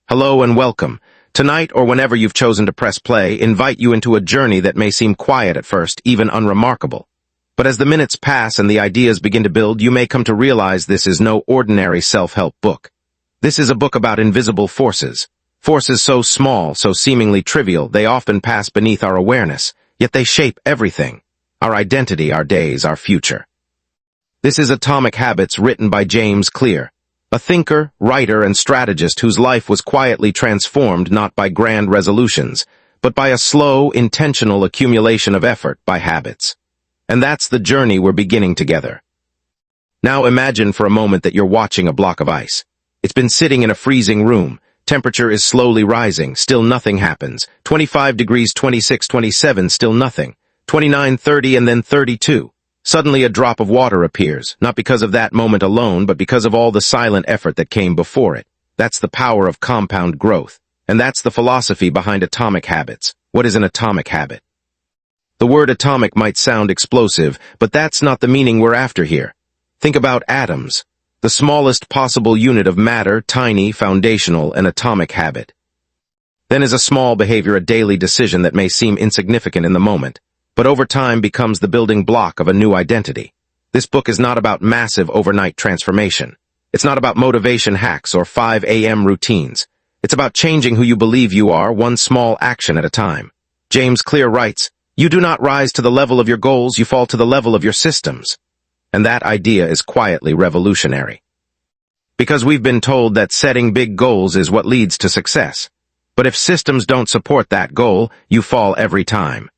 Hello and welcome. Tonight, or whenever you've chosen to press play, invite you into a journey that may seem quiet at first, even unremarkable. But as the minutes pass and the ideas begin to build, you may come to realize this is no ordinary self-help book. This is a book about invisible forces. Forces so small, so seemingly trivial, they often pass beneath our awareness, yet they shape everything. Our identity, our days, our future. This is Atomic Habits, written by James Clear, a thinker, writer, and strategist whose life was quietly transformed not by grand resolutions, but by a slow, intentional accumulation of effort by habits. And that's the journey we're beginning together. Now imagine for a moment that you're watching a block of ice. It's been sitting in a freezing room. Temperature is slowly rising. Still nothing happens. 25 degrees, 26, 27, still nothing. 29, 30, and then 32. Suddenly a drop of water appears, not because of that moment alone, but because of all the silent effort that came before it. That's the power of compound growth. And that's the philosophy behind Atomic Habits. What is an atomic habit? The word atomic might sound explosive, but that's not the meaning we're after here. Think about atoms. The smallest possible unit of matter, tiny, foundational, an atomic habit. Then is a small behavior, a daily decision that may seem insignificant in the moment, but over time becomes the building block of a new identity. This book is not about massive overnight transformation. It's not about motivation hacks or 5 a.m. routines. It's about changing who you believe you are, one small action at a time. James Clear writes, "You do not rise to the level of your goals, you fall to the level of your systems." And that idea is quietly revolutionary. Because we've been told that setting big goals is what leads to success. But if systems don't support that goal, you fall every time.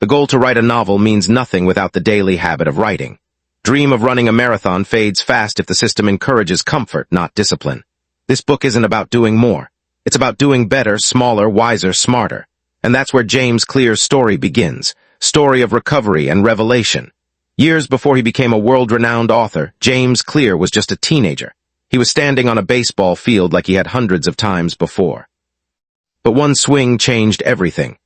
The goal to write a novel means nothing without the daily habit of writing. Dream of running a marathon fades fast if the system encourages comfort, not discipline. This book isn't about doing more. It's about doing better, smaller, wiser, smarter. And that's where James Clear's story begins. Story of recovery and revelation. Years before he became a world-renowned author, James Clear was just a teenager. He was standing on a baseball field like he had hundreds of times before. But one swing changed everything.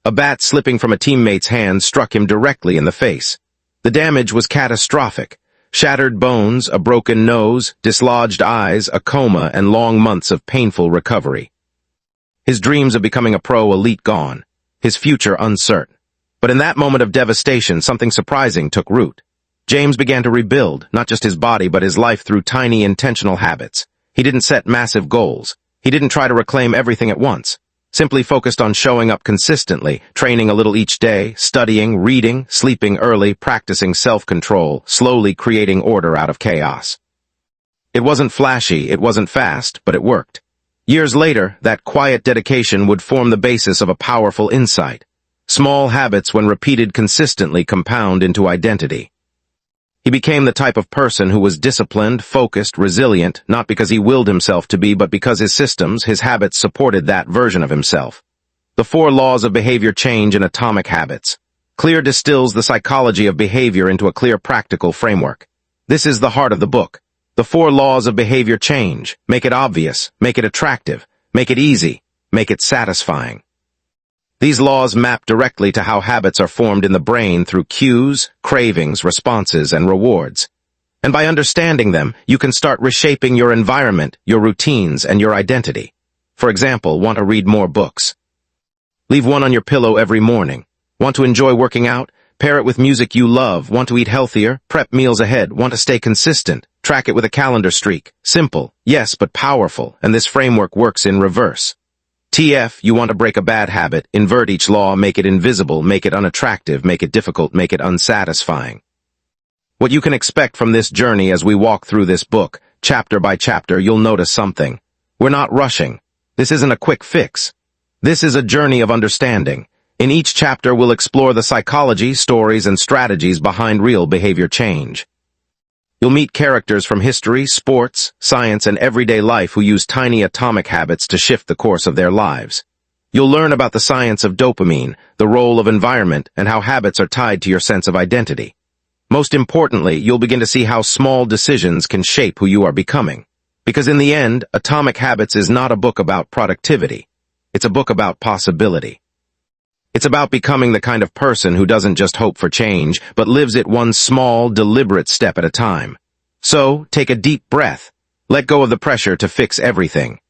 A bat slipping from a teammate's hand struck him directly in the face. The damage was catastrophic. Shattered bones, a broken nose, dislodged eyes, a coma, and long months of painful recovery. His dreams of becoming a pro elite gone. His future uncertain. But in that moment of devastation, something surprising took root. James began to rebuild, not just his body, but his life through tiny, intentional habits. He didn't set massive goals. He didn't try to reclaim everything at once. Simply focused on showing up consistently, training a little each day, studying, reading, sleeping early, practicing self-control, slowly creating order out of chaos. It wasn't flashy, it wasn't fast, but it worked. Years later, that quiet dedication would form the basis of a powerful insight. Small habits, when repeated consistently, compound into identity. He became the type of person who was disciplined, focused, resilient, not because he willed himself to be, but because his systems, his habits supported that version of himself. The 4 laws of behavior change in Atomic Habits. Clear distills the psychology of behavior into a clear, practical framework. This is the heart of the book. The 4 laws of behavior change. Make it obvious, make it attractive, make it easy, make it satisfying. These laws map directly to how habits are formed in the brain through cues, cravings, responses, and rewards. And by understanding them, you can start reshaping your environment, your routines, and your identity. For example, want to read more books? Leave one on your pillow every morning. Want to enjoy working out? Pair it with music you love. Want to eat healthier? Prep meals ahead. Want to stay consistent? Track it with a calendar streak. Simple, yes, but powerful, and this framework works in reverse. TF, you want to break a bad habit, invert each law, make it invisible, make it unattractive, make it difficult, make it unsatisfying. What you can expect from this journey as we walk through this book, chapter by chapter, you'll notice something. We're not rushing. This isn't a quick fix. This is a journey of understanding. In each chapter, we'll explore the psychology, stories, and strategies behind real behavior change. You'll meet characters from history, sports, science, and everyday life who use tiny atomic habits to shift the course of their lives. You'll learn about the science of dopamine, the role of environment, and how habits are tied to your sense of identity. Most importantly, you'll begin to see how small decisions can shape who you are becoming. Because in the end, Atomic Habits is not a book about productivity. It's a book about possibility. It's about becoming the kind of person who doesn't just hope for change, but lives it one small, deliberate step at a time. So, take a deep breath. Let go of the pressure to fix everything.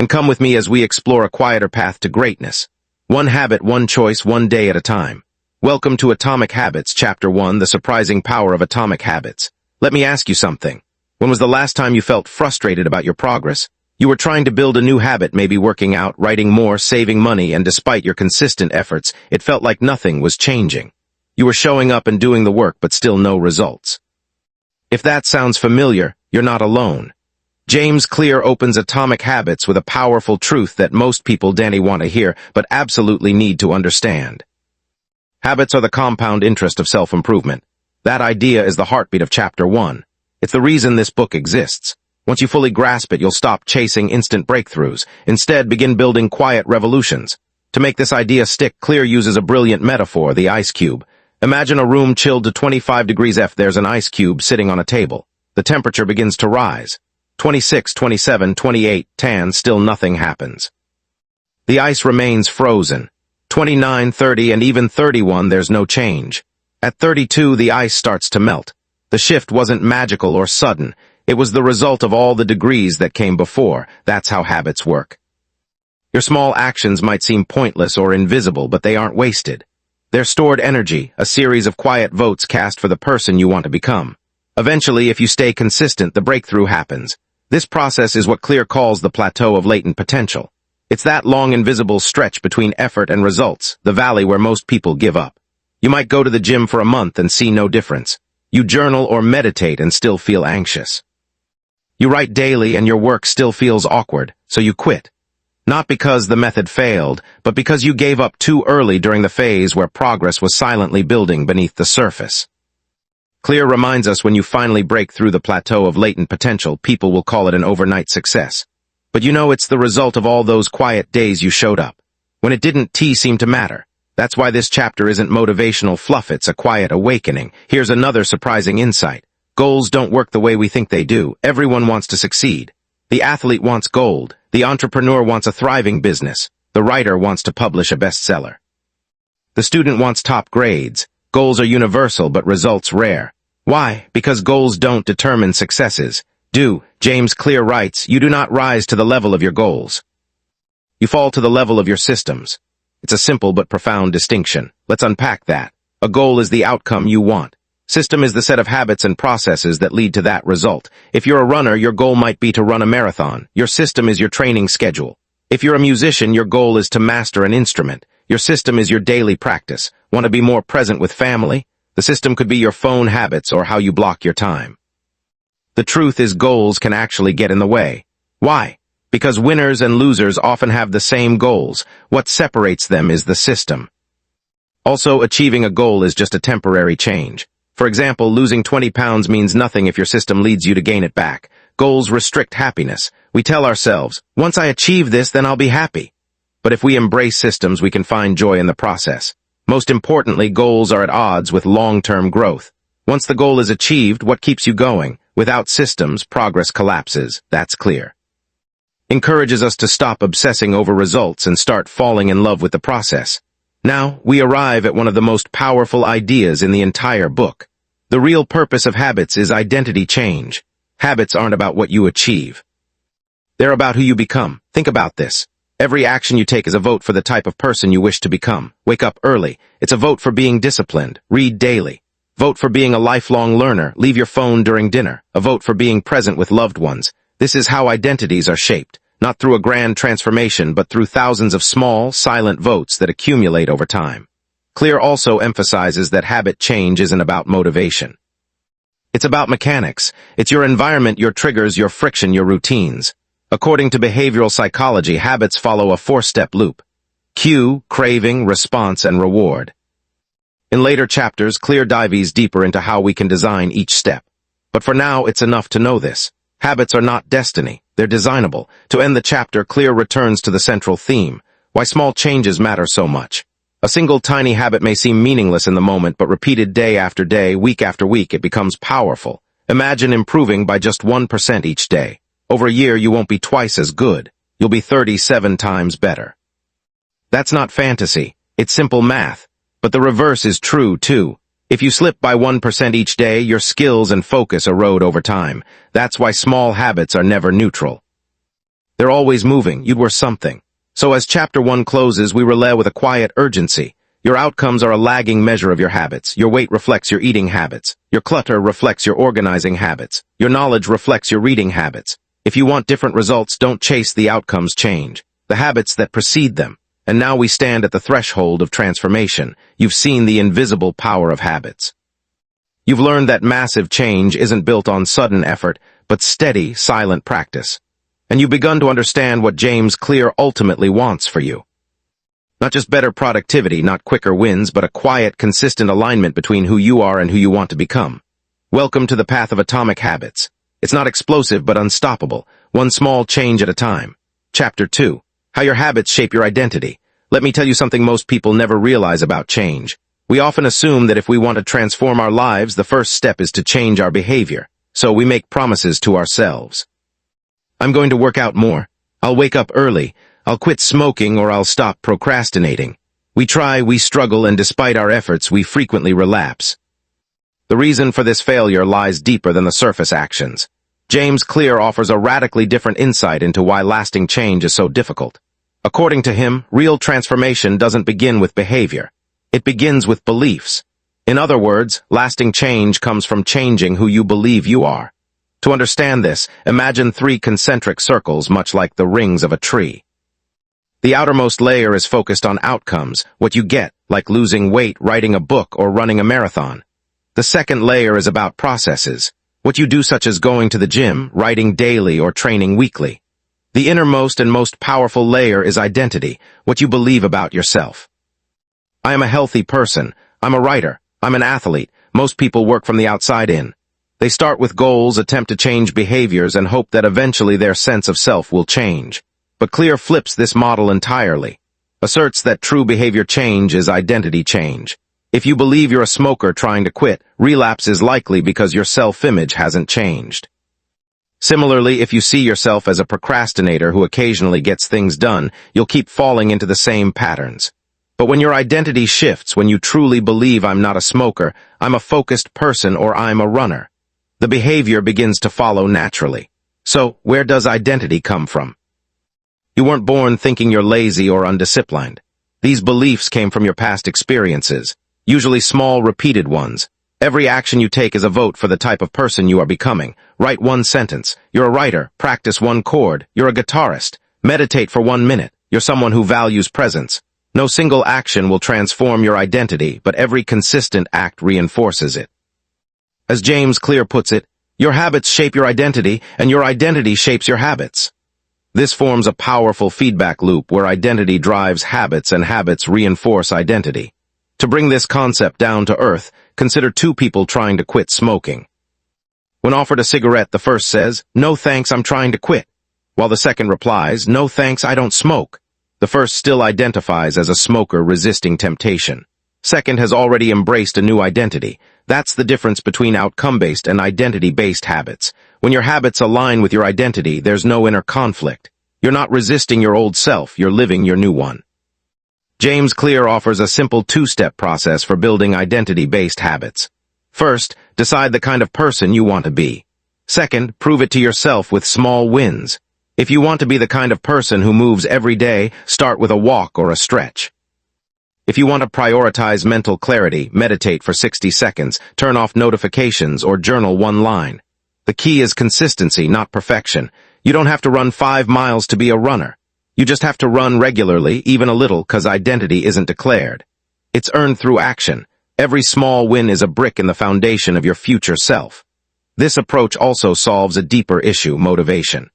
and come with me as we explore a quieter path to greatness. One habit, one choice, one day at a time. Welcome to Atomic Habits, Chapter 1, The Surprising Power of Atomic Habits. Let me ask you something. When was the last time you felt frustrated about your progress? You were trying to build a new habit, maybe working out, writing more, saving money, and despite your consistent efforts, it felt like nothing was changing. You were showing up and doing the work, but still no results. If that sounds familiar, you're not alone. James Clear opens Atomic Habits with a powerful truth that most people don't want to hear, but absolutely need to understand. Habits are the compound interest of self-improvement. That idea is the heartbeat of Chapter 1. It's the reason this book exists. Once you fully grasp it, you'll stop chasing instant breakthroughs. Instead, begin building quiet revolutions. To make this idea stick, Clear uses a brilliant metaphor, the ice cube. Imagine a room chilled to 25 degrees F. There's an ice cube sitting on a table. The temperature begins to rise. 26, 27, 28, 10, still nothing happens. The ice remains frozen. 29, 30, and even 31, there's no change. At 32, the ice starts to melt. The shift wasn't magical or sudden. It was the result of all the degrees that came before. That's how habits work. Your small actions might seem pointless or invisible, but they aren't wasted. They're stored energy, a series of quiet votes cast for the person you want to become. Eventually, if you stay consistent, the breakthrough happens. This process is what Clear calls the plateau of latent potential. It's that long invisible stretch between effort and results, the valley where most people give up. You might go to the gym for a month and see no difference. You journal or meditate and still feel anxious. You write daily and your work still feels awkward, so you quit. Not because the method failed, but because you gave up too early during the phase where progress was silently building beneath the surface. Clear reminds us when you finally break through the plateau of latent potential, people will call it an overnight success. But you know it's the result of all those quiet days you showed up. When it didn't seem to matter. That's why this chapter isn't motivational fluff, it's a quiet awakening. Here's another surprising insight. Goals don't work the way we think they do. Everyone wants to succeed. The athlete wants gold. The entrepreneur wants a thriving business. The writer wants to publish a bestseller. The student wants top grades. Goals are universal, but results rare. Why? Because goals don't determine successes. James Clear writes, you do not rise to the level of your goals. You fall to the level of your systems. It's a simple but profound distinction. Let's unpack that. A goal is the outcome you want. System is the set of habits and processes that lead to that result. If you're a runner, your goal might be to run a marathon. Your system is your training schedule. If you're a musician, your goal is to master an instrument. Your system is your daily practice. Want to be more present with family? The system could be your phone habits or how you block your time. The truth is goals can actually get in the way. Why? Because winners and losers often have the same goals. What separates them is the system. Also, achieving a goal is just a temporary change. For example, losing 20 pounds means nothing if your system leads you to gain it back. Goals restrict happiness. We tell ourselves, once I achieve this, then I'll be happy. But if we embrace systems, we can find joy in the process. Most importantly, goals are at odds with long-term growth. Once the goal is achieved, what keeps you going? Without systems, progress collapses. That's Clear. Encourages us to stop obsessing over results and start falling in love with the process. Now, we arrive at one of the most powerful ideas in the entire book. The real purpose of habits is identity change. Habits aren't about what you achieve. They're about who you become. Think about this. Every action you take is a vote for the type of person you wish to become. Wake up early. It's a vote for being disciplined. Read daily. Vote for being a lifelong learner. Leave your phone during dinner. A vote for being present with loved ones. This is how identities are shaped. Not through a grand transformation, but through thousands of small, silent votes that accumulate over time. Clear also emphasizes that habit change isn't about motivation. It's about mechanics. It's your environment, your triggers, your friction, your routines. According to behavioral psychology, habits follow a four-step loop. Cue, craving, response, and reward. In later chapters, Clear dives deeper into how we can design each step. But for now, it's enough to know this. Habits are not destiny. They're designable. To end the chapter, Clear returns to the central theme, why small changes matter so much. A single tiny habit may seem meaningless in the moment, but repeated day after day, week after week, it becomes powerful. Imagine improving by just 1% each day. Over a year, you won't be twice as good. You'll be 37 times better. That's not fantasy. It's simple math. But the reverse is true, too. If you slip by 1% each day, your skills and focus erode over time. That's why small habits are never neutral. They're always moving. You'd worth something. So as chapter 1 closes, we relay with a quiet urgency. Your outcomes are a lagging measure of your habits. Your weight reflects your eating habits. Your clutter reflects your organizing habits. Your knowledge reflects your reading habits. If you want different results, don't chase the outcomes, change the habits that precede them. And now we stand at the threshold of transformation. You've seen the invisible power of habits. You've learned that massive change isn't built on sudden effort, but steady, silent practice. And you've begun to understand what James Clear ultimately wants for you. Not just better productivity, not quicker wins, but a quiet, consistent alignment between who you are and who you want to become. Welcome to the path of atomic habits. It's not explosive, but unstoppable, one small change at a time. Chapter 2. How your habits shape your identity. Let me tell you something most people never realize about change. We often assume that if we want to transform our lives, the first step is to change our behavior. So we make promises to ourselves. I'm going to work out more. I'll wake up early. I'll quit smoking, or I'll stop procrastinating. We try, we struggle, and despite our efforts, we frequently relapse. The reason for this failure lies deeper than the surface actions. James Clear offers a radically different insight into why lasting change is so difficult. According to him, real transformation doesn't begin with behavior. It begins with beliefs. In other words, lasting change comes from changing who you believe you are. To understand this, imagine 3 concentric circles, much like the rings of a tree. The outermost layer is focused on outcomes, what you get, like losing weight, writing a book, or running a marathon. The second layer is about processes, what you do, such as going to the gym, writing daily, or training weekly. The innermost and most powerful layer is identity, what you believe about yourself. I am a healthy person. I'm a writer. I'm an athlete. Most people work from the outside in. They start with goals, attempt to change behaviors, and hope that eventually their sense of self will change. But Clear flips this model entirely, asserts that true behavior change is identity change. If you believe you're a smoker trying to quit, relapse is likely because your self-image hasn't changed. Similarly, if you see yourself as a procrastinator who occasionally gets things done, you'll keep falling into the same patterns. But when your identity shifts, when you truly believe I'm not a smoker, I'm a focused person, or I'm a runner, the behavior begins to follow naturally. So, where does identity come from? You weren't born thinking you're lazy or undisciplined. These beliefs came from your past experiences, usually small, repeated ones. Every action you take is a vote for the type of person you are becoming. Write 1 sentence. You're a writer. Practice 1 chord. You're a guitarist. Meditate for 1 minute. You're someone who values presence. No single action will transform your identity, but every consistent act reinforces it. As James Clear puts it, your habits shape your identity, and your identity shapes your habits. This forms a powerful feedback loop where identity drives habits and habits reinforce identity. To bring this concept down to earth, consider 2 people trying to quit smoking. When offered a cigarette, the first says, "No thanks, I'm trying to quit," while the second replies, "No thanks, I don't smoke." The first still identifies as a smoker resisting temptation. Second has already embraced a new identity. That's the difference between outcome-based and identity-based habits. When your habits align with your identity, there's no inner conflict. You're not resisting your old self, you're living your new one. James Clear offers a simple 2-step process for building identity-based habits. First, decide the kind of person you want to be. Second, prove it to yourself with small wins. If you want to be the kind of person who moves every day, start with a walk or a stretch. If you want to prioritize mental clarity, meditate for 60 seconds, turn off notifications, or journal 1 line. The key is consistency, not perfection. You don't have to run 5 miles to be a runner. You just have to run regularly, even a little, because identity isn't declared. It's earned through action. Every small win is a brick in the foundation of your future self. This approach also solves a deeper issue, motivation.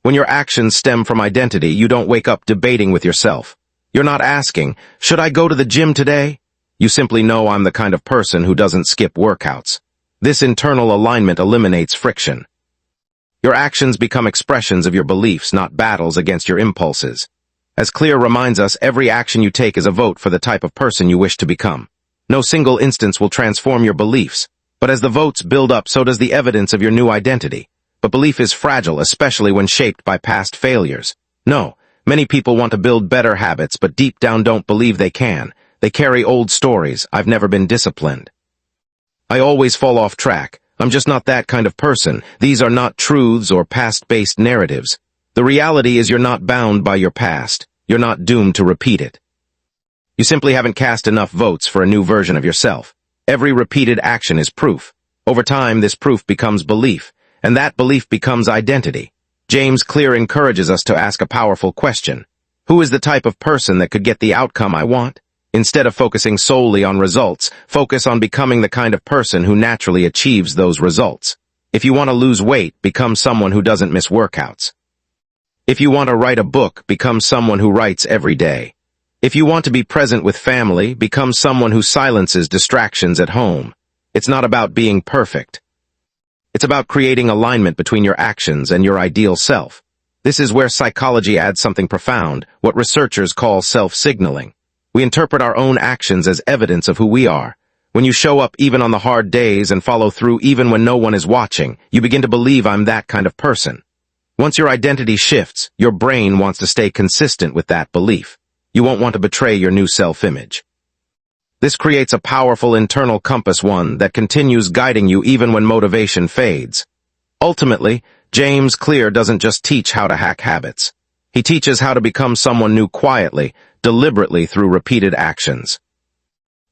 When your actions stem from identity, you don't wake up debating with yourself. You're not asking, "Should I go to the gym today?" You simply know, "I'm the kind of person who doesn't skip workouts." This internal alignment eliminates friction. Your actions become expressions of your beliefs, not battles against your impulses. As Clear reminds us, every action you take is a vote for the type of person you wish to become. No single instance will transform your beliefs, but as the votes build up, so does the evidence of your new identity. But belief is fragile, especially when shaped by past failures. No, many people want to build better habits, but deep down don't believe they can. They carry old stories. "I've never been disciplined. I always fall off track. I'm just not that kind of person." These are not truths or past-based narratives. The reality is you're not bound by your past. You're not doomed to repeat it. You simply haven't cast enough votes for a new version of yourself. Every repeated action is proof. Over time, this proof becomes belief, and that belief becomes identity. James Clear encourages us to ask a powerful question. Who is the type of person that could get the outcome I want? Instead of focusing solely on results, focus on becoming the kind of person who naturally achieves those results. If you want to lose weight, become someone who doesn't miss workouts. If you want to write a book, become someone who writes every day. If you want to be present with family, become someone who silences distractions at home. It's not about being perfect. It's about creating alignment between your actions and your ideal self. This is where psychology adds something profound, what researchers call self-signaling. We interpret our own actions as evidence of who we are. When you show up even on the hard days and follow through even when no one is watching, you begin to believe I'm that kind of person. Once your identity shifts, your brain wants to stay consistent with that belief. You won't want to betray your new self-image. This creates a powerful internal compass, one that continues guiding you even when motivation fades. Ultimately, James Clear doesn't just teach how to hack habits. He teaches how to become someone new quietly, deliberately through repeated actions.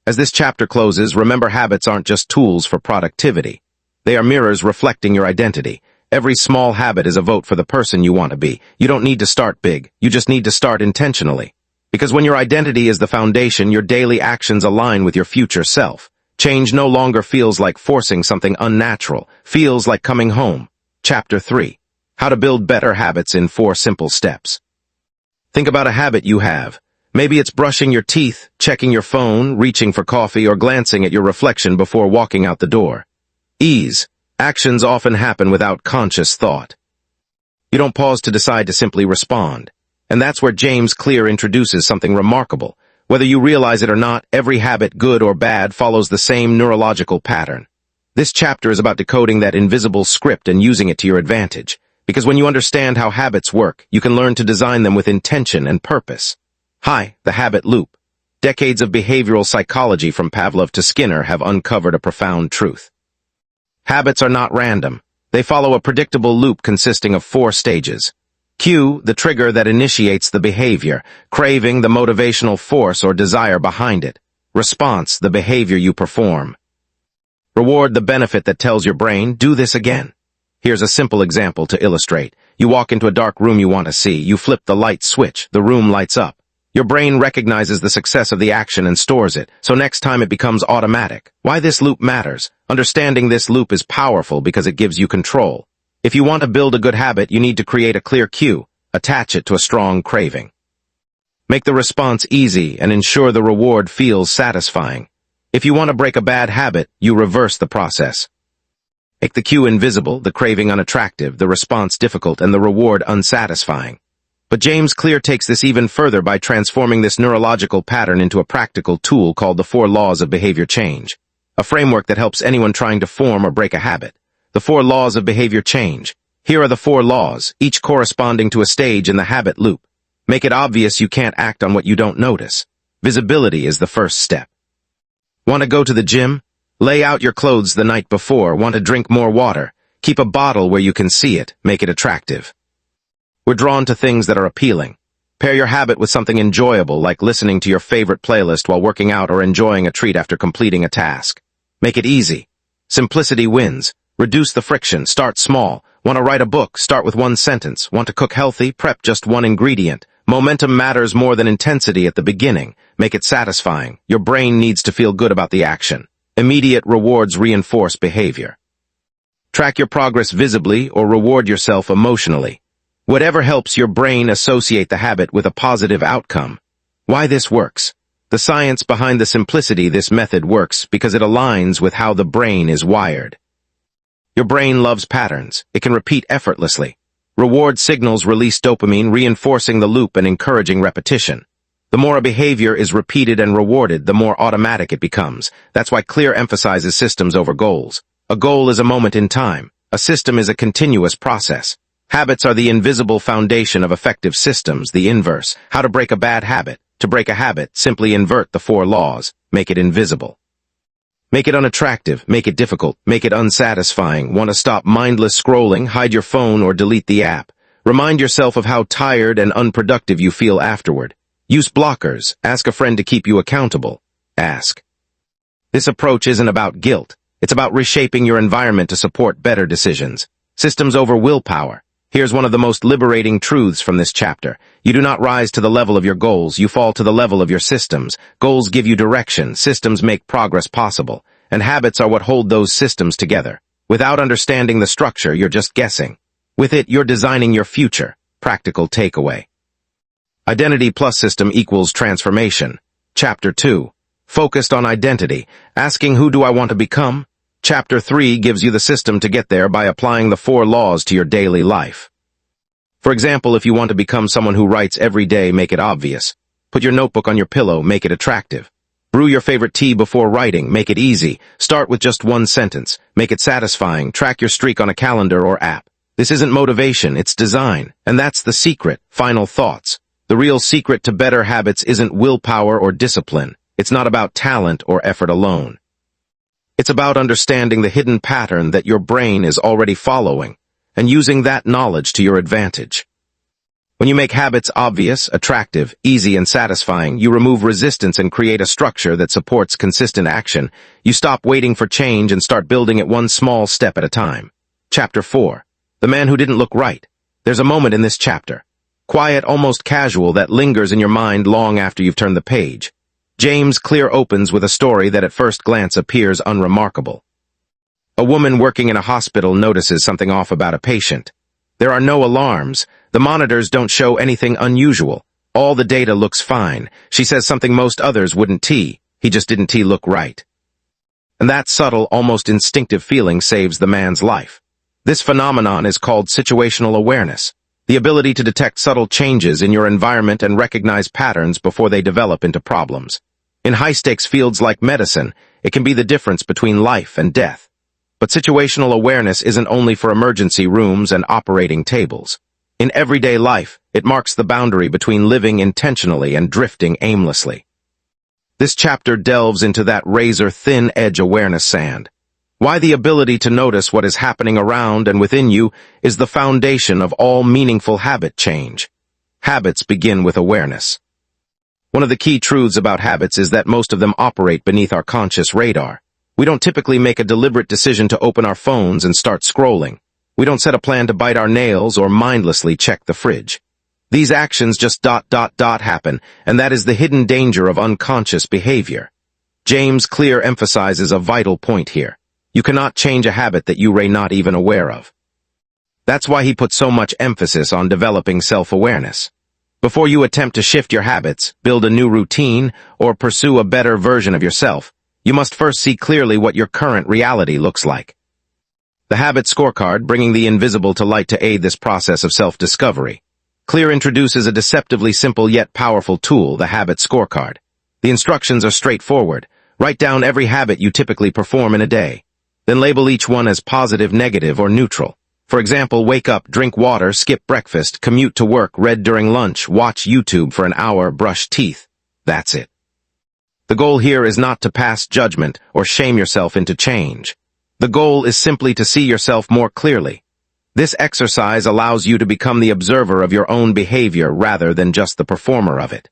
As this chapter closes, remember habits aren't just tools for productivity. They are mirrors reflecting your identity. Every small habit is a vote for the person you want to be. You don't need to start big. You just need to start intentionally. Because when your identity is the foundation, your daily actions align with your future self. Change no longer feels like forcing something unnatural, feels like coming home. Chapter 3. How to build better habits in 4 simple steps. Think about a habit you have. Maybe it's brushing your teeth, checking your phone, reaching for coffee, or glancing at your reflection before walking out the door. Ease. Actions often happen without conscious thought. You don't pause to decide to simply respond. And that's where James Clear introduces something remarkable. Whether you realize it or not, every habit, good or bad, follows the same neurological pattern. This chapter is about decoding that invisible script and using it to your advantage. Because when you understand how habits work, you can learn to design them with intention and purpose. Hi, the habit loop. Decades of behavioral psychology from Pavlov to Skinner have uncovered a profound truth. Habits are not random. They follow a predictable loop consisting of 4 stages. Cue, the trigger that initiates the behavior. Craving, the motivational force or desire behind it. Response, the behavior you perform. Reward, the benefit that tells your brain, do this again. Here's a simple example to illustrate. You walk into a dark room you want to see. You flip the light switch. The room lights up. Your brain recognizes the success of the action and stores it, so next time it becomes automatic. Why this loop matters? Understanding this loop is powerful because it gives you control. If you want to build a good habit, you need to create a clear cue. Attach it to a strong craving. Make the response easy and ensure the reward feels satisfying. If you want to break a bad habit, you reverse the process. Make the cue invisible, the craving unattractive, the response difficult, and the reward unsatisfying. But James Clear takes this even further by transforming this neurological pattern into a practical tool called the 4 laws of behavior change, a framework that helps anyone trying to form or break a habit. The 4 laws of behavior change. Here are the 4 laws, each corresponding to a stage in the habit loop. Make it obvious you can't act on what you don't notice. Visibility is the first step. Want to go to the gym? Lay out your clothes the night before. Want to drink more water? Keep a bottle where you can see it. Make it attractive. We're drawn to things that are appealing. Pair your habit with something enjoyable, like listening to your favorite playlist while working out or enjoying a treat after completing a task. Make it easy. Simplicity wins. Reduce the friction. Start small. Want to write a book? Start with 1 sentence. Want to cook healthy? Prep just 1 ingredient. Momentum matters more than intensity at the beginning. Make it satisfying. Your brain needs to feel good about the action. Immediate rewards reinforce behavior. Track your progress visibly or reward yourself emotionally. Whatever helps your brain associate the habit with a positive outcome. Why this works? The science behind the simplicity this method works because it aligns with how the brain is wired. Your brain loves patterns. It can repeat effortlessly. Reward signals release dopamine, reinforcing the loop and encouraging repetition. The more a behavior is repeated and rewarded, the more automatic it becomes. That's why Clear emphasizes systems over goals. A goal is a moment in time. A system is a continuous process. Habits are the invisible foundation of effective systems, the inverse. How to break a bad habit. To break a habit, simply invert the 4 laws. Make it invisible. Make it unattractive. Make it difficult. Make it unsatisfying. Want to stop mindless scrolling? Hide your phone or delete the app. Remind yourself of how tired and unproductive you feel afterward. Use blockers. Ask a friend to keep you accountable. Ask. This approach isn't about guilt. It's about reshaping your environment to support better decisions. Systems over willpower. Here's one of the most liberating truths from this chapter. You do not rise to the level of your goals, you fall to the level of your systems. Goals give you direction, systems make progress possible, and habits are what hold those systems together. Without understanding the structure, you're just guessing. With it, you're designing your future. Practical takeaway. Identity plus system equals transformation. Chapter 2. Focused on identity. Asking who do I want to become? Chapter 3 gives you the system to get there by applying the 4 laws to your daily life. For example, if you want to become someone who writes every day, make it obvious. Put your notebook on your pillow, make it attractive. Brew your favorite tea before writing, make it easy. Start with just one sentence, make it satisfying. Track your streak on a calendar or app. This isn't motivation, it's design. And that's the secret. Final thoughts. The real secret to better habits isn't willpower or discipline. It's not about talent or effort alone. It's about understanding the hidden pattern that your brain is already following and using that knowledge to your advantage. When you make habits obvious, attractive, easy, and satisfying, you remove resistance and create a structure that supports consistent action. You stop waiting for change and start building it one small step at a time. Chapter 4. The Man Who Didn't Look Right. There's a moment in this chapter, quiet, almost casual, that lingers in your mind long after you've turned the page. James Clear opens with a story that at first glance appears unremarkable. A woman working in a hospital notices something off about a patient. There are no alarms. The monitors don't show anything unusual. All the data looks fine. She says something most others wouldn't. He just didn't look right. And that subtle, almost instinctive feeling saves the man's life. This phenomenon is called situational awareness, the ability to detect subtle changes in your environment and recognize patterns before they develop into problems. In high-stakes fields like medicine, it can be the difference between life and death. But situational awareness isn't only for emergency rooms and operating tables. In everyday life, it marks the boundary between living intentionally and drifting aimlessly. This chapter delves into that razor-thin edge awareness sand. Why the ability to notice what is happening around and within you is the foundation of all meaningful habit change. Habits begin with awareness. One of the key truths about habits is that most of them operate beneath our conscious radar. We don't typically make a deliberate decision to open our phones and start scrolling. We don't set a plan to bite our nails or mindlessly check the fridge. These actions just happen, and that is the hidden danger of unconscious behavior. James Clear emphasizes a vital point here. You cannot change a habit that you are not even aware of. That's why he puts so much emphasis on developing self-awareness. Before you attempt to shift your habits, build a new routine, or pursue a better version of yourself, you must first see clearly what your current reality looks like. The Habit Scorecard, bringing the invisible to light to aid this process of self-discovery. Clear introduces a deceptively simple yet powerful tool, the Habit Scorecard. The instructions are straightforward. Write down every habit you typically perform in a day. Then label each one as positive, negative, or neutral. For example, wake up, drink water, skip breakfast, commute to work, read during lunch, watch YouTube for an hour, brush teeth. That's it. The goal here is not to pass judgment or shame yourself into change. The goal is simply to see yourself more clearly. This exercise allows you to become the observer of your own behavior rather than just the performer of it.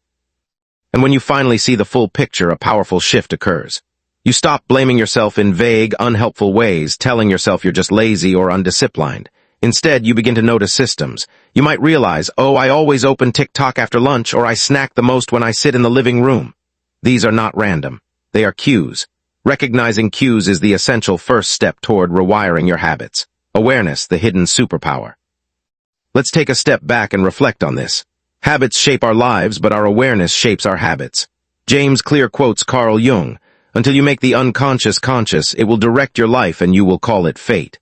And when you finally see the full picture, a powerful shift occurs. You stop blaming yourself in vague, unhelpful ways, telling yourself you're just lazy or undisciplined. Instead, you begin to notice systems. You might realize, oh, I always open TikTok after lunch, or I snack the most when I sit in the living room. These are not random. They are cues. Recognizing cues is the essential first step toward rewiring your habits. Awareness, the hidden superpower. Let's take a step back and reflect on this. Habits shape our lives, but our awareness shapes our habits. James Clear quotes Carl Jung, "Until you make the unconscious conscious, it will direct your life and you will call it fate."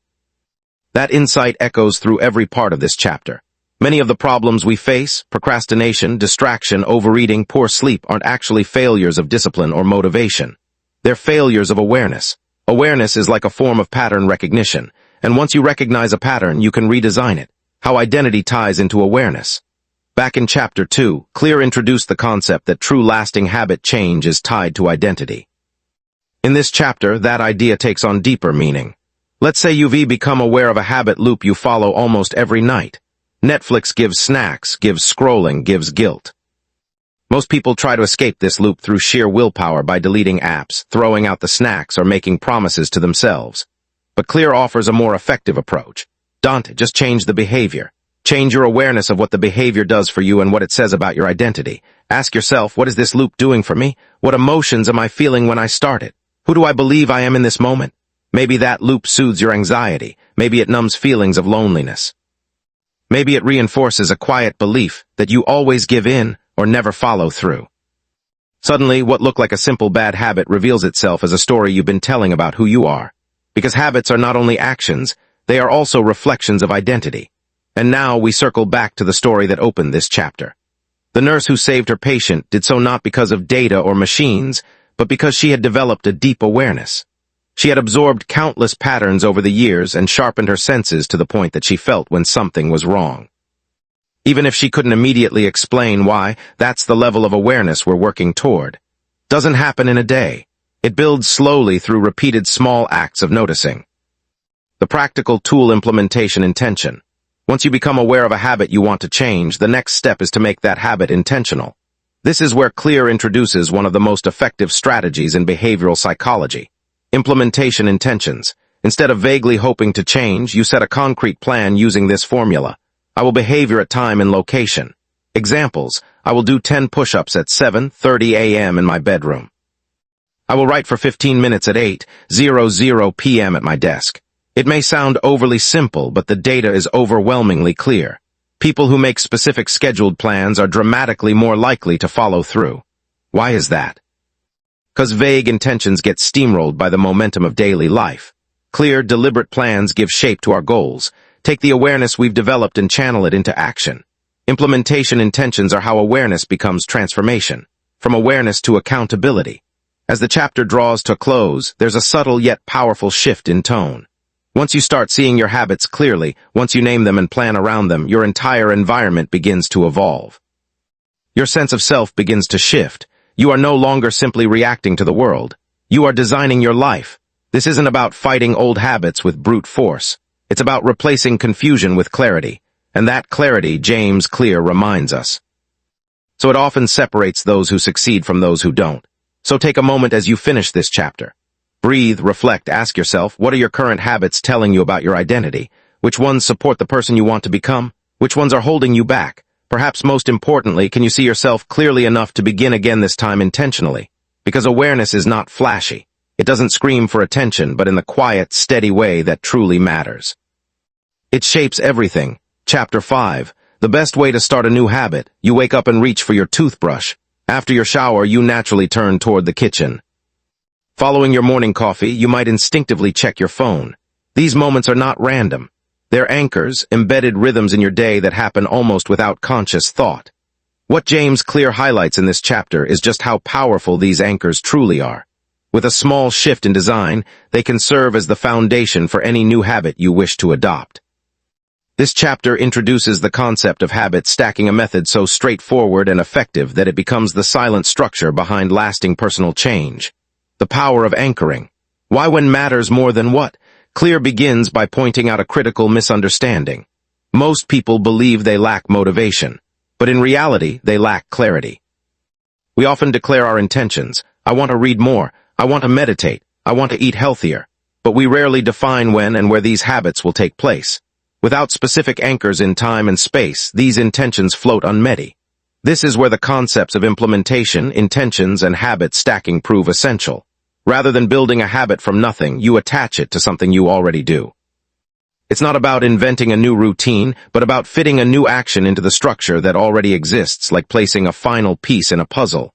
That insight echoes through every part of this chapter. Many of the problems we face, procrastination, distraction, overeating, poor sleep, aren't actually failures of discipline or motivation. They're failures of awareness. Awareness is like a form of pattern recognition, and once you recognize a pattern, you can redesign it. How identity ties into awareness. Back in Chapter 2, Clear introduced the concept that true lasting habit change is tied to identity. In this chapter, that idea takes on deeper meaning. Let's say you've become aware of a habit loop you follow almost every night. Netflix gives snacks, gives scrolling, gives guilt. Most people try to escape this loop through sheer willpower by deleting apps, throwing out the snacks, or making promises to themselves. But Clear offers a more effective approach. Don't just change the behavior. Change your awareness of what the behavior does for you and what it says about your identity. Ask yourself, what is this loop doing for me? What emotions am I feeling when I start it? Who do I believe I am in this moment? Maybe that loop soothes your anxiety. Maybe it numbs feelings of loneliness. Maybe it reinforces a quiet belief that you always give in or never follow through. Suddenly, what looked like a simple bad habit reveals itself as a story you've been telling about who you are. Because habits are not only actions, they are also reflections of identity. And now we circle back to the story that opened this chapter. The nurse who saved her patient did so not because of data or machines, but because she had developed a deep awareness. She had absorbed countless patterns over the years and sharpened her senses to the point that she felt when something was wrong. Even if she couldn't immediately explain why, that's the level of awareness we're working toward. Doesn't happen in a day. It builds slowly through repeated small acts of noticing. The practical tool implementation intention. Once you become aware of a habit you want to change, the next step is to make that habit intentional. This is where Clear introduces one of the most effective strategies in behavioral psychology. Implementation intentions. Instead of vaguely hoping to change, you set a concrete plan using this formula. I will behavior at time and location. Examples: I will do 10 push-ups at 7:30 a.m. in my bedroom. I will write for 15 minutes at 8:00 p.m. at my desk. It may sound overly simple, but the data is overwhelmingly clear. People who make specific scheduled plans are dramatically more likely to follow through. Why is that? Because vague intentions get steamrolled by the momentum of daily life. Clear, deliberate plans give shape to our goals. Take the awareness we've developed and channel it into action. Implementation intentions are how awareness becomes transformation, from awareness to accountability. As the chapter draws to close, there's a subtle yet powerful shift in tone. Once you start seeing your habits clearly, once you name them and plan around them, your entire environment begins to evolve. Your sense of self begins to shift. You are no longer simply reacting to the world. You are designing your life. This isn't about fighting old habits with brute force. It's about replacing confusion with clarity. And that clarity, James Clear reminds us. So it often separates those who succeed from those who don't. So take a moment as you finish this chapter. Breathe, reflect, ask yourself, what are your current habits telling you about your identity? Which ones support the person you want to become? Which ones are holding you back? Perhaps most importantly, can you see yourself clearly enough to begin again this time intentionally? Because awareness is not flashy. It doesn't scream for attention, but in the quiet, steady way that truly matters. It shapes everything. Chapter 5. The best way to start a new habit. You wake up and reach for your toothbrush. After your shower, you naturally turn toward the kitchen. Following your morning coffee, you might instinctively check your phone. These moments are not random. They're anchors, embedded rhythms in your day that happen almost without conscious thought. What James Clear highlights in this chapter is just how powerful these anchors truly are. With a small shift in design, they can serve as the foundation for any new habit you wish to adopt. This chapter introduces the concept of habit stacking, a method so straightforward and effective that it becomes the silent structure behind lasting personal change. The power of anchoring. Why when matters more than what? Clear begins by pointing out a critical misunderstanding. Most people believe they lack motivation, but in reality, they lack clarity. We often declare our intentions. I want to read more. I want to meditate. I want to eat healthier. But we rarely define when and where these habits will take place. Without specific anchors in time and space, these intentions float unmet. This is where the concepts of implementation, intentions, and habit stacking prove essential. Rather than building a habit from nothing, you attach it to something you already do. It's not about inventing a new routine, but about fitting a new action into the structure that already exists, like placing a final piece in a puzzle.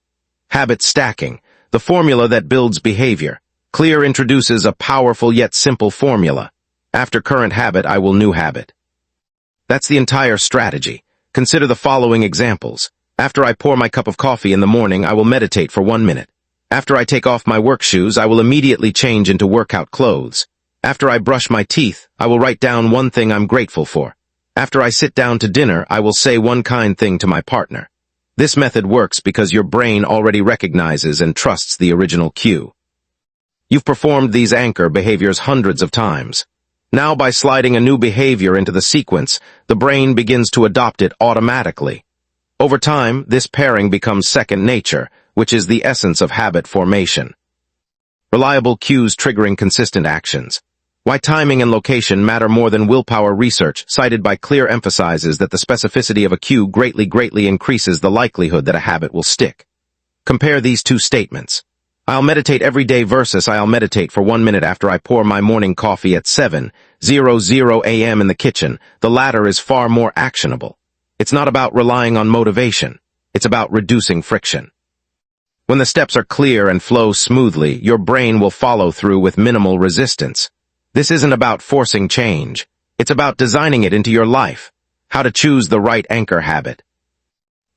Habit stacking, the formula that builds behavior. Clear introduces a powerful yet simple formula. After current habit, I will new habit. That's the entire strategy. Consider the following examples. After I pour my cup of coffee in the morning, I will meditate for 1 minute. After I take off my work shoes, I will immediately change into workout clothes. After I brush my teeth, I will write down one thing I'm grateful for. After I sit down to dinner, I will say one kind thing to my partner. This method works because your brain already recognizes and trusts the original cue. You've performed these anchor behaviors hundreds of times. Now, by sliding a new behavior into the sequence, the brain begins to adopt it automatically. Over time, this pairing becomes second nature, which is the essence of habit formation. Reliable cues triggering consistent actions. Why timing and location matter more than willpower. Research cited by Clear emphasizes that the specificity of a cue greatly increases the likelihood that a habit will stick. Compare these two statements. I'll meditate every day versus I'll meditate for 1 minute after I pour my morning coffee at 7:00 a.m. in the kitchen. The latter is far more actionable. It's not about relying on motivation. It's about reducing friction. When the steps are clear and flow smoothly, your brain will follow through with minimal resistance. This isn't about forcing change. It's about designing it into your life. How to choose the right anchor habit.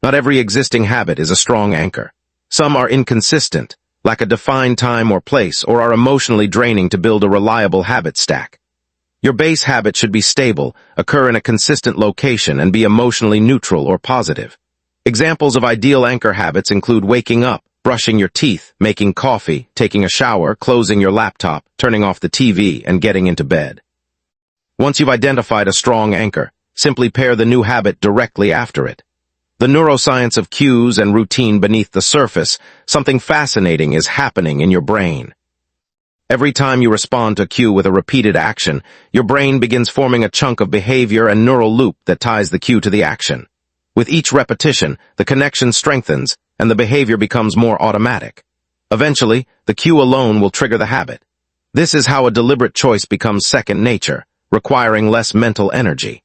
Not every existing habit is a strong anchor. Some are inconsistent, lack a defined time or place, or are emotionally draining to build a reliable habit stack. Your base habit should be stable, occur in a consistent location, and be emotionally neutral or positive. Examples of ideal anchor habits include waking up, brushing your teeth, making coffee, taking a shower, closing your laptop, turning off the TV, and getting into bed. Once you've identified a strong anchor, simply pair the new habit directly after it. The neuroscience of cues and routine beneath the surface, something fascinating is happening in your brain. Every time you respond to a cue with a repeated action, your brain begins forming a chunk of behavior and neural loop that ties the cue to the action. With each repetition, the connection strengthens, and the behavior becomes more automatic. Eventually, the cue alone will trigger the habit. This is how a deliberate choice becomes second nature, requiring less mental energy.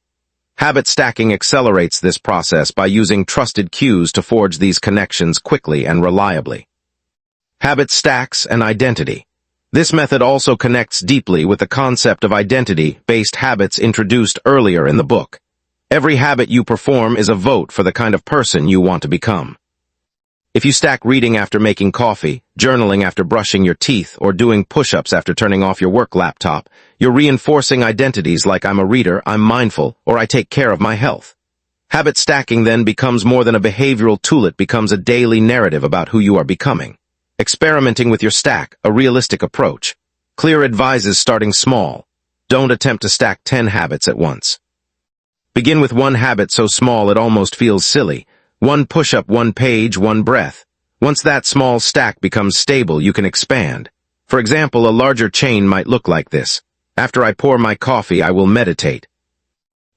Habit stacking accelerates this process by using trusted cues to forge these connections quickly and reliably. Habit stacks and identity. This method also connects deeply with the concept of identity-based habits introduced earlier in the book. Every habit you perform is a vote for the kind of person you want to become. If you stack reading after making coffee, journaling after brushing your teeth, or doing push-ups after turning off your work laptop, you're reinforcing identities like I'm a reader, I'm mindful, or I take care of my health. Habit stacking then becomes more than a behavioral tool. It becomes a daily narrative about who you are becoming. Experimenting with your stack, a realistic approach. Clear advises starting small. Don't attempt to stack 10 habits at once. Begin with one habit so small it almost feels silly. One push-up, one page, one breath. Once that small stack becomes stable, you can expand. For example, a larger chain might look like this. After I pour my coffee, I will meditate.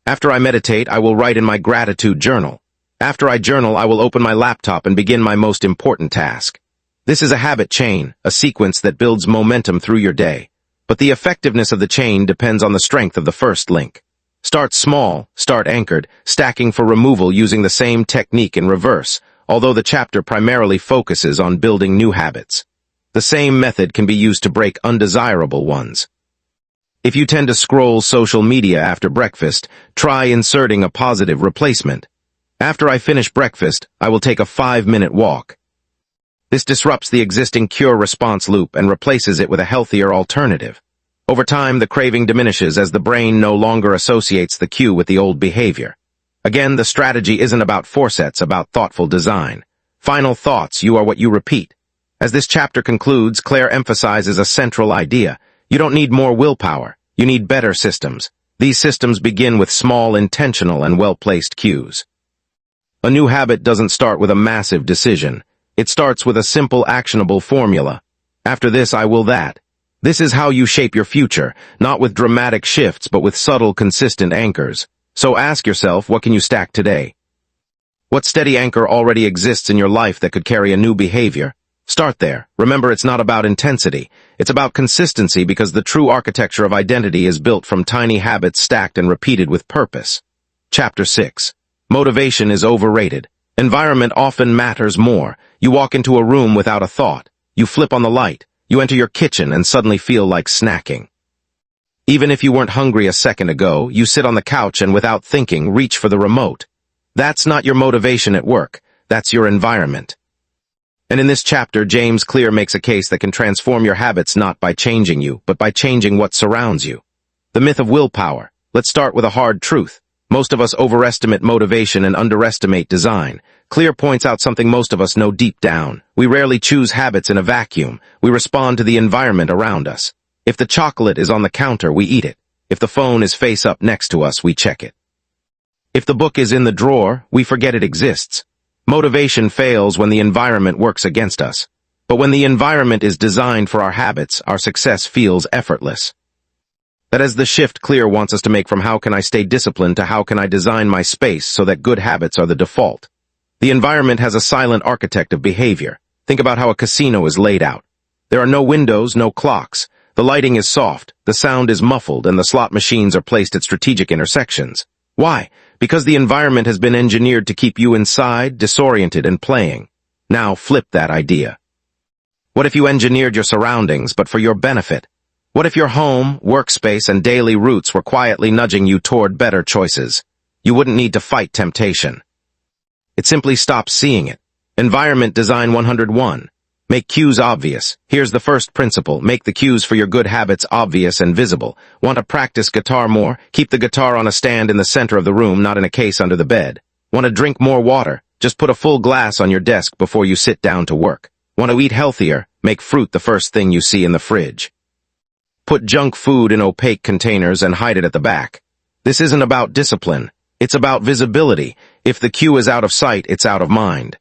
After I meditate, I will write in my gratitude journal. After I journal, I will open my laptop and begin my most important task. This is a habit chain, a sequence that builds momentum through your day. But the effectiveness of the chain depends on the strength of the first link. Start small, start anchored, stacking for removal using the same technique in reverse, although the chapter primarily focuses on building new habits. The same method can be used to break undesirable ones. If you tend to scroll social media after breakfast, try inserting a positive replacement. After I finish breakfast, I will take a 5-minute walk. This disrupts the existing cure-response loop and replaces it with a healthier alternative. Over time, the craving diminishes as the brain no longer associates the cue with the old behavior. Again, the strategy isn't about force, about thoughtful design. Final thoughts, you are what you repeat. As this chapter concludes, Claire emphasizes a central idea. You don't need more willpower. You need better systems. These systems begin with small, intentional, and well-placed cues. A new habit doesn't start with a massive decision. It starts with a simple, actionable formula. After this, I will that. This is how you shape your future, not with dramatic shifts, but with subtle, consistent anchors. So ask yourself, what can you stack today? What steady anchor already exists in your life that could carry a new behavior? Start there. Remember, it's not about intensity. It's about consistency, because the true architecture of identity is built from tiny habits stacked and repeated with purpose. Chapter 6. Motivation is overrated. Environment often matters more. You walk into a room without a thought. You flip on the light. You enter your kitchen and suddenly feel like snacking. Even if you weren't hungry a second ago, you sit on the couch and without thinking, reach for the remote. That's not your motivation at work. That's your environment. And in this chapter, James Clear makes a case that can transform your habits not by changing you, but by changing what surrounds you. The myth of willpower. Let's start with a hard truth. Most of us overestimate motivation and underestimate design. Clear points out something most of us know deep down. We rarely choose habits in a vacuum. We respond to the environment around us. If the chocolate is on the counter, we eat it. If the phone is face up next to us, we check it. If the book is in the drawer, we forget it exists. Motivation fails when the environment works against us. But when the environment is designed for our habits, our success feels effortless. That is the shift Clear wants us to make from how can I stay disciplined to how can I design my space so that good habits are the default. The environment has a silent architect of behavior. Think about how a casino is laid out. There are no windows, no clocks. The lighting is soft, the sound is muffled, and the slot machines are placed at strategic intersections. Why? Because the environment has been engineered to keep you inside, disoriented, and playing. Now flip that idea. What if you engineered your surroundings, but for your benefit? What if your home, workspace, and daily routes were quietly nudging you toward better choices? You wouldn't need to fight temptation. It simply stops seeing it. Environment Design 101. Make cues obvious. Here's the first principle. Make the cues for your good habits obvious and visible. Want to practice guitar more? Keep the guitar on a stand in the center of the room, not in a case under the bed. Want to drink more water? Just put a full glass on your desk before you sit down to work. Want to eat healthier? Make fruit the first thing you see in the fridge. Put junk food in opaque containers and hide it at the back. This isn't about discipline. It's about visibility. If the cue is out of sight, it's out of mind.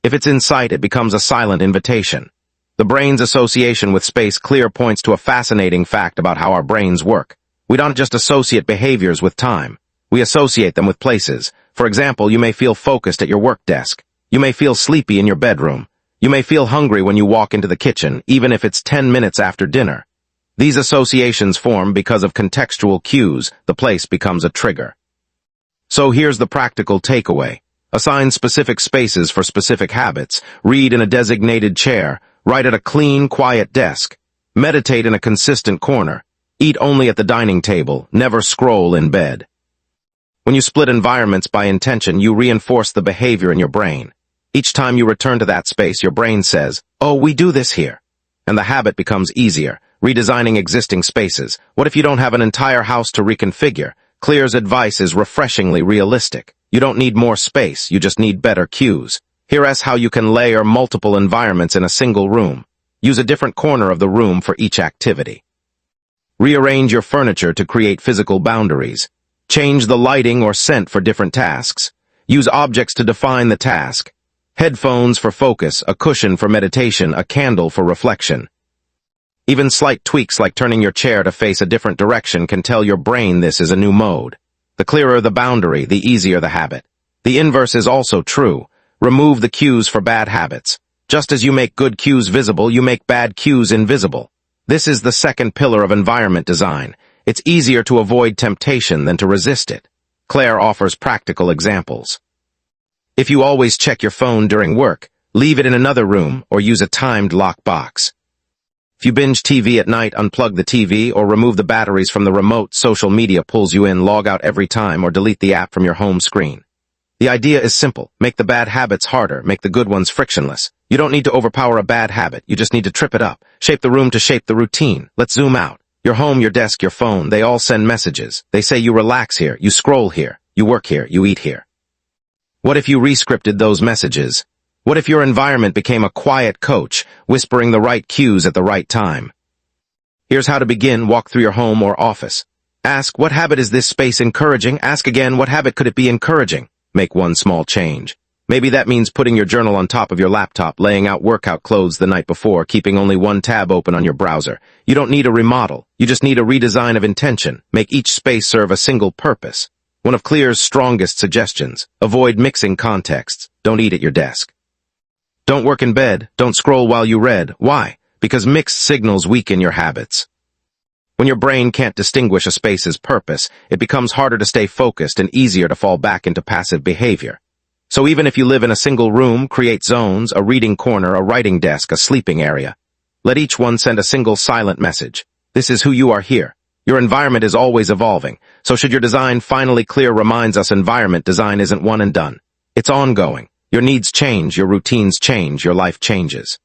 If it's in sight, it becomes a silent invitation. The brain's association with space Clear points to a fascinating fact about how our brains work. We don't just associate behaviors with time. We associate them with places. For example, you may feel focused at your work desk. You may feel sleepy in your bedroom. You may feel hungry when you walk into the kitchen, even if it's 10 minutes after dinner. These associations form because of contextual cues. The place becomes a trigger. So here's the practical takeaway. Assign specific spaces for specific habits. Read in a designated chair. Write at a clean, quiet desk. Meditate in a consistent corner. Eat only at the dining table. Never scroll in bed. When you split environments by intention, you reinforce the behavior in your brain. Each time you return to that space, your brain says, "Oh, we do this here." And the habit becomes easier. Redesigning existing spaces. What if you don't have an entire house to reconfigure? Clear's advice is refreshingly realistic. You don't need more space, you just need better cues. Here's how you can layer multiple environments in a single room. Use a different corner of the room for each activity. Rearrange your furniture to create physical boundaries. Change the lighting or scent for different tasks. Use objects to define the task. Headphones for focus, a cushion for meditation, a candle for reflection. Even slight tweaks like turning your chair to face a different direction can tell your brain this is a new mode. The clearer the boundary, the easier the habit. The inverse is also true. Remove the cues for bad habits. Just as you make good cues visible, you make bad cues invisible. This is the second pillar of environment design. It's easier to avoid temptation than to resist it. Claire offers practical examples. If you always check your phone during work, leave it in another room or use a timed lock box. If you binge TV at night, unplug the TV or remove the batteries from the remote. Social media pulls you in, log out every time or delete the app from your home screen. The idea is simple. Make the bad habits harder, make the good ones frictionless. You don't need to overpower a bad habit, you just need to trip it up. Shape the room to shape the routine. Let's zoom out. Your home, your desk, your phone, they all send messages. They say you relax here, you scroll here, you work here, you eat here. What if you re-scripted those messages? What if your environment became a quiet coach, whispering the right cues at the right time? Here's how to begin. Walk through your home or office. Ask, what habit is this space encouraging? Ask again, what habit could it be encouraging? Make one small change. Maybe that means putting your journal on top of your laptop, laying out workout clothes the night before, keeping only one tab open on your browser. You don't need a remodel. You just need a redesign of intention. Make each space serve a single purpose. One of Clear's strongest suggestions. Avoid mixing contexts. Don't eat at your desk. Don't work in bed. Don't scroll while you read. Why? Because mixed signals weaken your habits. When your brain can't distinguish a space's purpose, it becomes harder to stay focused and easier to fall back into passive behavior. So even if you live in a single room, create zones, a reading corner, a writing desk, a sleeping area. Let each one send a single silent message. This is who you are here. Your environment is always evolving. So should your design finally clear reminds us environment design isn't one and done. It's ongoing. Your needs change, your routines change, your life changes.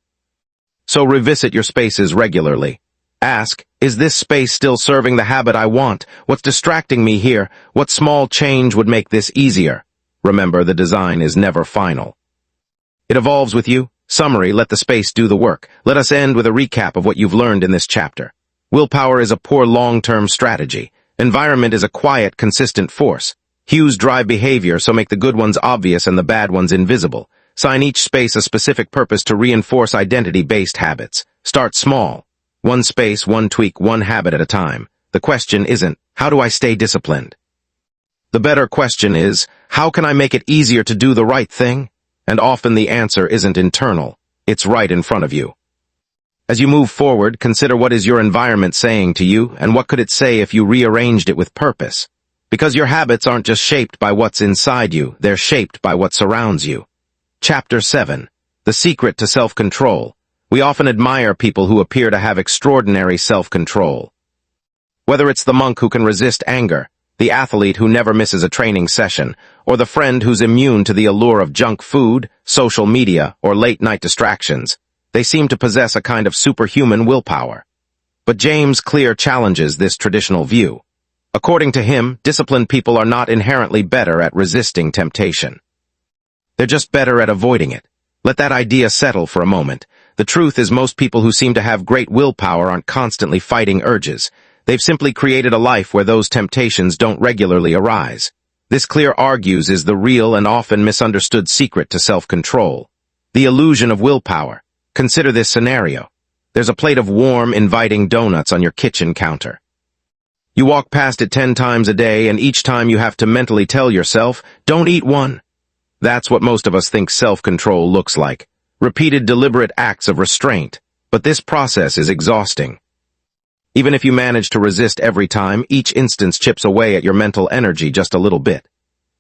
So revisit your spaces regularly. Ask, is this space still serving the habit I want? What's distracting me here? What small change would make this easier? Remember, the design is never final. It evolves with you. Summary, let the space do the work. Let us end with a recap of what you've learned in this chapter. Willpower is a poor long-term strategy. Environment is a quiet, consistent force. Hues drive behavior, so make the good ones obvious and the bad ones invisible. Assign each space a specific purpose to reinforce identity-based habits. Start small. One space, one tweak, one habit at a time. The question isn't, how do I stay disciplined? The better question is, how can I make it easier to do the right thing? And often the answer isn't internal. It's right in front of you. As you move forward, consider what is your environment saying to you, and what could it say if you rearranged it with purpose? Because your habits aren't just shaped by what's inside you, they're shaped by what surrounds you. Chapter 7. The Secret to Self-Control. We often admire people who appear to have extraordinary self-control. Whether it's the monk who can resist anger, the athlete who never misses a training session, or the friend who's immune to the allure of junk food, social media, or late-night distractions, they seem to possess a kind of superhuman willpower. But James Clear challenges this traditional view. According to him, disciplined people are not inherently better at resisting temptation. They're just better at avoiding it. Let that idea settle for a moment. The truth is most people who seem to have great willpower aren't constantly fighting urges. They've simply created a life where those temptations don't regularly arise. This Clear argues is the real and often misunderstood secret to self-control. The illusion of willpower. Consider this scenario. There's a plate of warm, inviting donuts on your kitchen counter. You walk past it 10 times a day, and each time you have to mentally tell yourself, don't eat one. That's what most of us think self-control looks like. Repeated deliberate acts of restraint. But this process is exhausting. Even if you manage to resist every time, each instance chips away at your mental energy just a little bit.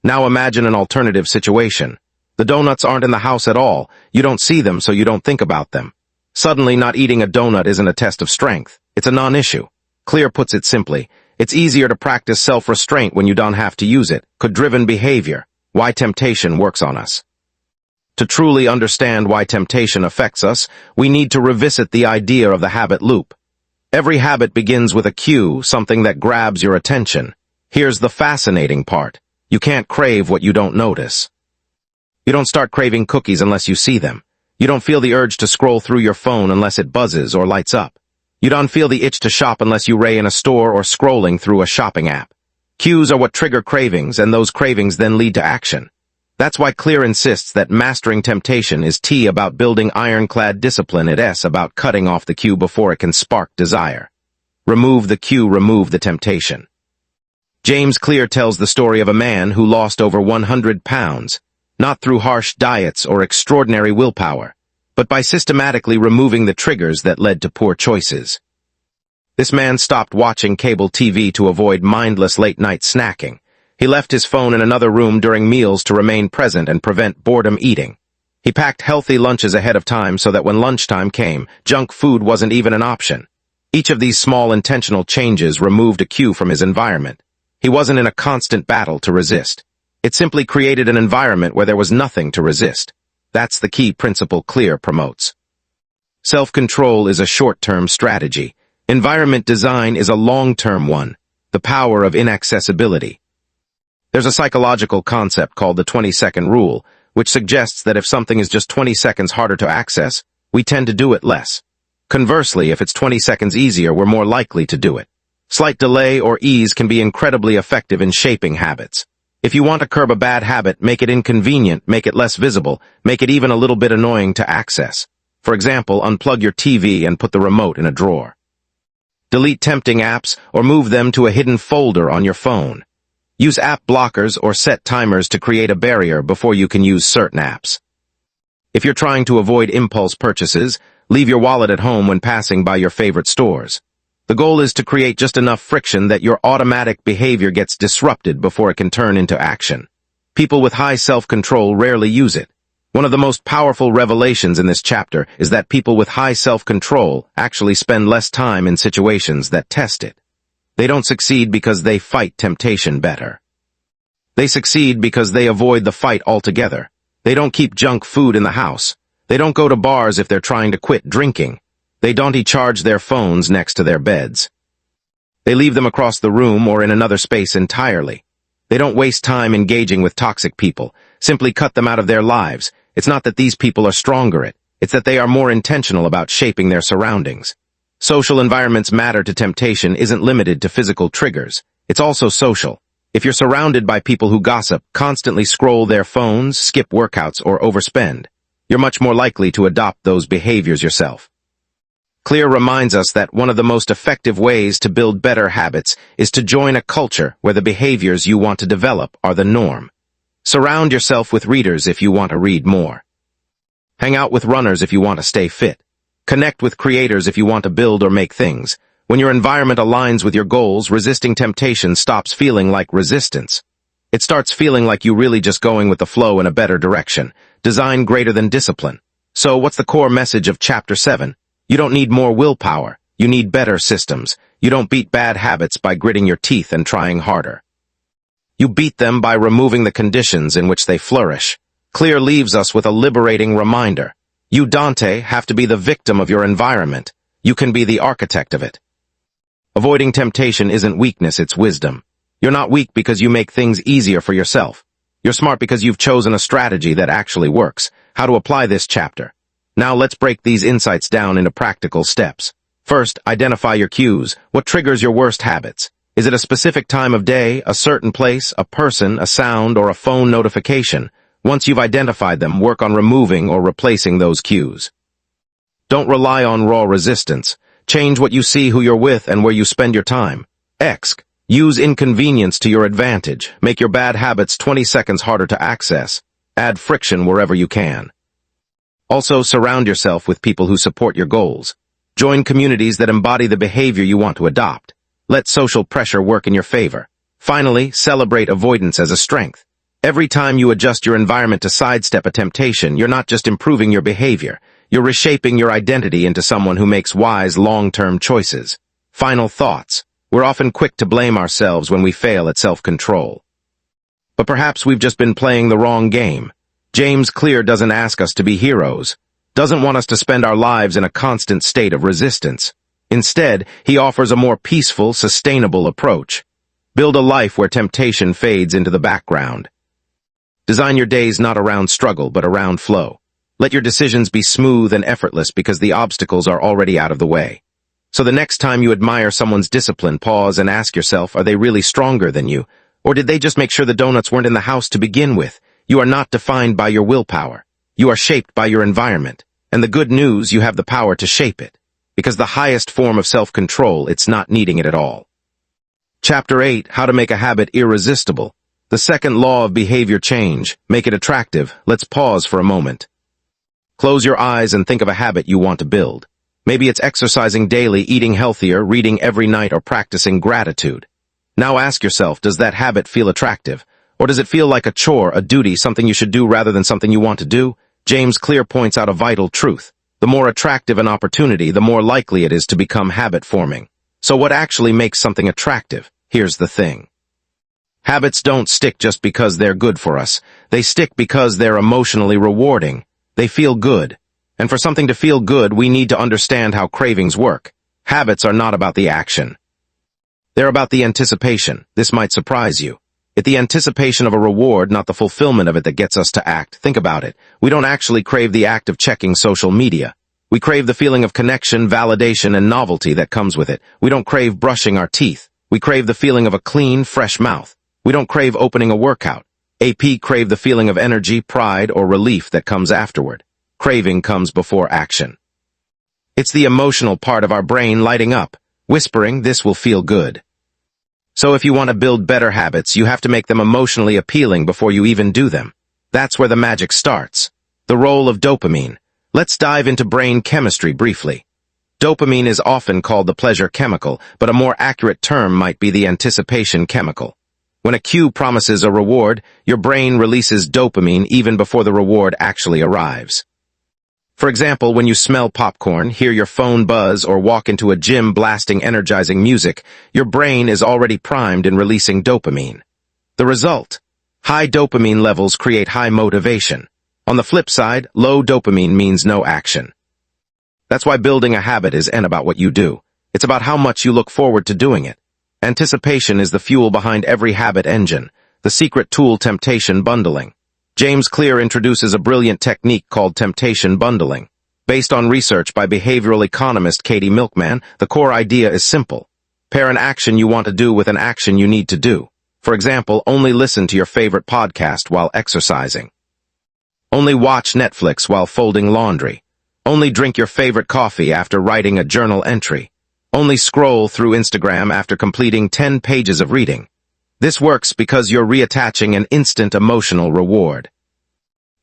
Now imagine an alternative situation. The donuts aren't in the house at all. You don't see them, so you don't think about them. Suddenly, not eating a donut isn't a test of strength. It's a non-issue. Clear puts it simply. It's easier to practice self-restraint when you don't have to use it. Driven behavior. Why temptation works on us. To truly understand why temptation affects us, we need to revisit the idea of the habit loop. Every habit begins with a cue, something that grabs your attention. Here's the fascinating part. You can't crave what you don't notice. You don't start craving cookies unless you see them. You don't feel the urge to scroll through your phone unless it buzzes or lights up. You don't feel the itch to shop unless you ray in a store or scrolling through a shopping app. Cues are what trigger cravings, and those cravings then lead to action. That's why Clear insists that mastering temptation is T about building ironclad discipline and S about cutting off the cue before it can spark desire. Remove the cue, remove the temptation. James Clear tells the story of a man who lost over 100 pounds, not through harsh diets or extraordinary willpower, but by systematically removing the triggers that led to poor choices. This man stopped watching cable TV to avoid mindless late-night snacking. He left his phone in another room during meals to remain present and prevent boredom eating. He packed healthy lunches ahead of time so that when lunchtime came, junk food wasn't even an option. Each of these small intentional changes removed a cue from his environment. He wasn't in a constant battle to resist. It simply created an environment where there was nothing to resist. That's the key principle Clear promotes. Self-control is a short-term strategy. Environment design is a long-term one. The power of inaccessibility. There's a psychological concept called the 20-second rule, which suggests that if something is just 20 seconds harder to access, we tend to do it less. Conversely, if it's 20 seconds easier, we're more likely to do it. Slight delay or ease can be incredibly effective in shaping habits. If you want to curb a bad habit, make it inconvenient, make it less visible, make it even a little bit annoying to access. For example, unplug your TV and put the remote in a drawer. Delete tempting apps or move them to a hidden folder on your phone. Use app blockers or set timers to create a barrier before you can use certain apps. If you're trying to avoid impulse purchases, leave your wallet at home when passing by your favorite stores. The goal is to create just enough friction that your automatic behavior gets disrupted before it can turn into action. People with high self-control rarely use it. One of the most powerful revelations in this chapter is that people with high self-control actually spend less time in situations that test it. They don't succeed because they fight temptation better. They succeed because they avoid the fight altogether. They don't keep junk food in the house. They don't go to bars if they're trying to quit drinking. They don't charge their phones next to their beds. They leave them across the room or in another space entirely. They don't waste time engaging with toxic people. Simply cut them out of their lives. It's not that these people are stronger it's that they are more intentional about shaping their surroundings. Social environments matter to temptation isn't limited to physical triggers. It's also social. If you're surrounded by people who gossip, constantly scroll their phones, skip workouts, or overspend, you're much more likely to adopt those behaviors yourself. Clear reminds us that one of the most effective ways to build better habits is to join a culture where the behaviors you want to develop are the norm. Surround yourself with readers if you want to read more. Hang out with runners if you want to stay fit. Connect with creators if you want to build or make things. When your environment aligns with your goals, resisting temptation stops feeling like resistance. It starts feeling like you really just going with the flow in a better direction. Design greater than discipline. So what's the core message of Chapter 7? You don't need more willpower. You need better systems. You don't beat bad habits by gritting your teeth and trying harder. You beat them by removing the conditions in which they flourish. Clear leaves us with a liberating reminder. You, Dante, have to be the victim of your environment. You can be the architect of it. Avoiding temptation isn't weakness, it's wisdom. You're not weak because you make things easier for yourself. You're smart because you've chosen a strategy that actually works. How to apply this chapter. Now let's break these insights down into practical steps. First, identify your cues. What triggers your worst habits? Is it a specific time of day, a certain place, a person, a sound, or a phone notification? Once you've identified them, work on removing or replacing those cues. Don't rely on raw resistance. Change what you see, who you're with, and where you spend your time. Use inconvenience to your advantage. Make your bad habits 20 seconds harder to access. Add friction wherever you can. Also, surround yourself with people who support your goals. Join communities that embody the behavior you want to adopt. Let social pressure work in your favor. Finally, celebrate avoidance as a strength. Every time you adjust your environment to sidestep a temptation, you're not just improving your behavior. You're reshaping your identity into someone who makes wise, long-term choices. Final thoughts. We're often quick to blame ourselves when we fail at self-control. But perhaps we've just been playing the wrong game. James Clear doesn't ask us to be heroes, doesn't want us to spend our lives in a constant state of resistance. Instead, he offers a more peaceful, sustainable approach. Build a life where temptation fades into the background. Design your days not around struggle, but around flow. Let your decisions be smooth and effortless because the obstacles are already out of the way. So the next time you admire someone's discipline, pause and ask yourself, are they really stronger than you? Or did they just make sure the donuts weren't in the house to begin with? You are not defined by your willpower. You are shaped by your environment. And the good news, you have the power to shape it. Because the highest form of self-control, it's not needing it at all. Chapter 8, How to Make a Habit Irresistible. The second law of behavior change. Make it attractive. Let's pause for a moment. Close your eyes and think of a habit you want to build. Maybe it's exercising daily, eating healthier, reading every night, or practicing gratitude. Now ask yourself, does that habit feel attractive? Or does it feel like a chore, a duty, something you should do rather than something you want to do? James Clear points out a vital truth. The more attractive an opportunity, the more likely it is to become habit-forming. So what actually makes something attractive? Here's the thing. Habits don't stick just because they're good for us. They stick because they're emotionally rewarding. They feel good. And for something to feel good, we need to understand how cravings work. Habits are not about the action. They're about the anticipation. This might surprise you. It's the anticipation of a reward, not the fulfillment of it, that gets us to act. Think about it. We don't actually crave the act of checking social media. We crave the feeling of connection, validation, and novelty that comes with it. We don't crave brushing our teeth. We crave the feeling of a clean, fresh mouth. We don't crave opening a workout. AP crave the feeling of energy, pride, or relief that comes afterward. Craving comes before action. It's the emotional part of our brain lighting up, whispering, this will feel good. So if you want to build better habits, you have to make them emotionally appealing before you even do them. That's where the magic starts. The role of dopamine. Let's dive into brain chemistry briefly. Dopamine is often called the pleasure chemical, but a more accurate term might be the anticipation chemical. When a cue promises a reward, your brain releases dopamine even before the reward actually arrives. For example, when you smell popcorn, hear your phone buzz, or walk into a gym blasting energizing music, your brain is already primed in releasing dopamine. The result? High dopamine levels create high motivation. On the flip side, low dopamine means no action. That's why building a habit isn't about what you do. It's about how much you look forward to doing it. Anticipation is the fuel behind every habit engine, the secret tool temptation bundling. James Clear introduces a brilliant technique called temptation bundling. Based on research by behavioral economist Katie Milkman, the core idea is simple. Pair an action you want to do with an action you need to do. For example, only listen to your favorite podcast while exercising. Only watch Netflix while folding laundry. Only drink your favorite coffee after writing a journal entry. Only scroll through Instagram after completing 10 pages of reading. This works because you're reattaching an instant emotional reward.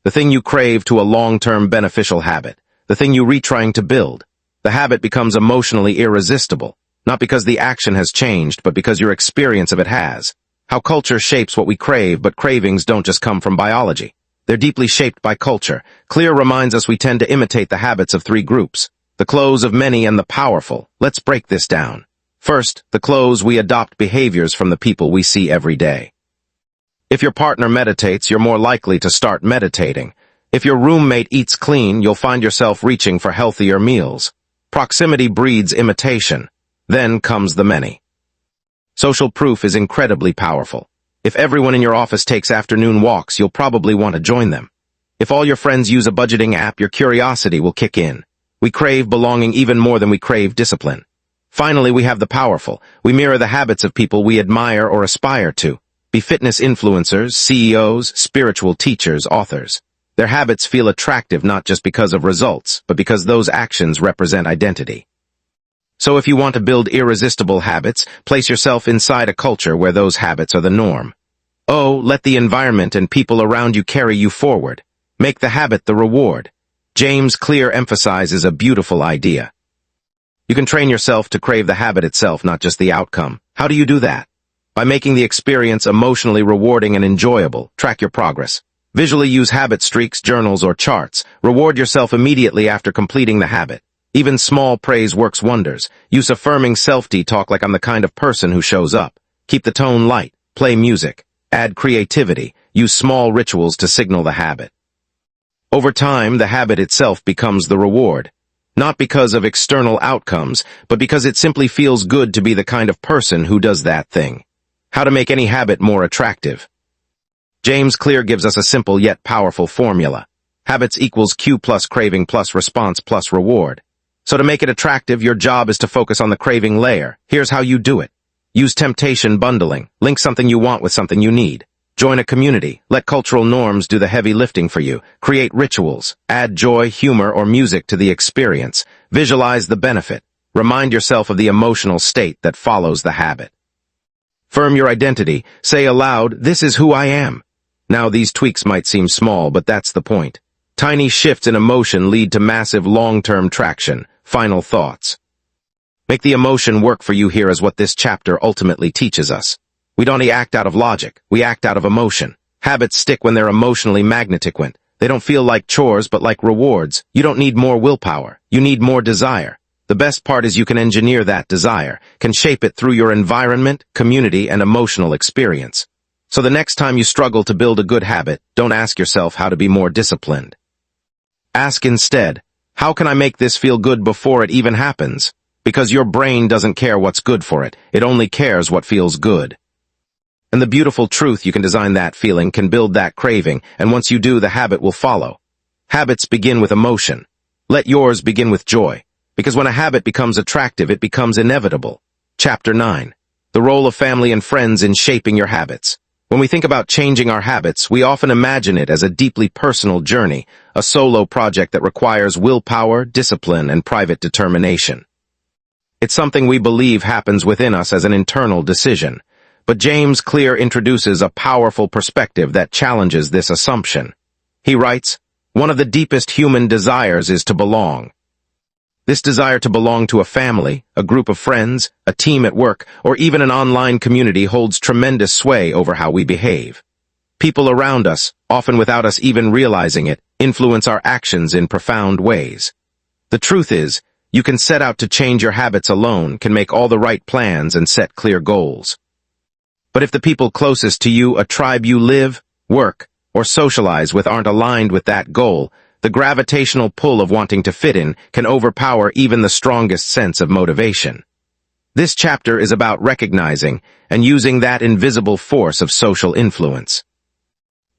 The thing you crave to a long-term beneficial habit. The thing you retrying to build. The habit becomes emotionally irresistible, not because the action has changed, but because your experience of it has. How culture shapes what we crave, but cravings don't just come from biology. They're deeply shaped by culture. Clear reminds us we tend to imitate the habits of three groups. The clothes of many and the powerful. Let's break this down. First, the clothes. We adopt behaviors from the people we see every day. If your partner meditates, you're more likely to start meditating. If your roommate eats clean, you'll find yourself reaching for healthier meals. Proximity breeds imitation. Then comes the many. Social proof is incredibly powerful. If everyone in your office takes afternoon walks, you'll probably want to join them. If all your friends use a budgeting app, your curiosity will kick in. We crave belonging even more than we crave discipline. Finally, we have the powerful. We mirror the habits of people we admire or aspire to. Be fitness influencers, CEOs, spiritual teachers, authors. Their habits feel attractive not just because of results, but because those actions represent identity. So if you want to build irresistible habits, place yourself inside a culture where those habits are the norm. Oh, let the environment and people around you carry you forward. Make the habit the reward. James Clear emphasizes a beautiful idea. You can train yourself to crave the habit itself, not just the outcome. How do you do that? By making the experience emotionally rewarding and enjoyable. Track your progress. Visually use habit streaks, journals, or charts. Reward yourself immediately after completing the habit. Even small praise works wonders. Use affirming self-talk like I'm the kind of person who shows up. Keep the tone light. Play music. Add creativity. Use small rituals to signal the habit. Over time, the habit itself becomes the reward. Not because of external outcomes, but because it simply feels good to be the kind of person who does that thing. How to make any habit more attractive. James Clear gives us a simple yet powerful formula. Habits equals cue plus craving plus response plus reward. So to make it attractive, your job is to focus on the craving layer. Here's how you do it. Use temptation bundling. Link something you want with something you need. Join a community. Let cultural norms do the heavy lifting for you. Create rituals. Add joy, humor, or music to the experience. Visualize the benefit. Remind yourself of the emotional state that follows the habit. Firm your identity. Say aloud, "This is who I am." Now, these tweaks might seem small, but that's the point. Tiny shifts in emotion lead to massive long-term traction. Final thoughts. Make the emotion work for you. Here is what this chapter ultimately teaches us. We don't act out of logic. We act out of emotion. Habits stick when they're emotionally magnetic. They don't feel like chores, but like rewards. You don't need more willpower. You need more desire. The best part is you can engineer that desire, can shape it through your environment, community, and emotional experience. So the next time you struggle to build a good habit, don't ask yourself how to be more disciplined. Ask instead, how can I make this feel good before it even happens? Because your brain doesn't care what's good for it. It only cares what feels good. And the beautiful truth, you can design that feeling, can build that craving, and once you do, the habit will follow. Habits begin with emotion. Let yours begin with joy. Because when a habit becomes attractive, it becomes inevitable. Chapter 9. The role of family and friends in shaping your habits. When we think about changing our habits, we often imagine it as a deeply personal journey, a solo project that requires willpower, discipline, and private determination. It's something we believe happens within us as an internal decision. But James Clear introduces a powerful perspective that challenges this assumption. He writes, "One of the deepest human desires is to belong. This desire to belong to a family, a group of friends, a team at work, or even an online community holds tremendous sway over how we behave. People around us, often without us even realizing it, influence our actions in profound ways. The truth is, you can set out to change your habits alone, can make all the right plans and set clear goals. But if the people closest to you, a tribe you live, work, or socialize with aren't aligned with that goal, the gravitational pull of wanting to fit in can overpower even the strongest sense of motivation. This chapter is about recognizing and using that invisible force of social influence.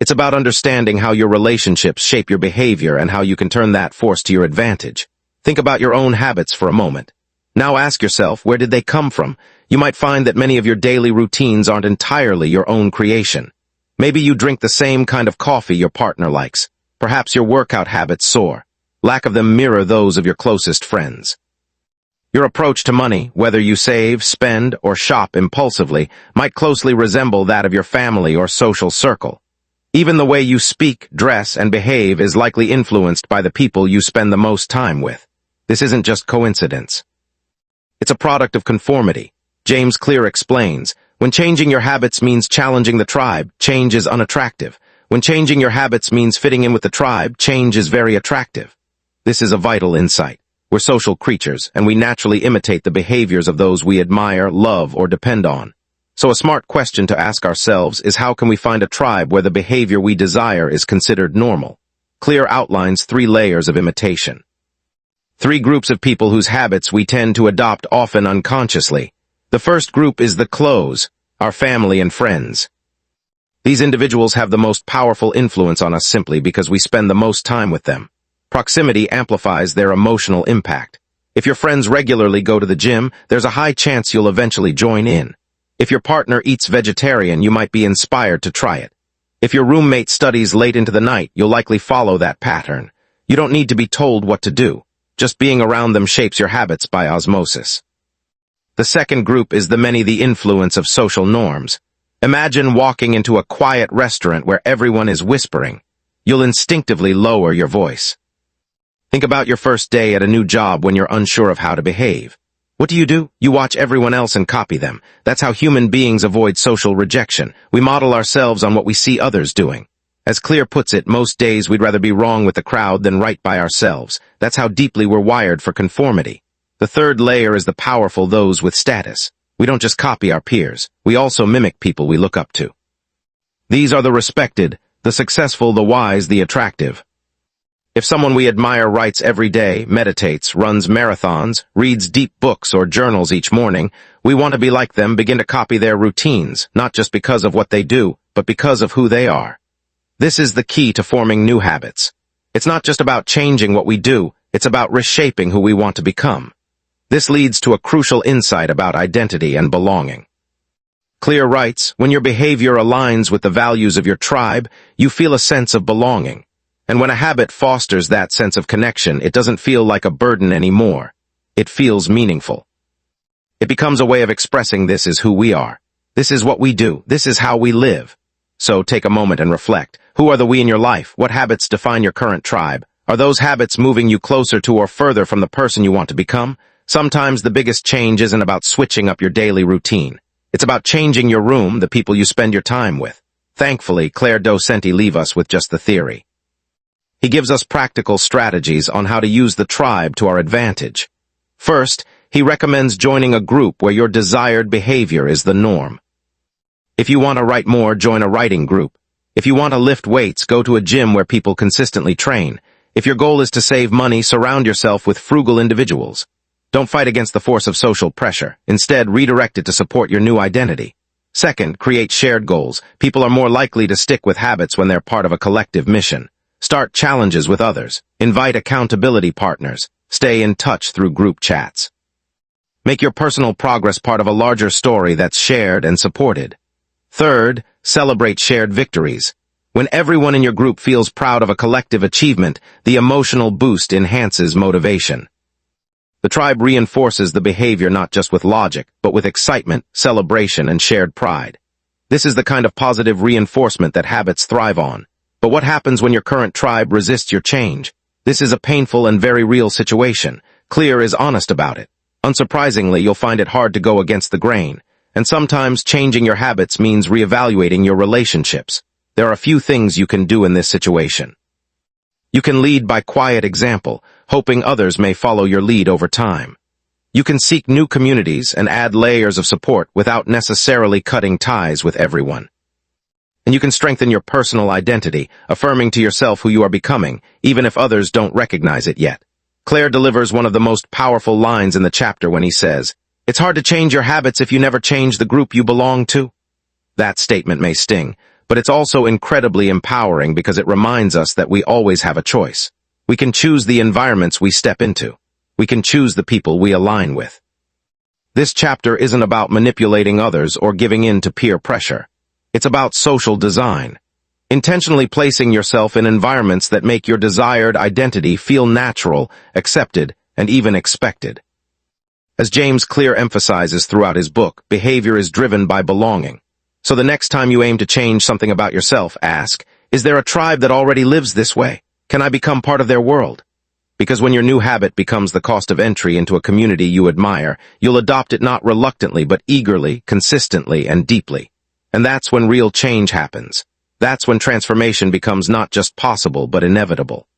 It's about understanding how your relationships shape your behavior and how you can turn that force to your advantage. Think about your own habits for a moment. Now ask yourself, where did they come from? You might find that many of your daily routines aren't entirely your own creation. Maybe you drink the same kind of coffee your partner likes. Perhaps your workout habits soar. Lack of them mirror those of your closest friends. Your approach to money, whether you save, spend, or shop impulsively, might closely resemble that of your family or social circle. Even the way you speak, dress, and behave is likely influenced by the people you spend the most time with. This isn't just coincidence. It's a product of conformity. James Clear explains, when changing your habits means challenging the tribe, change is unattractive. When changing your habits means fitting in with the tribe, change is very attractive. This is a vital insight. We're social creatures, and we naturally imitate the behaviors of those we admire, love, or depend on. So a smart question to ask ourselves is, how can we find a tribe where the behavior we desire is considered normal? Clear outlines 3 layers of imitation. 3 groups of people whose habits we tend to adopt often unconsciously. The first group is the close, our family and friends. These individuals have the most powerful influence on us simply because we spend the most time with them. Proximity amplifies their emotional impact. If your friends regularly go to the gym, there's a high chance you'll eventually join in. If your partner eats vegetarian, you might be inspired to try it. If your roommate studies late into the night, you'll likely follow that pattern. You don't need to be told what to do. Just being around them shapes your habits by osmosis. The second group is the influence of social norms. Imagine walking into a quiet restaurant where everyone is whispering. You'll instinctively lower your voice. Think about your first day at a new job when you're unsure of how to behave. What do? You watch everyone else and copy them. That's how human beings avoid social rejection. We model ourselves on what we see others doing. As Clear puts it, most days we'd rather be wrong with the crowd than right by ourselves. That's how deeply we're wired for conformity. The third layer is the powerful those with status. We don't just copy our peers. We also mimic people we look up to. These are the respected, the successful, the wise, the attractive. If someone we admire writes every day, meditates, runs marathons, reads deep books or journals each morning, we want to be like them, begin to copy their routines, not just because of what they do, but because of who they are. This is the key to forming new habits. It's not just about changing what we do, it's about reshaping who we want to become. This leads to a crucial insight about identity and belonging. Clear writes, when your behavior aligns with the values of your tribe, you feel a sense of belonging. And when a habit fosters that sense of connection, it doesn't feel like a burden anymore. It feels meaningful. It becomes a way of expressing this is who we are. This is what we do. This is how we live. So take a moment and reflect. Who are the we in your life? What habits define your current tribe? Are those habits moving you closer to or further from the person you want to become? Sometimes the biggest change isn't about switching up your daily routine. It's about changing your room, the people you spend your time with. Thankfully, Claire Docenti leave us with just the theory. He gives us practical strategies on how to use the tribe to our advantage. First, he recommends joining a group where your desired behavior is the norm. If you want to write more, join a writing group. If you want to lift weights, go to a gym where people consistently train. If your goal is to save money, surround yourself with frugal individuals. Don't fight against the force of social pressure. Instead, redirect it to support your new identity. Second, create shared goals. People are more likely to stick with habits when they're part of a collective mission. Start challenges with others. Invite accountability partners. Stay in touch through group chats. Make your personal progress part of a larger story that's shared and supported. Third, celebrate shared victories. When everyone in your group feels proud of a collective achievement, the emotional boost enhances motivation. The tribe reinforces the behavior not just with logic, but with excitement, celebration, and shared pride. This is the kind of positive reinforcement that habits thrive on. But what happens when your current tribe resists your change? This is a painful and very real situation. Clear is honest about it. Unsurprisingly, you'll find it hard to go against the grain. And sometimes changing your habits means reevaluating your relationships. There are a few things you can do in this situation. You can lead by quiet example, hoping others may follow your lead over time. You can seek new communities and add layers of support without necessarily cutting ties with everyone. And you can strengthen your personal identity, affirming to yourself who you are becoming, even if others don't recognize it yet. Claire delivers one of the most powerful lines in the chapter when he says, "It's hard to change your habits if you never change the group you belong to." That statement may sting, but it's also incredibly empowering because it reminds us that we always have a choice. We can choose the environments we step into. We can choose the people we align with. This chapter isn't about manipulating others or giving in to peer pressure. It's about social design. Intentionally placing yourself in environments that make your desired identity feel natural, accepted, and even expected. As James Clear emphasizes throughout his book, behavior is driven by belonging. So the next time you aim to change something about yourself, ask, is there a tribe that already lives this way? Can I become part of their world? Because when your new habit becomes the cost of entry into a community you admire, you'll adopt it not reluctantly but eagerly, consistently, and deeply. And that's when real change happens. That's when transformation becomes not just possible but inevitable.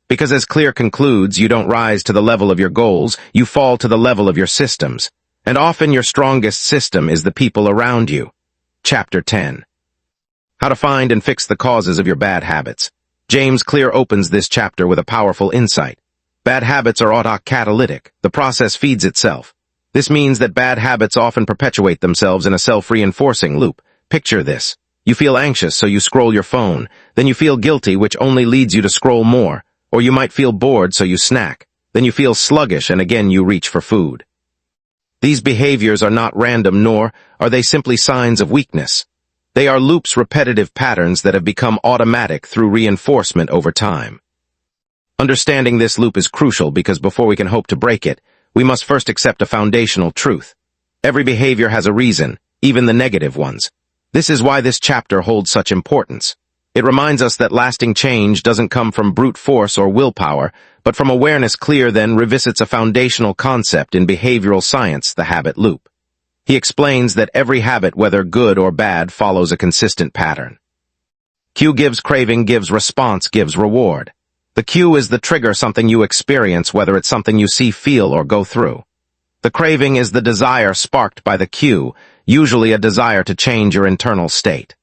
Because as Clear concludes, you don't rise to the level of your goals, you fall to the level of your systems. And often your strongest system is the people around you. Chapter 10. How to find and fix the causes of your bad habits. James Clear opens this chapter with a powerful insight. Bad habits are autocatalytic. The process feeds itself. This means that bad habits often perpetuate themselves in a self-reinforcing loop. Picture this. You feel anxious, so you scroll your phone. Then you feel guilty, which only leads you to scroll more. Or you might feel bored, so you snack. Then you feel sluggish, and again you reach for food. These behaviors are not random, nor are they simply signs of weakness. They are loops, repetitive patterns that have become automatic through reinforcement over time. Understanding this loop is crucial because before we can hope to break it, we must first accept a foundational truth. Every behavior has a reason, even the negative ones. This is why this chapter holds such importance. It reminds us that lasting change doesn't come from brute force or willpower, but from awareness. Clear then revisits a foundational concept in behavioral science, the habit loop. He explains that every habit, whether good or bad, follows a consistent pattern. Cue gives craving, gives response, gives reward. The cue is the trigger, something you experience, whether it's something you see, feel, or go through. The craving is the desire sparked by the cue, usually a desire to change your internal state.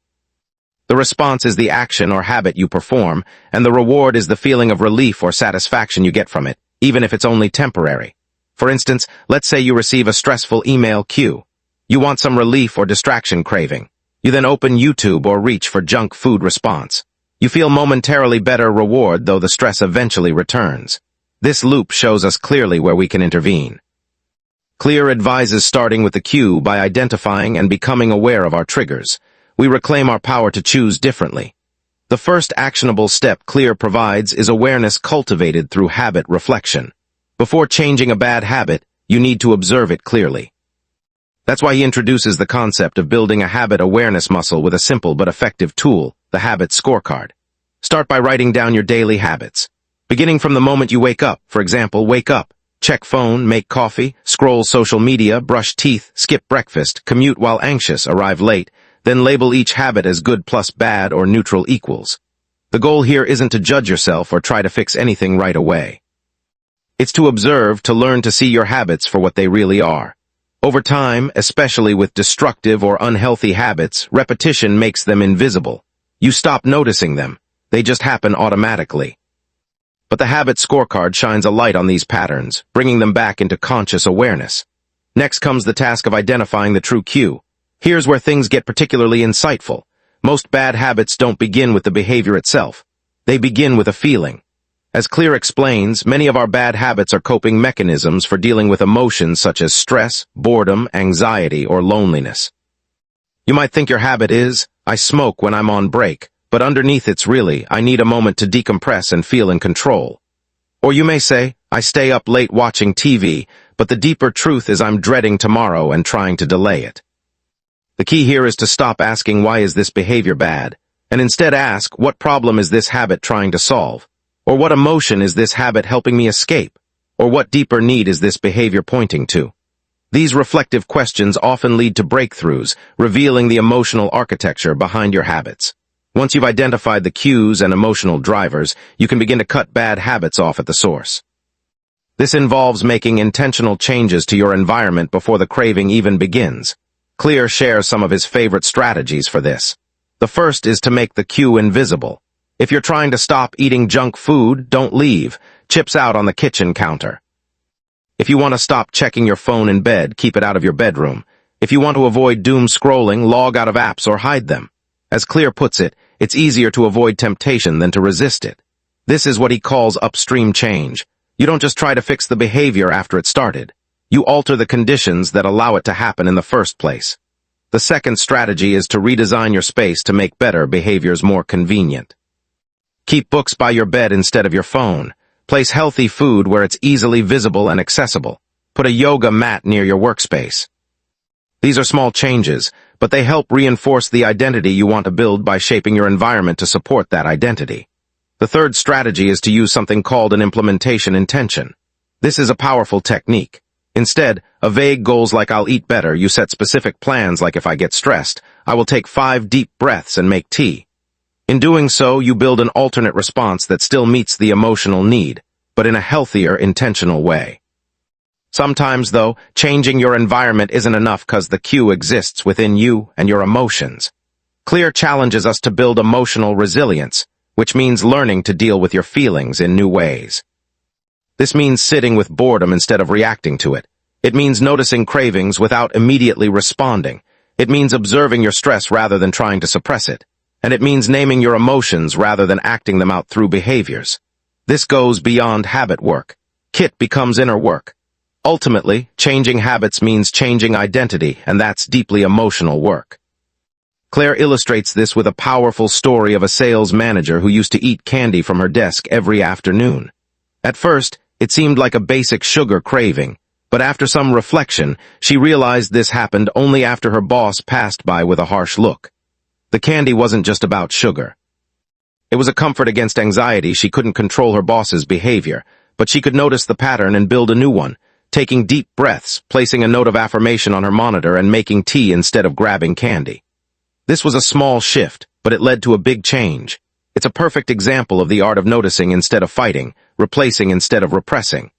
The response is the action or habit you perform, and the reward is the feeling of relief or satisfaction you get from it, even if it's only temporary. For instance, let's say you receive a stressful email cue. You want some relief or distraction craving. You then open YouTube or reach for junk food response. You feel momentarily better reward, though the stress eventually returns. This loop shows us clearly where we can intervene. Clear advises starting with the cue by identifying and becoming aware of our triggers. We reclaim our power to choose differently. The first actionable step Clear provides is awareness cultivated through habit reflection. Before changing a bad habit, you need to observe it clearly. That's why he introduces the concept of building a habit awareness muscle with a simple but effective tool, the habit scorecard. Start by writing down your daily habits. Beginning from the moment you wake up, for example, wake up, check phone, make coffee, scroll social media, brush teeth, skip breakfast, commute while anxious, arrive late, then label each habit as good plus bad or neutral equals. The goal here isn't to judge yourself or try to fix anything right away. It's to observe, to learn to see your habits for what they really are. Over time, especially with destructive or unhealthy habits, repetition makes them invisible. You stop noticing them. They just happen automatically. But the habit scorecard shines a light on these patterns, bringing them back into conscious awareness. Next comes the task of identifying the true cue. Here's where things get particularly insightful. Most bad habits don't begin with the behavior itself. They begin with a feeling. As Clear explains, many of our bad habits are coping mechanisms for dealing with emotions such as stress, boredom, anxiety, or loneliness. You might think your habit is, I smoke when I'm on break, but underneath it's really, I need a moment to decompress and feel in control. Or you may say, I stay up late watching TV, but the deeper truth is I'm dreading tomorrow and trying to delay it. The key here is to stop asking why is this behavior bad, and instead ask, what problem is this habit trying to solve? Or what emotion is this habit helping me escape? Or what deeper need is this behavior pointing to? These reflective questions often lead to breakthroughs, revealing the emotional architecture behind your habits. Once you've identified the cues and emotional drivers, you can begin to cut bad habits off at the source. This involves making intentional changes to your environment before the craving even begins. Clear shares some of his favorite strategies for this. The first is to make the cue invisible. If you're trying to stop eating junk food, don't leave. Chips out on the kitchen counter. If you want to stop checking your phone in bed, keep it out of your bedroom. If you want to avoid doom scrolling, log out of apps or hide them. As Clear puts it, it's easier to avoid temptation than to resist it. This is what he calls upstream change. You don't just try to fix the behavior after it started. You alter the conditions that allow it to happen in the first place. The second strategy is to redesign your space to make better behaviors more convenient. Keep books by your bed instead of your phone. Place healthy food where it's easily visible and accessible. Put a yoga mat near your workspace. These are small changes, but they help reinforce the identity you want to build by shaping your environment to support that identity. The third strategy is to use something called an implementation intention. This is a powerful technique. Instead of vague goals like I'll eat better, you set specific plans like if I get stressed, I will take 5 deep breaths and make tea. In doing so, you build an alternate response that still meets the emotional need, but in a healthier, intentional way. Sometimes, though, changing your environment isn't enough because the cue exists within you and your emotions. Clear challenges us to build emotional resilience, which means learning to deal with your feelings in new ways. This means sitting with boredom instead of reacting to it. It means noticing cravings without immediately responding. It means observing your stress rather than trying to suppress it. And it means naming your emotions rather than acting them out through behaviors. This goes beyond habit work. Kit becomes inner work. Ultimately, changing habits means changing identity, and that's deeply emotional work. Claire illustrates this with a powerful story of a sales manager who used to eat candy from her desk every afternoon. At first, it seemed like a basic sugar craving, but after some reflection, she realized this happened only after her boss passed by with a harsh look. The candy wasn't just about sugar. It was a comfort against anxiety. She couldn't control her boss's behavior, but she could notice the pattern and build a new one, taking deep breaths, placing a note of affirmation on her monitor, and making tea instead of grabbing candy. This was a small shift, but it led to a big change. It's a perfect example of the art of noticing instead of fighting, replacing instead of repressing.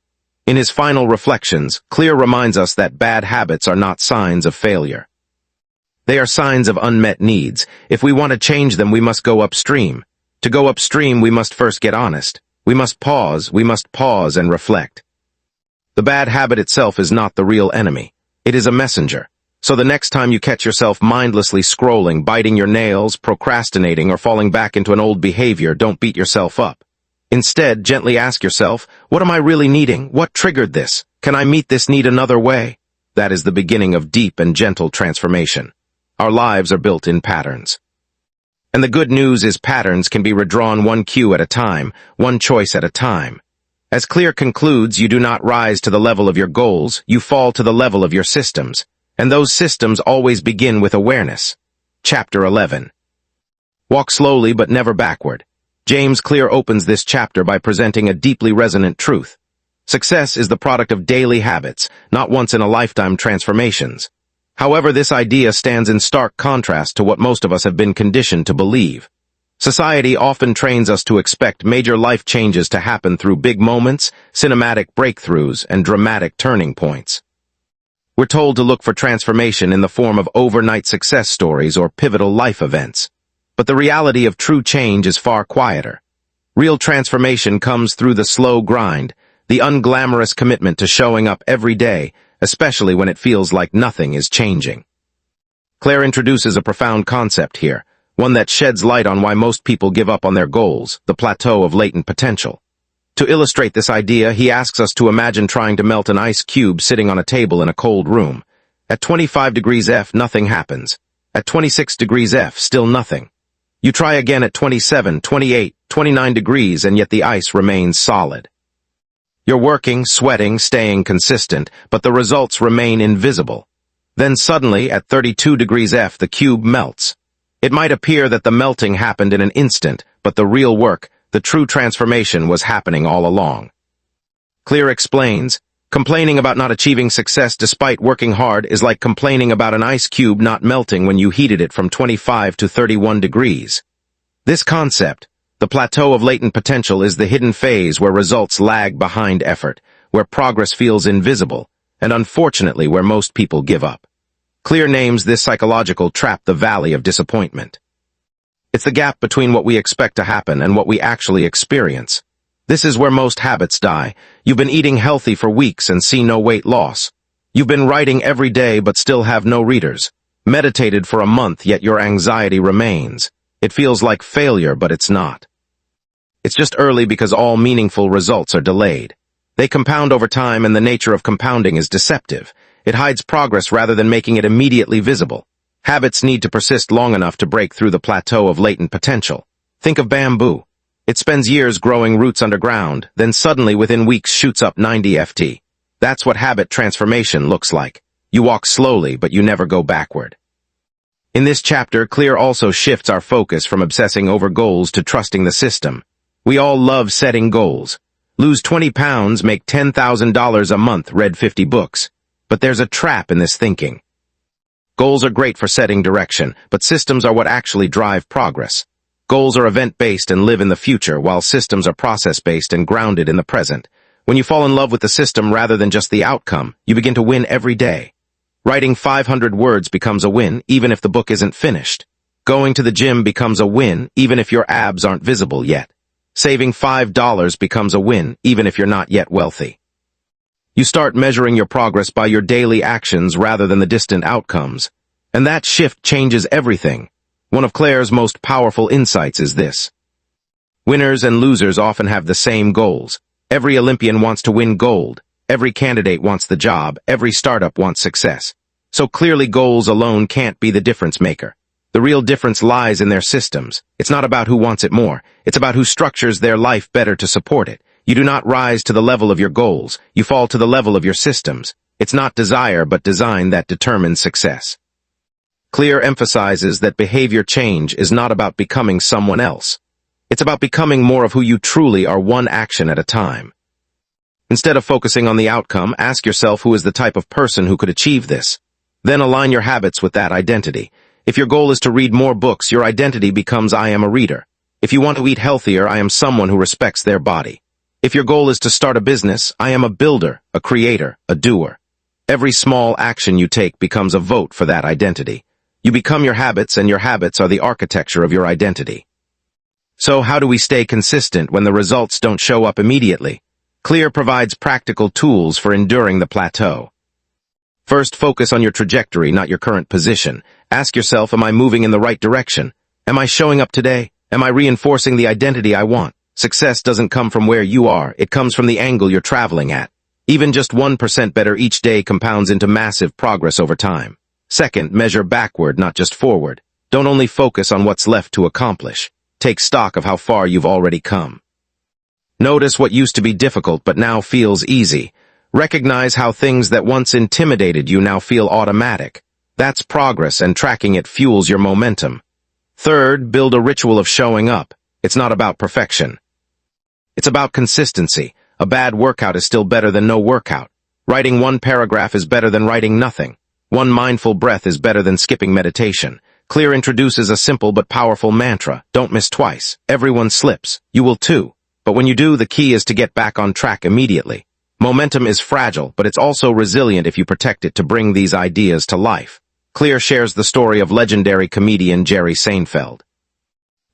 In his final reflections, Clear reminds us that bad habits are not signs of failure. They are signs of unmet needs. If we want to change them, we must go upstream. To go upstream, we must first get honest. We must pause and reflect. The bad habit itself is not the real enemy. It is a messenger. So the next time you catch yourself mindlessly scrolling, biting your nails, procrastinating, or falling back into an old behavior, don't beat yourself up. Instead, gently ask yourself, what am I really needing? What triggered this? Can I meet this need another way? That is the beginning of deep and gentle transformation. Our lives are built in patterns. And the good news is patterns can be redrawn one cue at a time, one choice at a time. As Clear concludes, you do not rise to the level of your goals, you fall to the level of your systems. And those systems always begin with awareness. Chapter 11. Walk slowly but never backward. James Clear opens this chapter by presenting a deeply resonant truth. Success is the product of daily habits, not once-in-a-lifetime transformations. However, this idea stands in stark contrast to what most of us have been conditioned to believe. Society often trains us to expect major life changes to happen through big moments, cinematic breakthroughs, and dramatic turning points. We're told to look for transformation in the form of overnight success stories or pivotal life events. But the reality of true change is far quieter. Real transformation comes through the slow grind, the unglamorous commitment to showing up every day, especially when it feels like nothing is changing. Claire introduces a profound concept here, one that sheds light on why most people give up on their goals, the plateau of latent potential. To illustrate this idea, he asks us to imagine trying to melt an ice cube sitting on a table in a cold room. At 25 degrees F, nothing happens. At 26 degrees F, still nothing. You try again at 27, 28, 29 degrees, and yet the ice remains solid. You're working, sweating, staying consistent, but the results remain invisible. Then suddenly, at 32 degrees F, the cube melts. It might appear that the melting happened in an instant, but the real work, the true transformation, was happening all along. Clear explains, complaining about not achieving success despite working hard is like complaining about an ice cube not melting when you heated it from 25 to 31 degrees. This concept, the plateau of latent potential, is the hidden phase where results lag behind effort, where progress feels invisible, and unfortunately where most people give up. Clear names this psychological trap the valley of disappointment. It's the gap between what we expect to happen and what we actually experience. This is where most habits die. You've been eating healthy for weeks and see no weight loss. You've been writing every day but still have no readers. Meditated for a month, yet your anxiety remains. It feels like failure, but it's not. It's just early because all meaningful results are delayed. They compound over time, and the nature of compounding is deceptive. It hides progress rather than making it immediately visible. Habits need to persist long enough to break through the plateau of latent potential. Think of bamboo. It spends years growing roots underground, then suddenly within weeks shoots up 90 ft. That's what habit transformation looks like. You walk slowly, but you never go backward. In this chapter, Clear also shifts our focus from obsessing over goals to trusting the system. We all love setting goals. Lose 20 pounds, make $10,000 a month, read 50 books. But there's a trap in this thinking. Goals are great for setting direction, but systems are what actually drive progress. Goals are event-based and live in the future, while systems are process-based and grounded in the present. When you fall in love with the system rather than just the outcome, you begin to win every day. Writing 500 words becomes a win, even if the book isn't finished. Going to the gym becomes a win, even if your abs aren't visible yet. Saving $5 becomes a win, even if you're not yet wealthy. You start measuring your progress by your daily actions rather than the distant outcomes. And that shift changes everything. One of Claire's most powerful insights is this. Winners and losers often have the same goals. Every Olympian wants to win gold. Every candidate wants the job. Every startup wants success. So clearly goals alone can't be the difference maker. The real difference lies in their systems. It's not about who wants it more. It's about who structures their life better to support it. You do not rise to the level of your goals. You fall to the level of your systems. It's not desire but design that determines success. Clear emphasizes that behavior change is not about becoming someone else. It's about becoming more of who you truly are, one action at a time. Instead of focusing on the outcome, ask yourself who is the type of person who could achieve this. Then align your habits with that identity. If your goal is to read more books, your identity becomes I am a reader. If you want to eat healthier, I am someone who respects their body. If your goal is to start a business, I am a builder, a creator, a doer. Every small action you take becomes a vote for that identity. You become your habits, and your habits are the architecture of your identity. So how do we stay consistent when the results don't show up immediately? Clear provides practical tools for enduring the plateau. First, focus on your trajectory, not your current position. Ask yourself, am I moving in the right direction? Am I showing up today? Am I reinforcing the identity I want? Success doesn't come from where you are. It comes from the angle you're traveling at. Even just 1% better each day compounds into massive progress over time. Second, measure backward, not just forward. Don't only focus on what's left to accomplish. Take stock of how far you've already come. Notice what used to be difficult but now feels easy. Recognize how things that once intimidated you now feel automatic. That's progress, and tracking it fuels your momentum. Third, build a ritual of showing up. It's not about perfection. It's about consistency. A bad workout is still better than no workout. Writing one paragraph is better than writing nothing. One mindful breath is better than skipping meditation. Clear introduces a simple but powerful mantra. Don't miss twice. Everyone slips. You will too. But when you do, the key is to get back on track immediately. Momentum is fragile, but it's also resilient if you protect it to bring these ideas to life. Clear shares the story of legendary comedian Jerry Seinfeld.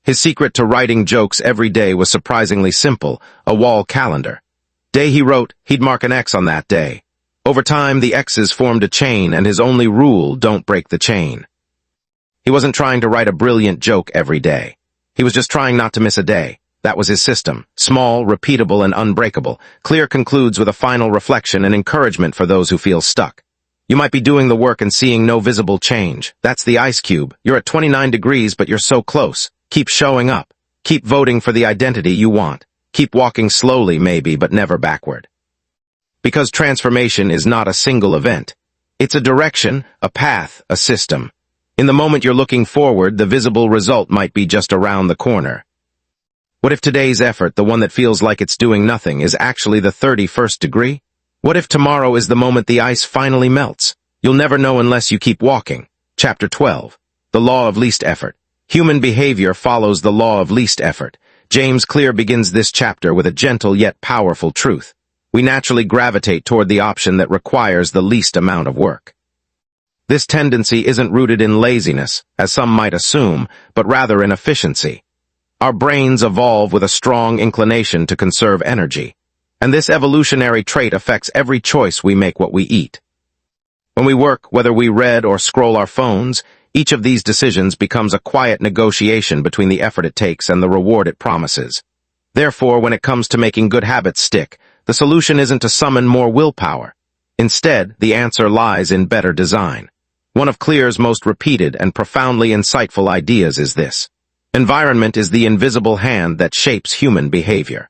His secret to writing jokes every day was surprisingly simple, a wall calendar. Day he wrote, he'd mark an X on that day. Over time, the X's formed a chain, and his only rule, don't break the chain. He wasn't trying to write a brilliant joke every day. He was just trying not to miss a day. That was his system. Small, repeatable, and unbreakable. Clear concludes with a final reflection and encouragement for those who feel stuck. You might be doing the work and seeing no visible change. That's the ice cube. You're at 29 degrees, but you're so close. Keep showing up. Keep voting for the identity you want. Keep walking slowly, maybe, but never backward. Because transformation is not a single event. It's a direction, a path, a system. In the moment you're looking forward, the visible result might be just around the corner. What if today's effort, the one that feels like it's doing nothing, is actually the 31st degree? What if tomorrow is the moment the ice finally melts? You'll never know unless you keep walking. Chapter 12. The Law of Least Effort. Human behavior follows the law of least effort. James Clear begins this chapter with a gentle yet powerful truth. We naturally gravitate toward the option that requires the least amount of work. This tendency isn't rooted in laziness, as some might assume, but rather in efficiency. Our brains evolve with a strong inclination to conserve energy, and this evolutionary trait affects every choice we make, what we eat. When we work, whether we read or scroll our phones, each of these decisions becomes a quiet negotiation between the effort it takes and the reward it promises. Therefore, when it comes to making good habits stick, the solution isn't to summon more willpower. Instead, the answer lies in better design. One of Clear's most repeated and profoundly insightful ideas is this: environment is the invisible hand that shapes human behavior.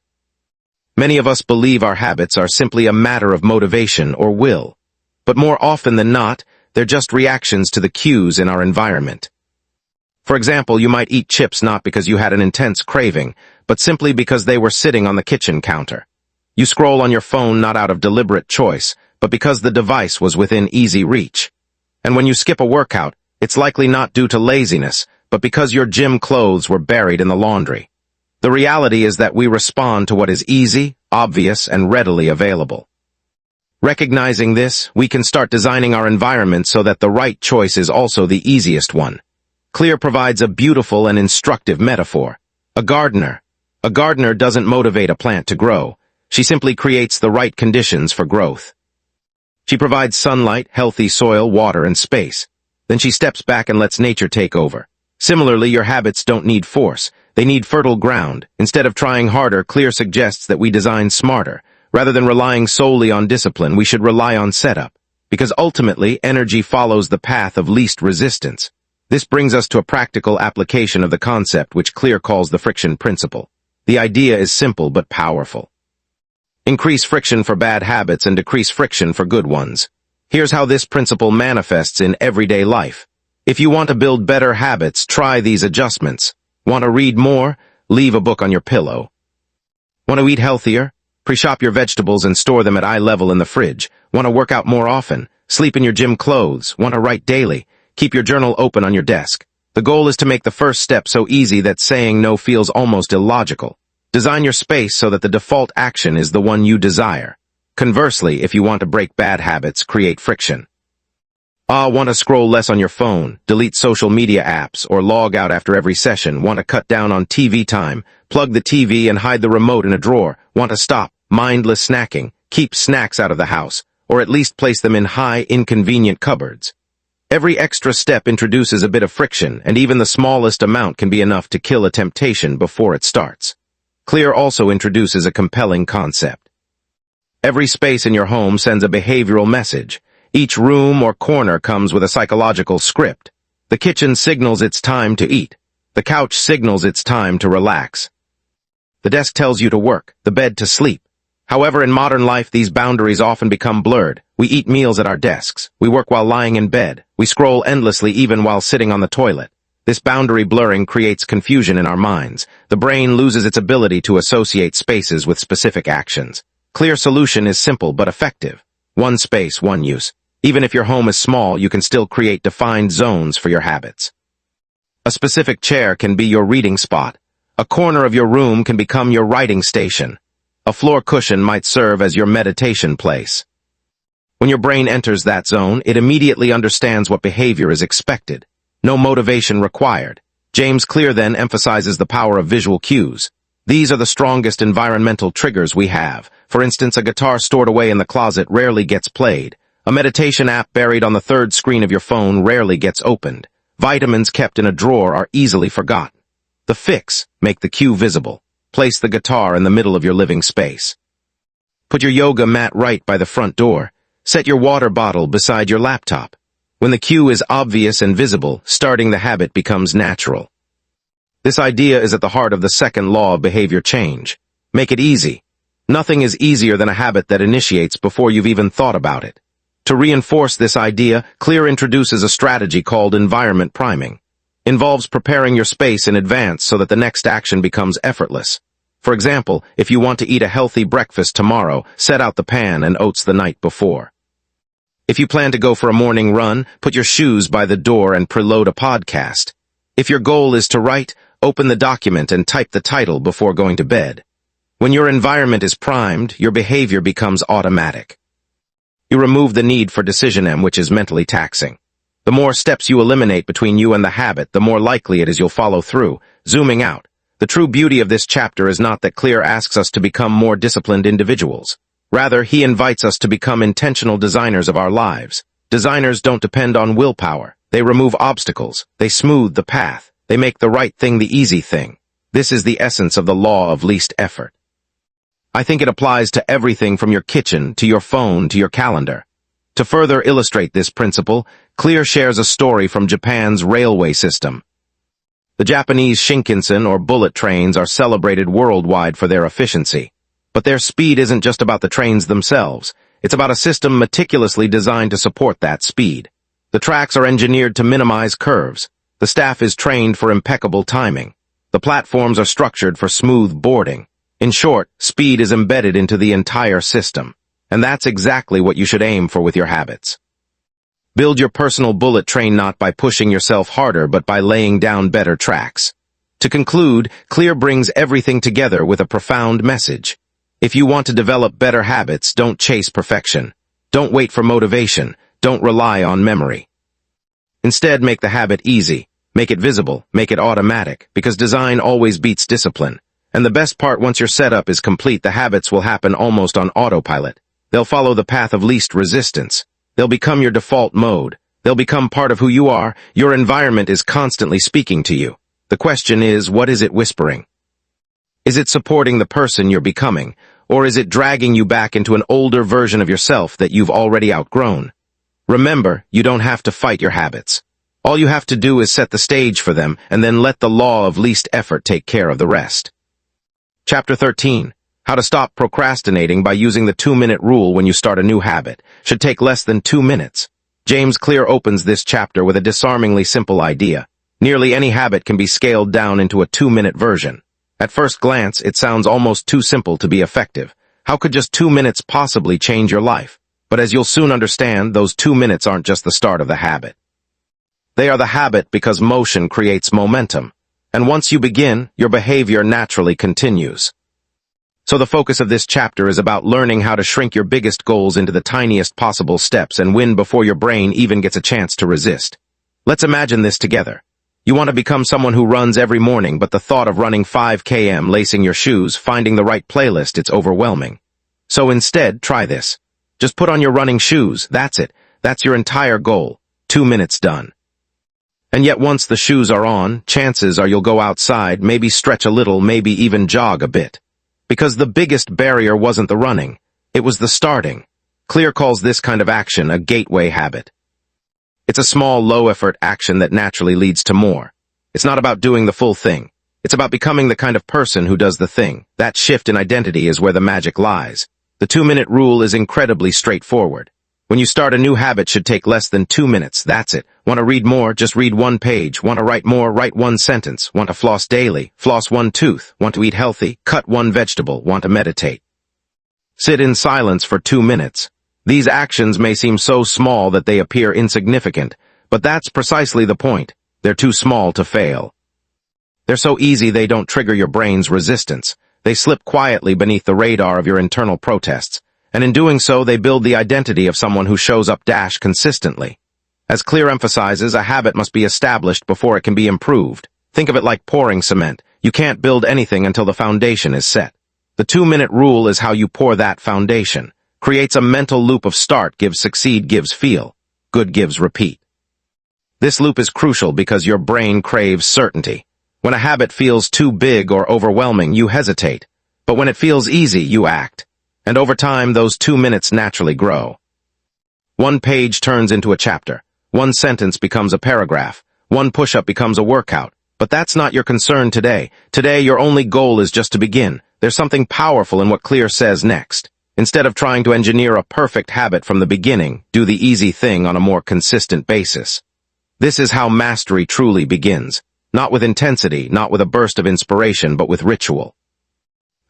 Many of us believe our habits are simply a matter of motivation or will, but more often than not, they're just reactions to the cues in our environment. For example, you might eat chips not because you had an intense craving, but simply because they were sitting on the kitchen counter. You scroll on your phone not out of deliberate choice, but because the device was within easy reach. And when you skip a workout, it's likely not due to laziness, but because your gym clothes were buried in the laundry. The reality is that we respond to what is easy, obvious, and readily available. Recognizing this, we can start designing our environment so that the right choice is also the easiest one. Clear provides a beautiful and instructive metaphor. A gardener. A gardener doesn't motivate a plant to grow. She simply creates the right conditions for growth. She provides sunlight, healthy soil, water, and space. Then she steps back and lets nature take over. Similarly, your habits don't need force. They need fertile ground. Instead of trying harder, Clear suggests that we design smarter. Rather than relying solely on discipline, we should rely on setup. Because ultimately, energy follows the path of least resistance. This brings us to a practical application of the concept which Clear calls the friction principle. The idea is simple but powerful. Increase friction for bad habits and decrease friction for good ones. Here's how this principle manifests in everyday life. If you want to build better habits, try these adjustments. Want to read more? Leave a book on your pillow. Want to eat healthier? Pre-shop your vegetables and store them at eye level in the fridge. Want to work out more often? Sleep in your gym clothes. Want to write daily? Keep your journal open on your desk. The goal is to make the first step so easy that saying no feels almost illogical. Design your space so that the default action is the one you desire. Conversely, if you want to break bad habits, create friction. Want to scroll less on your phone, delete social media apps, or log out after every session? Want to cut down on TV time? Plug the TV and hide the remote in a drawer. Want to stop mindless snacking? Keep snacks out of the house, or at least place them in high, inconvenient cupboards. Every extra step introduces a bit of friction, and even the smallest amount can be enough to kill a temptation before it starts. Clear also introduces a compelling concept. Every space in your home sends a behavioral message. Each room or corner comes with a psychological script. The kitchen signals it's time to eat. The couch signals it's time to relax. The desk tells you to work, the bed to sleep. However, in modern life, these boundaries often become blurred. We eat meals at our desks. We work while lying in bed. We scroll endlessly even while sitting on the toilet. This boundary blurring creates confusion in our minds. The brain loses its ability to associate spaces with specific actions. Clear solution is simple but effective. One space, one use. Even if your home is small, you can still create defined zones for your habits. A specific chair can be your reading spot. A corner of your room can become your writing station. A floor cushion might serve as your meditation place. When your brain enters that zone, it immediately understands what behavior is expected. No motivation required. James Clear then emphasizes the power of visual cues. These are the strongest environmental triggers we have. For instance, a guitar stored away in the closet rarely gets played. A meditation app buried on the third screen of your phone rarely gets opened. Vitamins kept in a drawer are easily forgotten. The fix: make the cue visible. Place the guitar in the middle of your living space. Put your yoga mat right by the front door. Set your water bottle beside your laptop. When the cue is obvious and visible, starting the habit becomes natural. This idea is at the heart of the second law of behavior change. Make it easy. Nothing is easier than a habit that initiates before you've even thought about it. To reinforce this idea, Clear introduces a strategy called environment priming. Involves preparing your space in advance so that the next action becomes effortless. For example, if you want to eat a healthy breakfast tomorrow, set out the pan and oats the night before. If you plan to go for a morning run, put your shoes by the door and preload a podcast. If your goal is to write, open the document and type the title before going to bed. When your environment is primed, your behavior becomes automatic. You remove the need for decision which is mentally taxing. The more steps you eliminate between you and the habit, the more likely it is you'll follow through. Zooming out, the true beauty of this chapter is not that Clear asks us to become more disciplined individuals. Rather, he invites us to become intentional designers of our lives. Designers don't depend on willpower. They remove obstacles. They smooth the path. They make the right thing the easy thing. This is the essence of the law of least effort. I think it applies to everything from your kitchen, to your phone, to your calendar. To further illustrate this principle, Clear shares a story from Japan's railway system. The Japanese Shinkansen or bullet trains are celebrated worldwide for their efficiency. But their speed isn't just about the trains themselves. It's about a system meticulously designed to support that speed. The tracks are engineered to minimize curves. The staff is trained for impeccable timing. The platforms are structured for smooth boarding. In short, speed is embedded into the entire system. And that's exactly what you should aim for with your habits. Build your personal bullet train not by pushing yourself harder, but by laying down better tracks. To conclude, Clear brings everything together with a profound message. If you want to develop better habits, don't chase perfection. Don't wait for motivation. Don't rely on memory. Instead, make the habit easy. Make it visible. Make it automatic, because design always beats discipline. And the best part, once your setup is complete, the habits will happen almost on autopilot. They'll follow the path of least resistance. They'll become your default mode. They'll become part of who you are. Your environment is constantly speaking to you. The question is, what is it whispering? Is it supporting the person you're becoming, or is it dragging you back into an older version of yourself that you've already outgrown? Remember, you don't have to fight your habits. All you have to do is set the stage for them, and then let the law of least effort take care of the rest. Chapter 13. How to stop procrastinating by using the 2-minute rule when you start a new habit. Should take less than 2 minutes. James Clear opens this chapter with a disarmingly simple idea. Nearly any habit can be scaled down into a 2-minute version. At first glance, it sounds almost too simple to be effective. How could just 2 minutes possibly change your life? But as you'll soon understand, those 2 minutes aren't just the start of the habit. They are the habit because motion creates momentum. And once you begin, your behavior naturally continues. So the focus of this chapter is about learning how to shrink your biggest goals into the tiniest possible steps and win before your brain even gets a chance to resist. Let's imagine this together. You want to become someone who runs every morning, but the thought of running 5 km, lacing your shoes, finding the right playlist, it's overwhelming. So instead, try this. Just put on your running shoes. That's it. That's your entire goal. 2 minutes done. And yet once the shoes are on, chances are you'll go outside, maybe stretch a little, maybe even jog a bit. Because the biggest barrier wasn't the running, it was the starting. Clear calls this kind of action a gateway habit. It's a small, low-effort action that naturally leads to more. It's not about doing the full thing. It's about becoming the kind of person who does the thing. That shift in identity is where the magic lies. The 2-minute rule is incredibly straightforward. When you start a new habit, should take less than 2 minutes. That's it. Want to read more? Just read 1 page. Want to write more? Write 1 sentence. Want to floss daily? Floss 1 tooth. Want to eat healthy? Cut 1 vegetable. Want to meditate? Sit in silence for 2 minutes. These actions may seem so small that they appear insignificant, but that's precisely the point. They're too small to fail. They're so easy they don't trigger your brain's resistance. They slip quietly beneath the radar of your internal protests. And in doing so, they build the identity of someone who shows up consistently. As Clear emphasizes, a habit must be established before it can be improved. Think of it like pouring cement. You can't build anything until the foundation is set. The 2-minute rule is how you pour that foundation. Creates a mental loop of start, gives succeed, gives feel. Good gives repeat. This loop is crucial because your brain craves certainty. When a habit feels too big or overwhelming, you hesitate. But when it feels easy, you act. And over time, those 2 minutes naturally grow. 1 page turns into a chapter. 1 sentence becomes a paragraph. 1 push-up becomes a workout. But that's not your concern today. Today, your only goal is just to begin. There's something powerful in what Clear says next. Instead of trying to engineer a perfect habit from the beginning, do the easy thing on a more consistent basis. This is how mastery truly begins. Not with intensity, not with a burst of inspiration, but with ritual.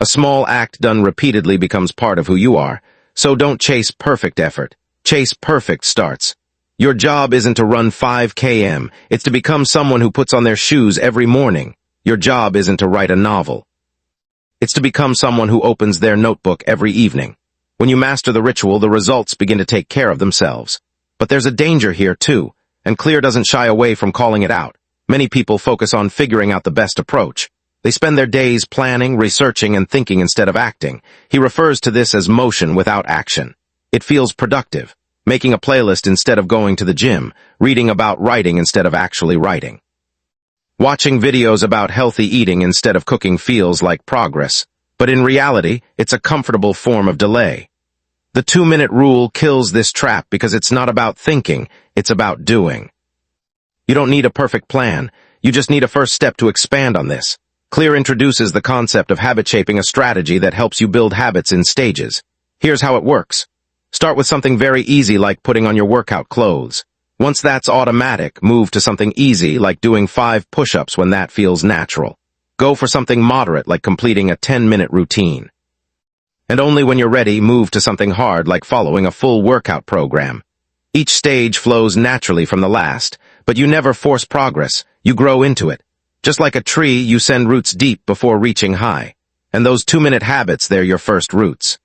A small act done repeatedly becomes part of who you are, so don't chase perfect effort. Chase perfect starts. Your job isn't to run 5 km, it's to become someone who puts on their shoes every morning. Your job isn't to write a novel. It's to become someone who opens their notebook every evening. When you master the ritual, the results begin to take care of themselves. But there's a danger here too, and Clear doesn't shy away from calling it out. Many people focus on figuring out the best approach. They spend their days planning, researching, and thinking instead of acting. He refers to this as motion without action. It feels productive. making a playlist instead of going to the gym, reading about writing instead of actually writing. Watching videos about healthy eating instead of cooking feels like progress, but in reality, it's a comfortable form of delay. The 2-minute rule kills this trap because it's not about thinking, it's about doing. You don't need a perfect plan, you just need a first step to expand on this. Clear introduces the concept of habit shaping, a strategy that helps you build habits in stages. Here's how it works. Start with something very easy like putting on your workout clothes. Once that's automatic, move to something easy like doing 5 push-ups when that feels natural. Go for something moderate like completing a 10-minute routine. And only when you're ready, move to something hard like following a full workout program. Each stage flows naturally from the last, but you never force progress, you grow into it. Just like a tree, you send roots deep before reaching high. And those 2-minute habits, they're your first roots.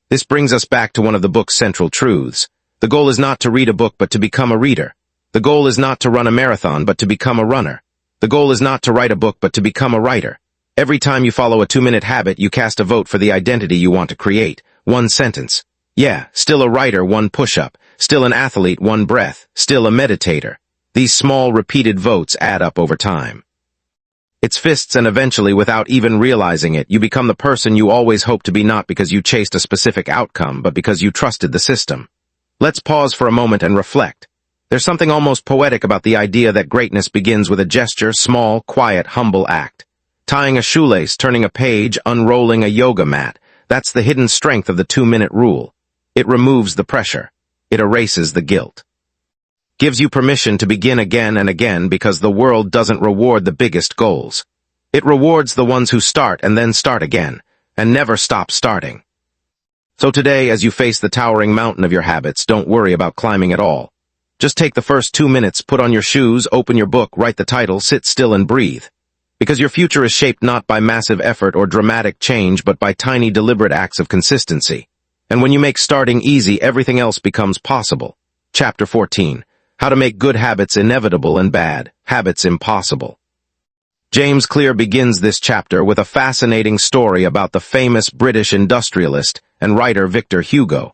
This brings us back to one of the book's central truths. The goal is not to read a book, but to become a reader. The goal is not to run a marathon, but to become a runner. The goal is not to write a book, but to become a writer. Every time you follow a 2-minute habit, you cast a vote for the identity you want to create. 1 sentence. Yeah, still a writer, 1 push-up. Still an athlete, 1 breath. Still a meditator. These small, repeated votes add up over time. It's fists, and eventually, without even realizing it, you become the person you always hoped to be, not because you chased a specific outcome, but because you trusted the system. Let's pause for a moment and reflect. There's something almost poetic about the idea that greatness begins with a gesture, small, quiet, humble act. Tying a shoelace, turning a page, unrolling a yoga mat. That's the hidden strength of the 2-minute rule. It removes the pressure. It erases the guilt. Gives you permission to begin again and again, because the world doesn't reward the biggest goals. It rewards the ones who start and then start again, and never stop starting. So today, as you face the towering mountain of your habits, don't worry about climbing at all. Just take the first 2 minutes, put on your shoes, open your book, write the title, sit still and breathe. Because your future is shaped not by massive effort or dramatic change, but by tiny, deliberate acts of consistency. And when you make starting easy, everything else becomes possible. Chapter 14. How to make good habits inevitable and bad habits impossible. James Clear begins this chapter with a fascinating story about the famous British industrialist and writer Victor Hugo.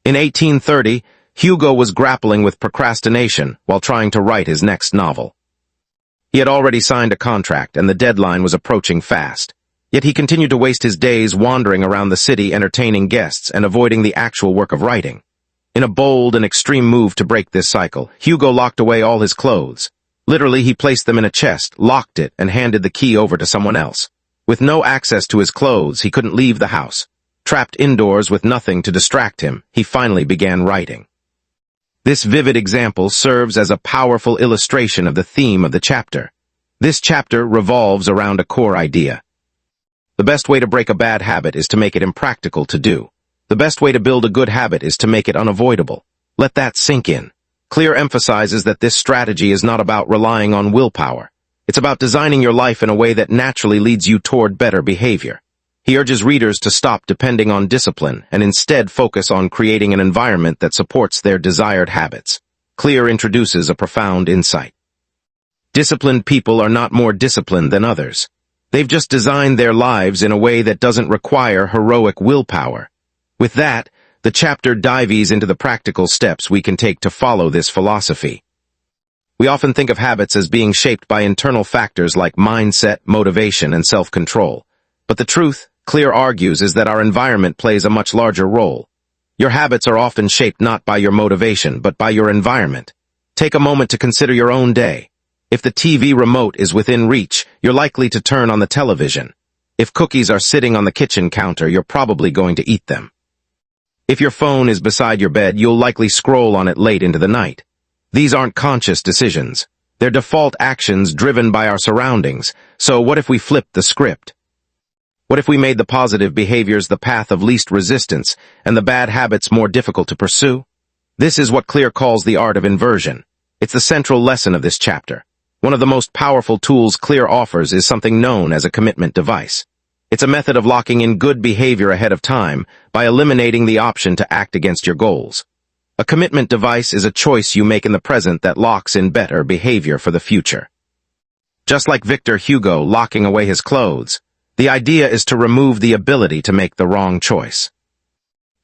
In 1830, Hugo was grappling with procrastination while trying to write his next novel. He had already signed a contract, and the deadline was approaching fast. Yet he continued to waste his days wandering around the city, entertaining guests and avoiding the actual work of writing. In a bold and extreme move to break this cycle, Hugo locked away all his clothes. Literally, he placed them in a chest, locked it, and handed the key over to someone else. With no access to his clothes, he couldn't leave the house. Trapped indoors with nothing to distract him, he finally began writing. This vivid example serves as a powerful illustration of the theme of the chapter. This chapter revolves around a core idea. The best way to break a bad habit is to make it impractical to do. The best way to build a good habit is to make it unavoidable. Let that sink in. Clear emphasizes that this strategy is not about relying on willpower. It's about designing your life in a way that naturally leads you toward better behavior. He urges readers to stop depending on discipline and instead focus on creating an environment that supports their desired habits. Clear introduces a profound insight. Disciplined people are not more disciplined than others. They've just designed their lives in a way that doesn't require heroic willpower. With that, the chapter dives into the practical steps we can take to follow this philosophy. We often think of habits as being shaped by internal factors like mindset, motivation, and self-control. But the truth, Clear argues, is that our environment plays a much larger role. Your habits are often shaped not by your motivation, but by your environment. Take a moment to consider your own day. If the TV remote is within reach, you're likely to turn on the television. If cookies are sitting on the kitchen counter, you're probably going to eat them. If your phone is beside your bed, you'll likely scroll on it late into the night. These aren't conscious decisions. They're default actions driven by our surroundings. So what if we flipped the script? What if we made the positive behaviors the path of least resistance and the bad habits more difficult to pursue? This is what Clear calls the art of inversion. It's the central lesson of this chapter. One of the most powerful tools Clear offers is something known as a commitment device. It's a method of locking in good behavior ahead of time by eliminating the option to act against your goals. A commitment device is a choice you make in the present that locks in better behavior for the future. Just like Victor Hugo locking away his clothes, the idea is to remove the ability to make the wrong choice.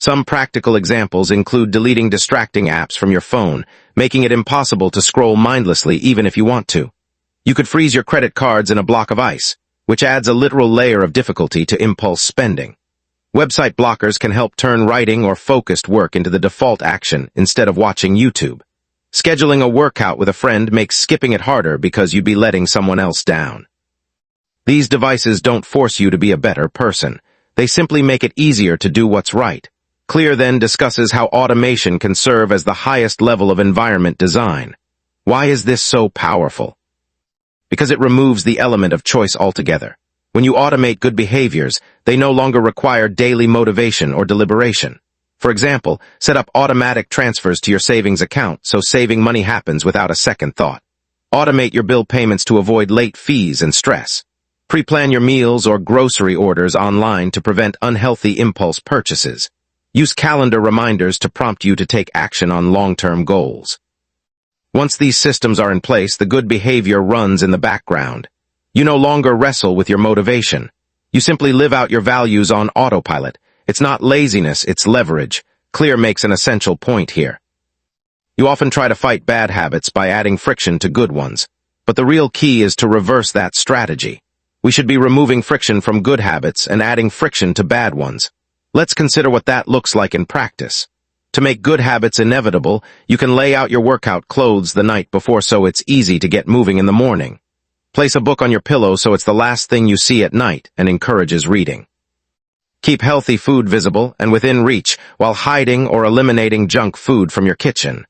Some practical examples include deleting distracting apps from your phone, making it impossible to scroll mindlessly even if you want to. You could freeze your credit cards in a block of ice, which adds a literal layer of difficulty to impulse spending. Website blockers can help turn writing or focused work into the default action instead of watching YouTube. Scheduling a workout with a friend makes skipping it harder because you'd be letting someone else down. These devices don't force you to be a better person. They simply make it easier to do what's right. Clear then discusses how automation can serve as the highest level of environment design. Why is this so powerful? Because it removes the element of choice altogether. When you automate good behaviors, they no longer require daily motivation or deliberation. For example, set up automatic transfers to your savings account so saving money happens without a second thought. Automate your bill payments to avoid late fees and stress. Pre-plan your meals or grocery orders online to prevent unhealthy impulse purchases. Use calendar reminders to prompt you to take action on long-term goals. Once these systems are in place, the good behavior runs in the background. You no longer wrestle with your motivation. You simply live out your values on autopilot. It's not laziness, it's leverage. Clear makes an essential point here. You often try to fight bad habits by adding friction to good ones, but the real key is to reverse that strategy. We should be removing friction from good habits and adding friction to bad ones. Let's consider what that looks like in practice. To make good habits inevitable, you can lay out your workout clothes the night before so it's easy to get moving in the morning. Place a book on your pillow so it's the last thing you see at night and encourages reading. Keep healthy food visible and within reach while hiding or eliminating junk food from your kitchen.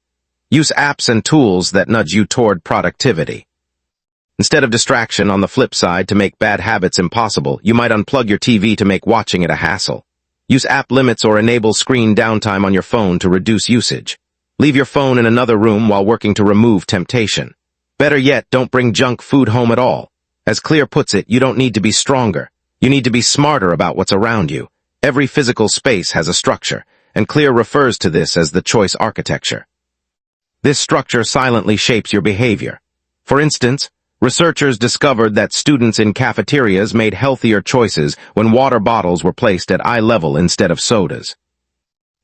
Use apps and tools that nudge you toward productivity. Instead of distraction, on the flip side, to make bad habits impossible, you might unplug your TV to make watching it a hassle. Use app limits or enable screen downtime on your phone to reduce usage. Leave your phone in another room while working to remove temptation. Better yet, don't bring junk food home at all. As Clear puts it, you don't need to be stronger. You need to be smarter about what's around you. Every physical space has a structure, and Clear refers to this as the choice architecture. This structure silently shapes your behavior. For instance, researchers discovered that students in cafeterias made healthier choices when water bottles were placed at eye level instead of sodas.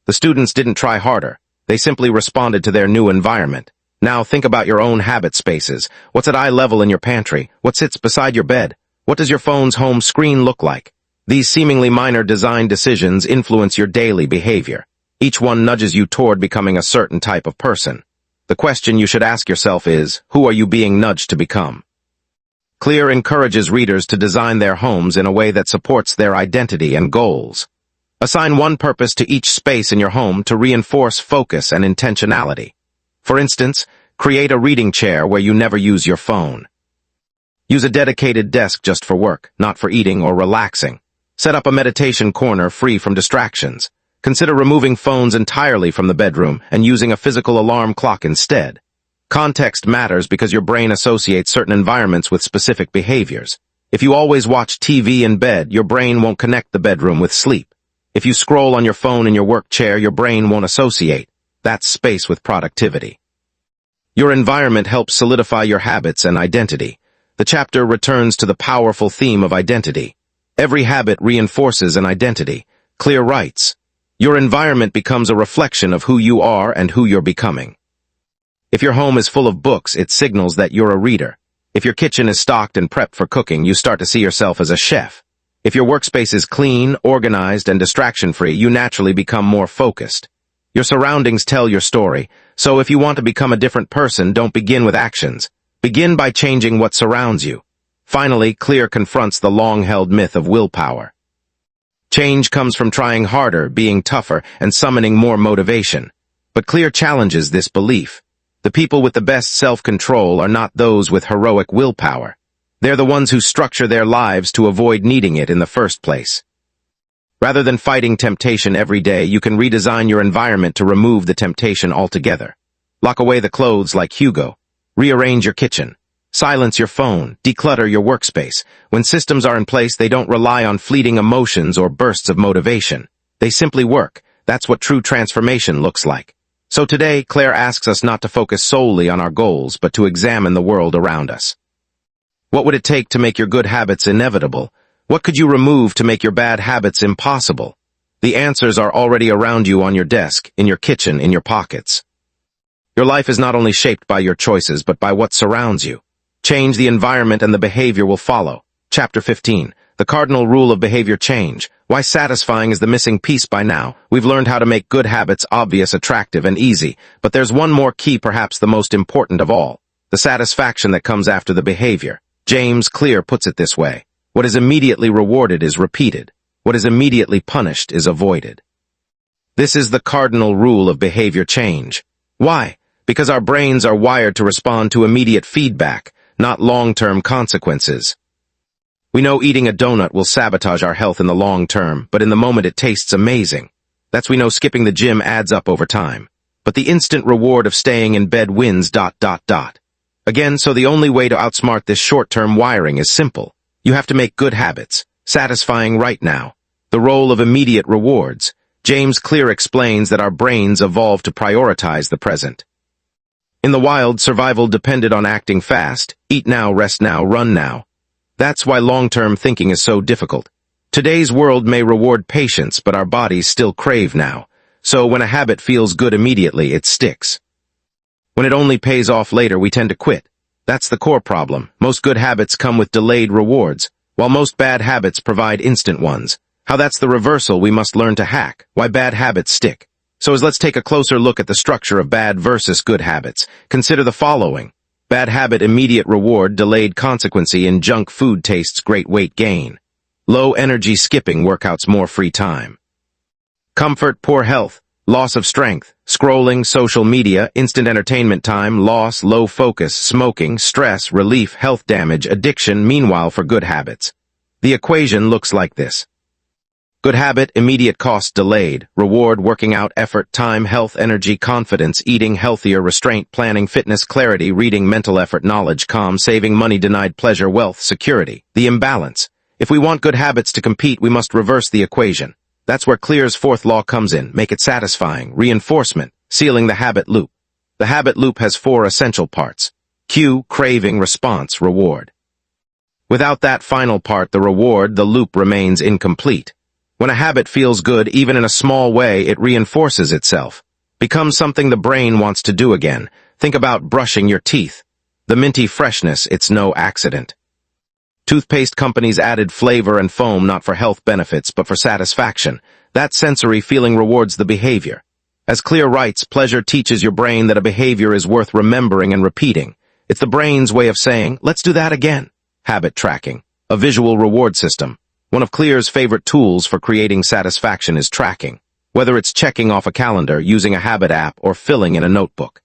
The students didn't try harder. They simply responded to their new environment. Now think about your own habit spaces. What's at eye level in your pantry? What sits beside your bed? What does your phone's home screen look like? These seemingly minor design decisions influence your daily behavior. Each one nudges you toward becoming a certain type of person. The question you should ask yourself is, who are you being nudged to become? Clear encourages readers to design their homes in a way that supports their identity and goals. Assign one purpose to each space in your home to reinforce focus and intentionality. For instance, create a reading chair where you never use your phone. Use a dedicated desk just for work, not for eating or relaxing. Set up a meditation corner free from distractions. Consider removing phones entirely from the bedroom and using a physical alarm clock instead. Context matters because your brain associates certain environments with specific behaviors. If you always watch TV in bed, your brain won't connect the bedroom with sleep. If you scroll on your phone in your work chair, your brain won't associate. That's space with productivity. Your environment helps solidify your habits and identity. The chapter returns to the powerful theme of identity. Every habit reinforces an identity. Clear writes, your environment becomes a reflection of who you are and who you're becoming. If your home is full of books, it signals that you're a reader. If your kitchen is stocked and prepped for cooking, you start to see yourself as a chef. If your workspace is clean, organized, and distraction-free, you naturally become more focused. Your surroundings tell your story, so if you want to become a different person, don't begin with actions. Begin by changing what surrounds you. Finally, Clear confronts the long-held myth of willpower. Change comes from trying harder, being tougher, and summoning more motivation. But Clear challenges this belief. The people with the best self-control are not those with heroic willpower. They're the ones who structure their lives to avoid needing it in the first place. Rather than fighting temptation every day, you can redesign your environment to remove the temptation altogether. Lock away the clothes like Hugo. Rearrange your kitchen. Silence your phone. Declutter your workspace. When systems are in place, they don't rely on fleeting emotions or bursts of motivation. They simply work. That's what true transformation looks like. So today, Claire asks us not to focus solely on our goals, but to examine the world around us. What would it take to make your good habits inevitable? What could you remove to make your bad habits impossible? The answers are already around you on your desk, in your kitchen, in your pockets. Your life is not only shaped by your choices, but by what surrounds you. Change the environment and the behavior will follow. Chapter 15. The cardinal rule of behavior change. Why satisfying is the missing piece by now. We've learned how to make good habits obvious, attractive, and easy, but there's one more key, perhaps the most important of all. The satisfaction that comes after the behavior. James Clear puts it this way. What is immediately rewarded is repeated. What is immediately punished is avoided. This is the cardinal rule of behavior change. Why? Because our brains are wired to respond to immediate feedback, not long-term consequences. We know eating a donut will sabotage our health in the long term, but in the moment it tastes amazing. That's we know skipping the gym adds up over time. But the instant reward of staying in bed wins ... Again, so the only way to outsmart this short-term wiring is simple. You have to make good habits, satisfying right now. The role of immediate rewards. James Clear explains that our brains evolved to prioritize the present. In the wild, survival depended on acting fast, eat now, rest now, run now. That's why long-term thinking is so difficult. Today's world may reward patience, but our bodies still crave now. So when a habit feels good immediately, it sticks. When it only pays off later, we tend to quit. That's the core problem. Most good habits come with delayed rewards, while most bad habits provide instant ones. How that's the reversal we must learn to hack, why bad habits stick. So let's take a closer look at the structure of bad versus good habits. Consider the following. Bad habit, immediate reward, delayed consequency in junk food tastes, great weight gain. Low energy, skipping workouts, more free time. Comfort, poor health, loss of strength, scrolling, social media, instant entertainment time, loss, low focus, smoking, stress, relief, health damage, addiction. Meanwhile, for good habits, the equation looks like this. Good habit, immediate cost, delayed, reward, working out, effort, time, health, energy, confidence, eating healthier, restraint, planning, fitness, clarity, reading, mental effort, knowledge, calm, saving, money, denied, pleasure, wealth, security. The imbalance. If we want good habits to compete, we must reverse the equation. That's where Clear's fourth law comes in. Make it satisfying. Reinforcement. Sealing the habit loop. The habit loop has 4 essential parts. Cue, craving, response, reward. Without that final part, the reward, the loop remains incomplete. When a habit feels good, even in a small way, it reinforces itself. Becomes something the brain wants to do again. Think about brushing your teeth. The minty freshness, it's no accident. Toothpaste companies added flavor and foam not for health benefits, but for satisfaction. That sensory feeling rewards the behavior. As Clear writes, pleasure teaches your brain that a behavior is worth remembering and repeating. It's the brain's way of saying, let's do that again. Habit tracking. A visual reward system. One of Clear's favorite tools for creating satisfaction is tracking, whether it's checking off a calendar, using a habit app, or filling in a notebook.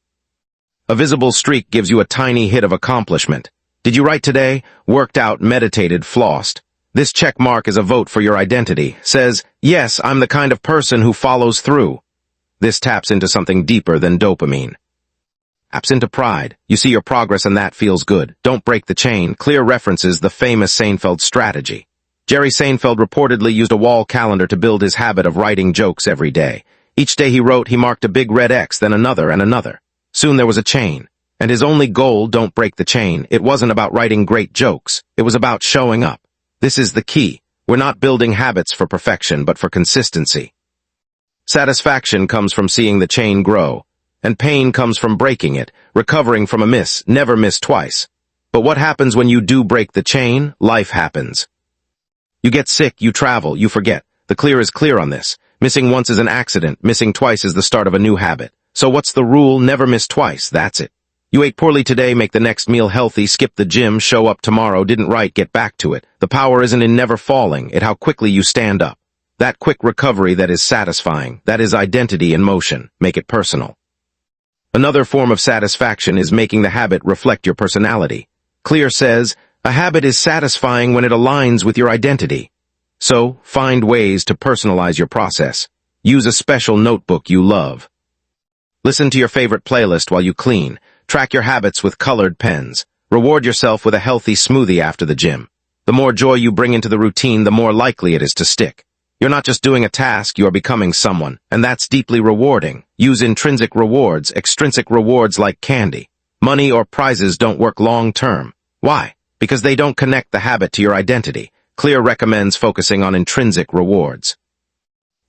A visible streak gives you a tiny hit of accomplishment. Did you write today? Worked out, meditated, flossed. This check mark is a vote for your identity. Says, yes, I'm the kind of person who follows through. This taps into something deeper than dopamine. Taps into pride. You see your progress and that feels good. Don't break the chain. Clear references the famous Seinfeld strategy. Jerry Seinfeld reportedly used a wall calendar to build his habit of writing jokes every day. Each day he wrote, he marked a big red X, then another and another. Soon there was a chain. And his only goal, don't break the chain. It wasn't about writing great jokes. It was about showing up. This is the key. We're not building habits for perfection, but for consistency. Satisfaction comes from seeing the chain grow. And pain comes from breaking it, recovering from a miss. Never miss twice. But what happens when you do break the chain? Life happens. You get sick, you travel, you forget. The Clear is clear on this. Missing once is an accident. Missing twice is the start of a new habit. So what's the rule? Never miss twice. That's it. You ate poorly today, make the next meal healthy, skip the gym, show up tomorrow, didn't write, get back to it. The power isn't in never falling, it's how quickly you stand up. That quick recovery that is satisfying, that is identity in motion. Make it personal. Another form of satisfaction is making the habit reflect your personality. Clear says, a habit is satisfying when it aligns with your identity. So, find ways to personalize your process. Use a special notebook you love. Listen to your favorite playlist while you clean. Track your habits with colored pens. Reward yourself with a healthy smoothie after the gym. The more joy you bring into the routine, the more likely it is to stick. You're not just doing a task, you are becoming someone, and that's deeply rewarding. Use intrinsic rewards, extrinsic rewards like candy. Money or prizes don't work long-term. Why? Because they don't connect the habit to your identity. Clear recommends focusing on intrinsic rewards.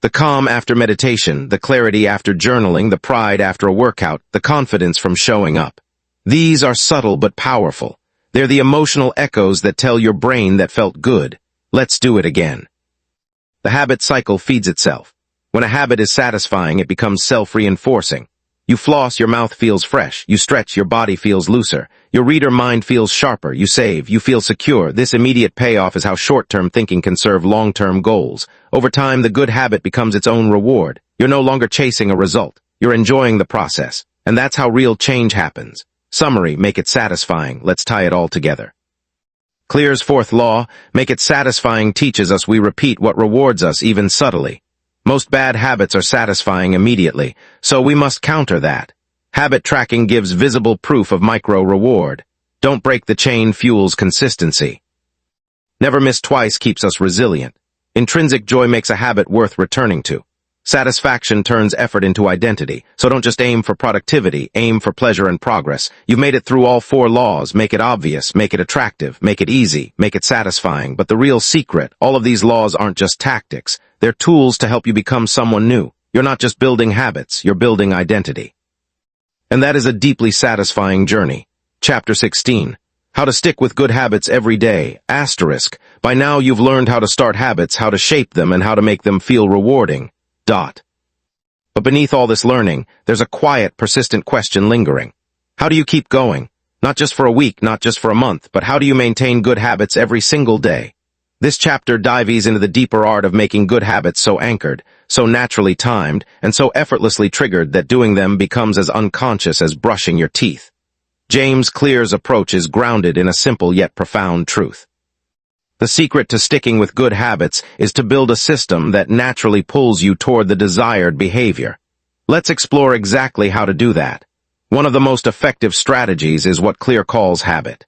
The calm after meditation, the clarity after journaling, the pride after a workout, the confidence from showing up. These are subtle but powerful. They're the emotional echoes that tell your brain that felt good. Let's do it again. The habit cycle feeds itself. When a habit is satisfying, it becomes self-reinforcing. You floss, your mouth feels fresh. You stretch, your body feels looser. Your reader mind feels sharper. You save, you feel secure. This immediate payoff is how short-term thinking can serve long-term goals. Over time, the good habit becomes its own reward. You're no longer chasing a result. You're enjoying the process. And that's how real change happens. Summary, make it satisfying. Let's tie it all together. Clear's fourth law, make it satisfying, teaches us we repeat what rewards us even subtly. Most bad habits are satisfying immediately, so we must counter that. Habit tracking gives visible proof of micro-reward. Don't break the chain fuels consistency. Never miss twice keeps us resilient. Intrinsic joy makes a habit worth returning to. Satisfaction turns effort into identity, so don't just aim for productivity, aim for pleasure and progress. You've made it through all four laws. Make it obvious, make it attractive, make it easy, make it satisfying. But the real secret, all of these laws aren't just tactics. They're tools to help you become someone new. You're not just building habits, you're building identity. And that is a deeply satisfying journey. Chapter 16. How to stick with good habits every day. Asterisk. By now you've learned how to start habits, how to shape them, and how to make them feel rewarding. But beneath all this learning, there's a quiet, persistent question lingering. How do you keep going? Not just for a week, not just for a month, but how do you maintain good habits every single day? This chapter dives into the deeper art of making good habits so anchored, so naturally timed, and so effortlessly triggered that doing them becomes as unconscious as brushing your teeth. James Clear's approach is grounded in a simple yet profound truth. The secret to sticking with good habits is to build a system that naturally pulls you toward the desired behavior. Let's explore exactly how to do that. One of the most effective strategies is what Clear calls habit.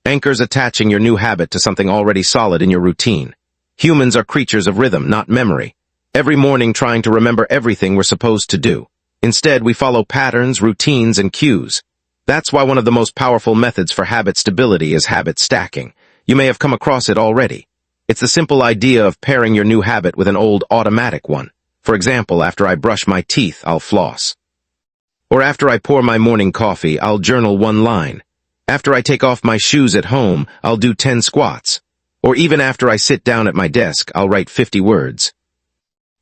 Anchors attaching your new habit to something already solid in your routine. Humans are creatures of rhythm, not memory. Every morning trying to remember everything we're supposed to do. Instead, we follow patterns, routines, and cues. That's why one of the most powerful methods for habit stability is habit stacking. You may have come across it already. It's the simple idea of pairing your new habit with an old automatic one. For example, after I brush my teeth, I'll floss. Or after I pour my morning coffee, I'll journal one line. After I take off my shoes at home, I'll do 10 squats. Or even after I sit down at my desk, I'll write 50 words.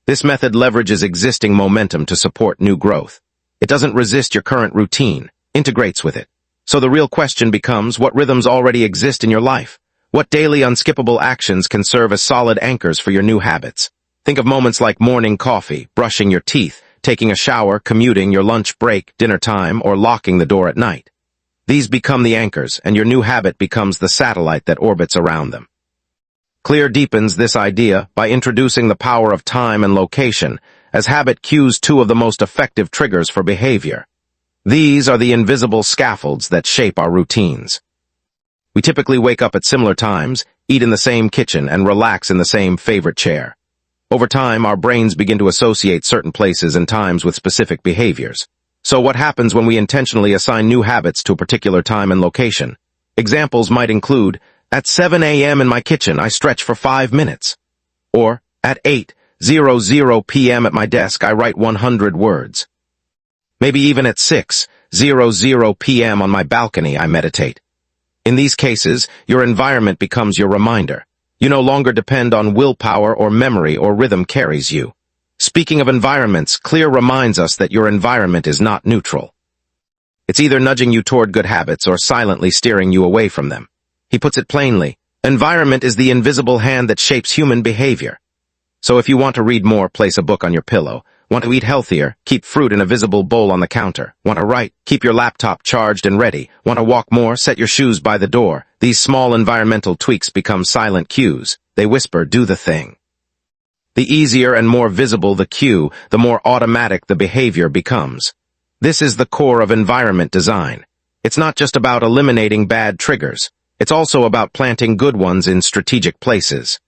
This method leverages existing momentum to support new growth. It doesn't resist your current routine, integrates with it. So the real question becomes, what rhythms already exist in your life? What daily unskippable actions can serve as solid anchors for your new habits? Think of moments like morning coffee, brushing your teeth, taking a shower, commuting, your lunch break, dinner time, or locking the door at night. These become the anchors, and your new habit becomes the satellite that orbits around them. Clear deepens this idea by introducing the power of time and location, as habit cues two of the most effective triggers for behavior. These are the invisible scaffolds that shape our routines. We typically wake up at similar times, eat in the same kitchen, and relax in the same favorite chair. Over time, our brains begin to associate certain places and times with specific behaviors. So what happens when we intentionally assign new habits to a particular time and location? Examples might include, at 7 a.m. in my kitchen, I stretch for 5 minutes. Or, at 8:00 p.m. at my desk, I write 100 words. Maybe even at 6:00 p.m. on my balcony, I meditate. In these cases, your environment becomes your reminder. You no longer depend on willpower or memory, or rhythm carries you. Speaking of environments, Clear reminds us that your environment is not neutral. It's either nudging you toward good habits or silently steering you away from them. He puts it plainly, environment is the invisible hand that shapes human behavior. So if you want to read more, place a book on your pillow. Want to eat healthier? Keep fruit in a visible bowl on the counter. Want to write? Keep your laptop charged and ready. Want to walk more? Set your shoes by the door. These small environmental tweaks become silent cues. They whisper, do the thing. The easier and more visible the cue, the more automatic the behavior becomes. This is the core of environment design. It's not just about eliminating bad triggers. It's also about planting good ones in strategic places.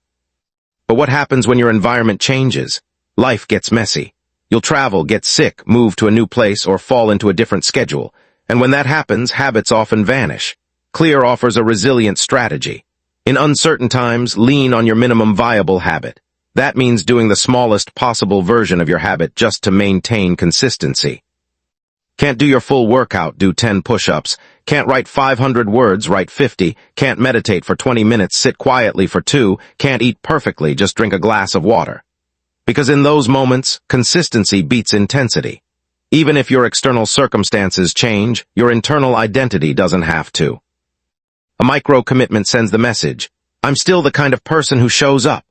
But what happens when your environment changes? Life gets messy. You'll travel, get sick, move to a new place, or fall into a different schedule. And when that happens, habits often vanish. Clear offers a resilient strategy. In uncertain times, lean on your minimum viable habit. That means doing the smallest possible version of your habit just to maintain consistency. Can't do your full workout, do 10 push-ups. Can't write 500 words, write 50. Can't meditate for 20 minutes, sit quietly for 2. Can't eat perfectly, just drink a glass of water. Because in those moments, consistency beats intensity. Even if your external circumstances change, your internal identity doesn't have to. A micro-commitment sends the message, I'm still the kind of person who shows up.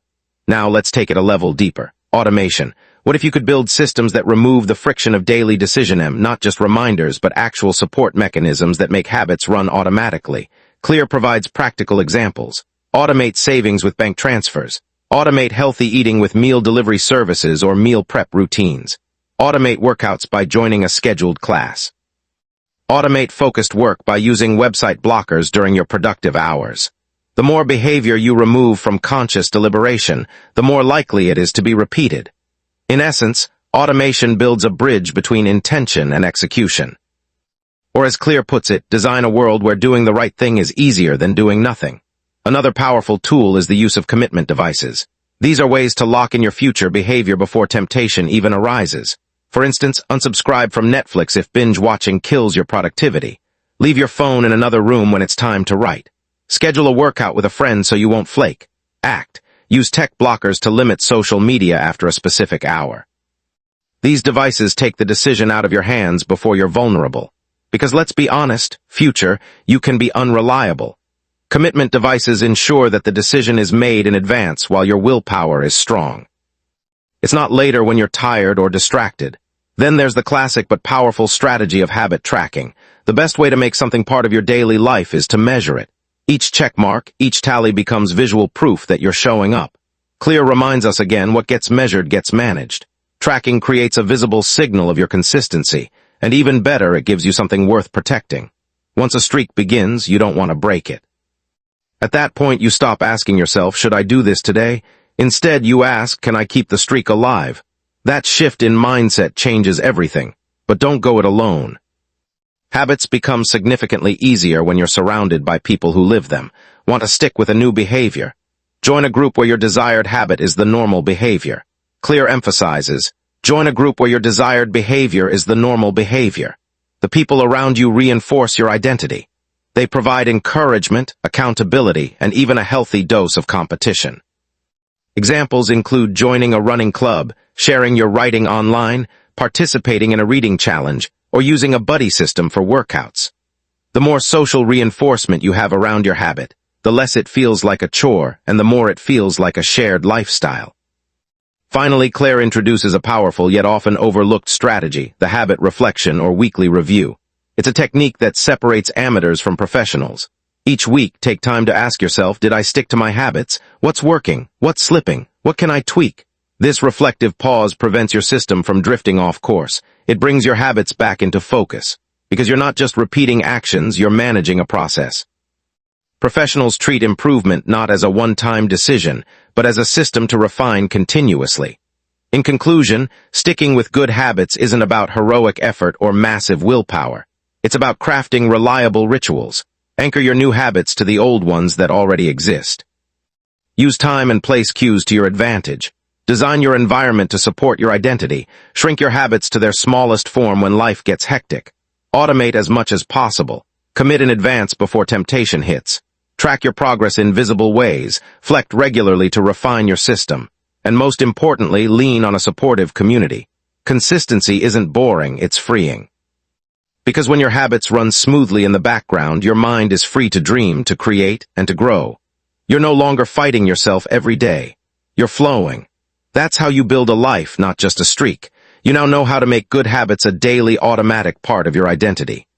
Now let's take it a level deeper. Automation. What if you could build systems that remove the friction of daily decision, not just reminders, but actual support mechanisms that make habits run automatically? Clear provides practical examples. Automate savings with bank transfers. Automate healthy eating with meal delivery services or meal prep routines. Automate workouts by joining a scheduled class. Automate focused work by using website blockers during your productive hours. The more behavior you remove from conscious deliberation, the more likely it is to be repeated. In essence, automation builds a bridge between intention and execution. Or as Clear puts it, design a world where doing the right thing is easier than doing nothing. Another powerful tool is the use of commitment devices. These are ways to lock in your future behavior before temptation even arises. For instance, unsubscribe from Netflix if binge watching kills your productivity. Leave your phone in another room when it's time to write. Schedule a workout with a friend so you won't flake. Act. Use tech blockers to limit social media after a specific hour. These devices take the decision out of your hands before you're vulnerable. Because let's be honest, future, you can be unreliable. Commitment devices ensure that the decision is made in advance while your willpower is strong. It's not later when you're tired or distracted. Then there's the classic but powerful strategy of habit tracking. The best way to make something part of your daily life is to measure it. Each check mark, each tally becomes visual proof that you're showing up. Clear reminds us again, what gets measured gets managed. Tracking creates a visible signal of your consistency, and even better, it gives you something worth protecting. Once a streak begins, you don't want to break it. At that point, you stop asking yourself, should I do this today? Instead, you ask, can I keep the streak alive? That shift in mindset changes everything, but don't go it alone. Habits become significantly easier when you're surrounded by people who live them. Want to stick with a new behavior? Join a group where your desired habit is the normal behavior. Clear emphasizes, join a group where your desired behavior is the normal behavior. The people around you reinforce your identity. They provide encouragement, accountability, and even a healthy dose of competition. Examples include joining a running club, sharing your writing online, participating in a reading challenge, or using a buddy system for workouts. The more social reinforcement you have around your habit, the less it feels like a chore and the more it feels like a shared lifestyle. Finally, Claire introduces a powerful yet often overlooked strategy, the habit reflection or weekly review. It's a technique that separates amateurs from professionals. Each week, take time to ask yourself, did I stick to my habits? What's working? What's slipping? What can I tweak? This reflective pause prevents your system from drifting off course. It brings your habits back into focus. Because you're not just repeating actions, you're managing a process. Professionals treat improvement not as a one-time decision, but as a system to refine continuously. In conclusion, sticking with good habits isn't about heroic effort or massive willpower. It's about crafting reliable rituals. Anchor your new habits to the old ones that already exist. Use time and place cues to your advantage. Design your environment to support your identity. Shrink your habits to their smallest form when life gets hectic. Automate as much as possible. Commit in advance before temptation hits. Track your progress in visible ways. Reflect regularly to refine your system. And most importantly, lean on a supportive community. Consistency isn't boring, it's freeing. Because when your habits run smoothly in the background, your mind is free to dream, to create, and to grow. You're no longer fighting yourself every day. You're flowing. That's how you build a life, not just a streak. You now know how to make good habits a daily, automatic part of your identity.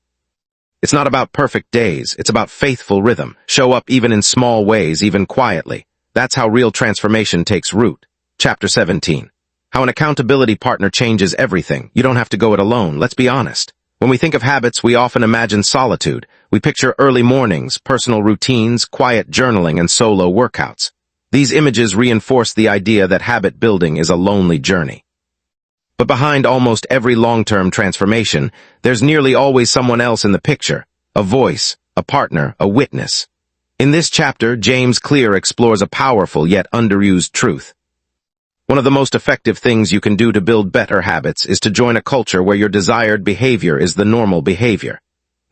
It's not about perfect days, it's about faithful rhythm. Show up even in small ways, even quietly. That's how real transformation takes root. Chapter 17. How an accountability partner changes everything. You don't have to go it alone, let's be honest. When we think of habits, we often imagine solitude. We picture early mornings, personal routines, quiet journaling, and solo workouts. These images reinforce the idea that habit building is a lonely journey. But behind almost every long-term transformation, there's nearly always someone else in the picture, a voice, a partner, a witness. In this chapter, James Clear explores a powerful yet underused truth. One of the most effective things you can do to build better habits is to join a culture where your desired behavior is the normal behavior.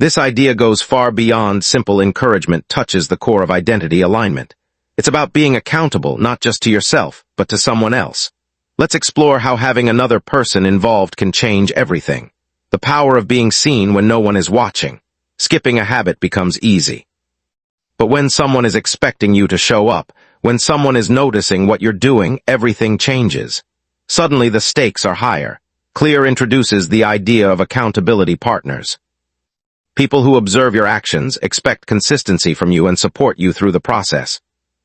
This idea goes far beyond simple encouragement, touches the core of identity alignment. It's about being accountable not just to yourself, but to someone else. Let's explore how having another person involved can change everything. The power of being seen when no one is watching. Skipping a habit becomes easy. But when someone is expecting you to show up, when someone is noticing what you're doing, everything changes. Suddenly the stakes are higher. Clear introduces the idea of accountability partners. People who observe your actions, expect consistency from you, and support you through the process.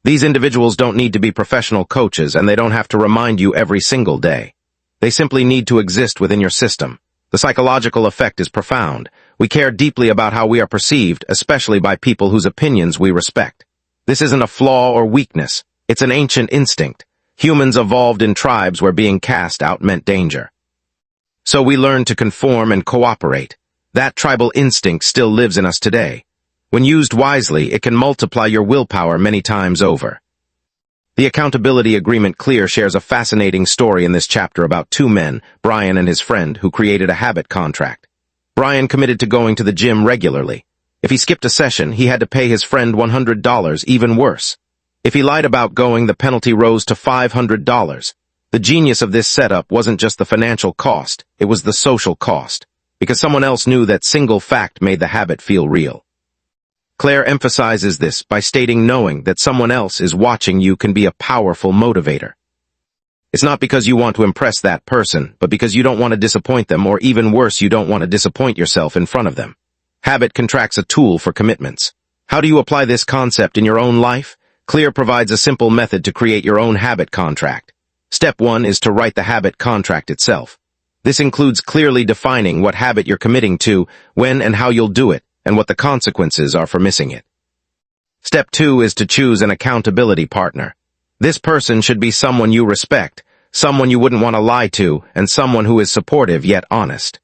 These individuals don't need to be professional coaches, and they don't have to remind you every single day. They simply need to exist within your system. The psychological effect is profound. We care deeply about how we are perceived, especially by people whose opinions we respect. This isn't a flaw or weakness. It's an ancient instinct. Humans evolved in tribes where being cast out meant danger. So we learned to conform and cooperate. That tribal instinct still lives in us today. When used wisely, it can multiply your willpower many times over. The Accountability Agreement Clear shares a fascinating story in this chapter about two men, Brian and his friend, who created a habit contract. Brian committed to going to the gym regularly. If he skipped a session, he had to pay his friend $100, even worse. If he lied about going, the penalty rose to $500. The genius of this setup wasn't just the financial cost, it was the social cost, because someone else knew that single fact made the habit feel real. Claire emphasizes this by stating knowing that someone else is watching you can be a powerful motivator. It's not because you want to impress that person, but because you don't want to disappoint them, or even worse, you don't want to disappoint yourself in front of them. Habit contracts a tool for commitments. How do you apply this concept in your own life? Clear provides a simple method to create your own habit contract. Step 1 is to write the habit contract itself. This includes clearly defining what habit you're committing to, when and how you'll do it, and what the consequences are for missing it. Step 2 is to choose an accountability partner. This person should be someone you respect, someone you wouldn't want to lie to, and someone who is supportive yet honest.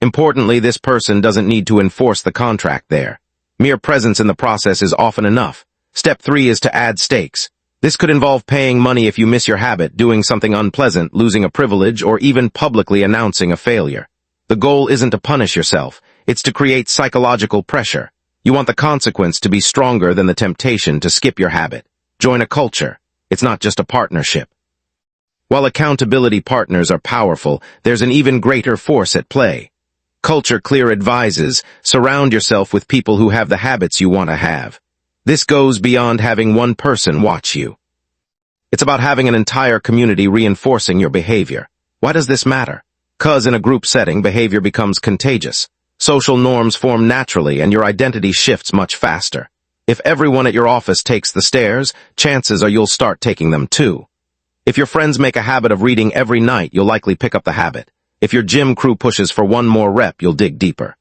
Importantly, this person doesn't need to enforce the contract there. Mere presence in the process is often enough. Step 3 is to add stakes. This could involve paying money if you miss your habit, doing something unpleasant, losing a privilege, or even publicly announcing a failure. The goal isn't to punish yourself, it's to create psychological pressure. You want the consequence to be stronger than the temptation to skip your habit. Join a culture. It's not just a partnership. While accountability partners are powerful, there's an even greater force at play. Culture Clear advises, surround yourself with people who have the habits you want to have. This goes beyond having one person watch you. It's about having an entire community reinforcing your behavior. Why does this matter? 'Cause in a group setting, behavior becomes contagious. Social norms form naturally and your identity shifts much faster. If everyone at your office takes the stairs, chances are you'll start taking them too. If your friends make a habit of reading every night, you'll likely pick up the habit. If your gym crew pushes for one more rep, you'll dig deeper.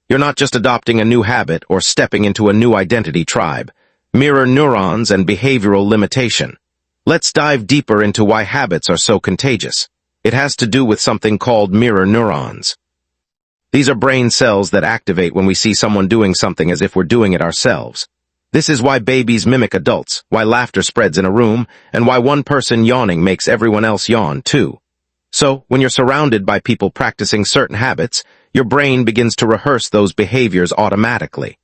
You're not just adopting a new habit or stepping into a new identity tribe. Mirror neurons and behavioral limitation. Let's dive deeper into why habits are so contagious. It has to do with something called mirror neurons. These are brain cells that activate when we see someone doing something as if we're doing it ourselves. This is why babies mimic adults, why laughter spreads in a room, and why one person yawning makes everyone else yawn too. So, when you're surrounded by people practicing certain habits, your brain begins to rehearse those behaviors automatically.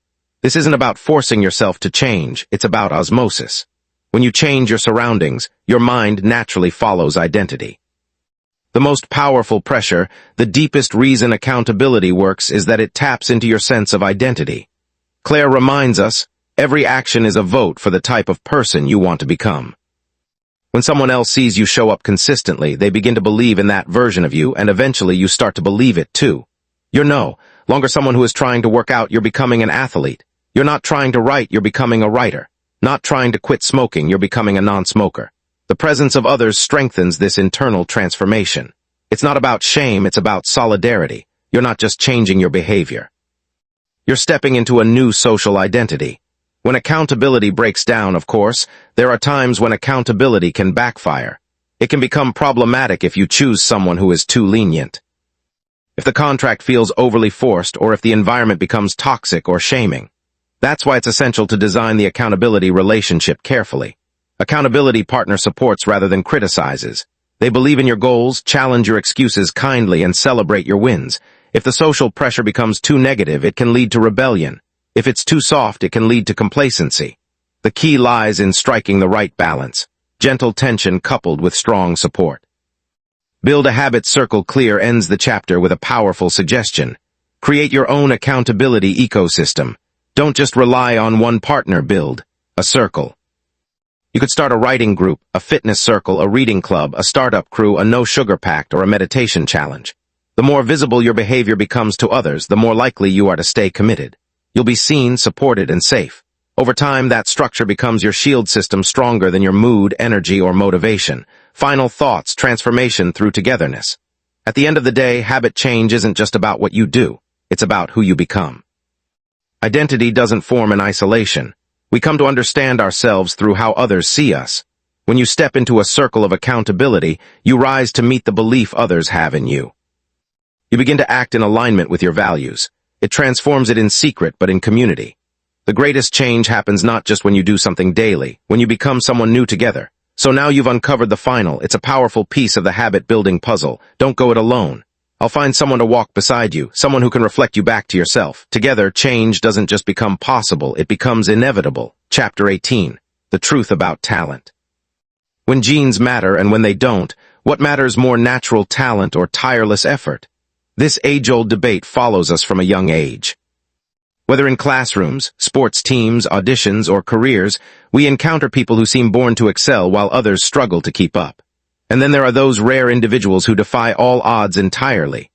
This isn't about forcing yourself to change, it's about osmosis. When you change your surroundings, your mind naturally follows identity. The most powerful pressure, the deepest reason accountability works is that it taps into your sense of identity. Claire reminds us, every action is a vote for the type of person you want to become. When someone else sees you show up consistently, they begin to believe in that version of you, and eventually you start to believe it too. You're no longer someone who is trying to work out, you're becoming an athlete. You're not trying to write, you're becoming a writer. Not trying to quit smoking, you're becoming a non-smoker. The presence of others strengthens this internal transformation. It's not about shame, it's about solidarity. You're not just changing your behavior. You're stepping into a new social identity. When accountability breaks down, of course, there are times when accountability can backfire. It can become problematic if you choose someone who is too lenient. If the contract feels overly forced, or if the environment becomes toxic or shaming. That's why it's essential to design the accountability relationship carefully. Accountability partner supports rather than criticizes. They believe in your goals, challenge your excuses kindly, and celebrate your wins. If the social pressure becomes too negative, it can lead to rebellion. If it's too soft, it can lead to complacency. The key lies in striking the right balance. Gentle tension coupled with strong support. Build a habit circle. Clear ends the chapter with a powerful suggestion. Create your own accountability ecosystem. Don't just rely on one partner. Build a circle. You could start a writing group, a fitness circle, a reading club, a startup crew, a no-sugar pact, or a meditation challenge. The more visible your behavior becomes to others, the more likely you are to stay committed. You'll be seen, supported, and safe. Over time, that structure becomes your shield system, stronger than your mood, energy, or motivation. Final thoughts, transformation through togetherness. At the end of the day, habit change isn't just about what you do. It's about who you become. Identity doesn't form in isolation. We come to understand ourselves through how others see us. When you step into a circle of accountability, you rise to meet the belief others have in you. You begin to act in alignment with your values. It transforms it in secret, but in community. The greatest change happens not just when you do something daily, when you become someone new together. So now you've uncovered the final. It's a powerful piece of the habit-building puzzle. Don't go it alone. I'll find someone to walk beside you, someone who can reflect you back to yourself. Together, change doesn't just become possible, it becomes inevitable. Chapter 18. The Truth About Talent. When genes matter and when they don't, what matters more, natural talent or tireless effort? This age-old debate follows us from a young age. Whether in classrooms, sports teams, auditions, or careers, we encounter people who seem born to excel while others struggle to keep up. And then there are those rare individuals who defy all odds entirely.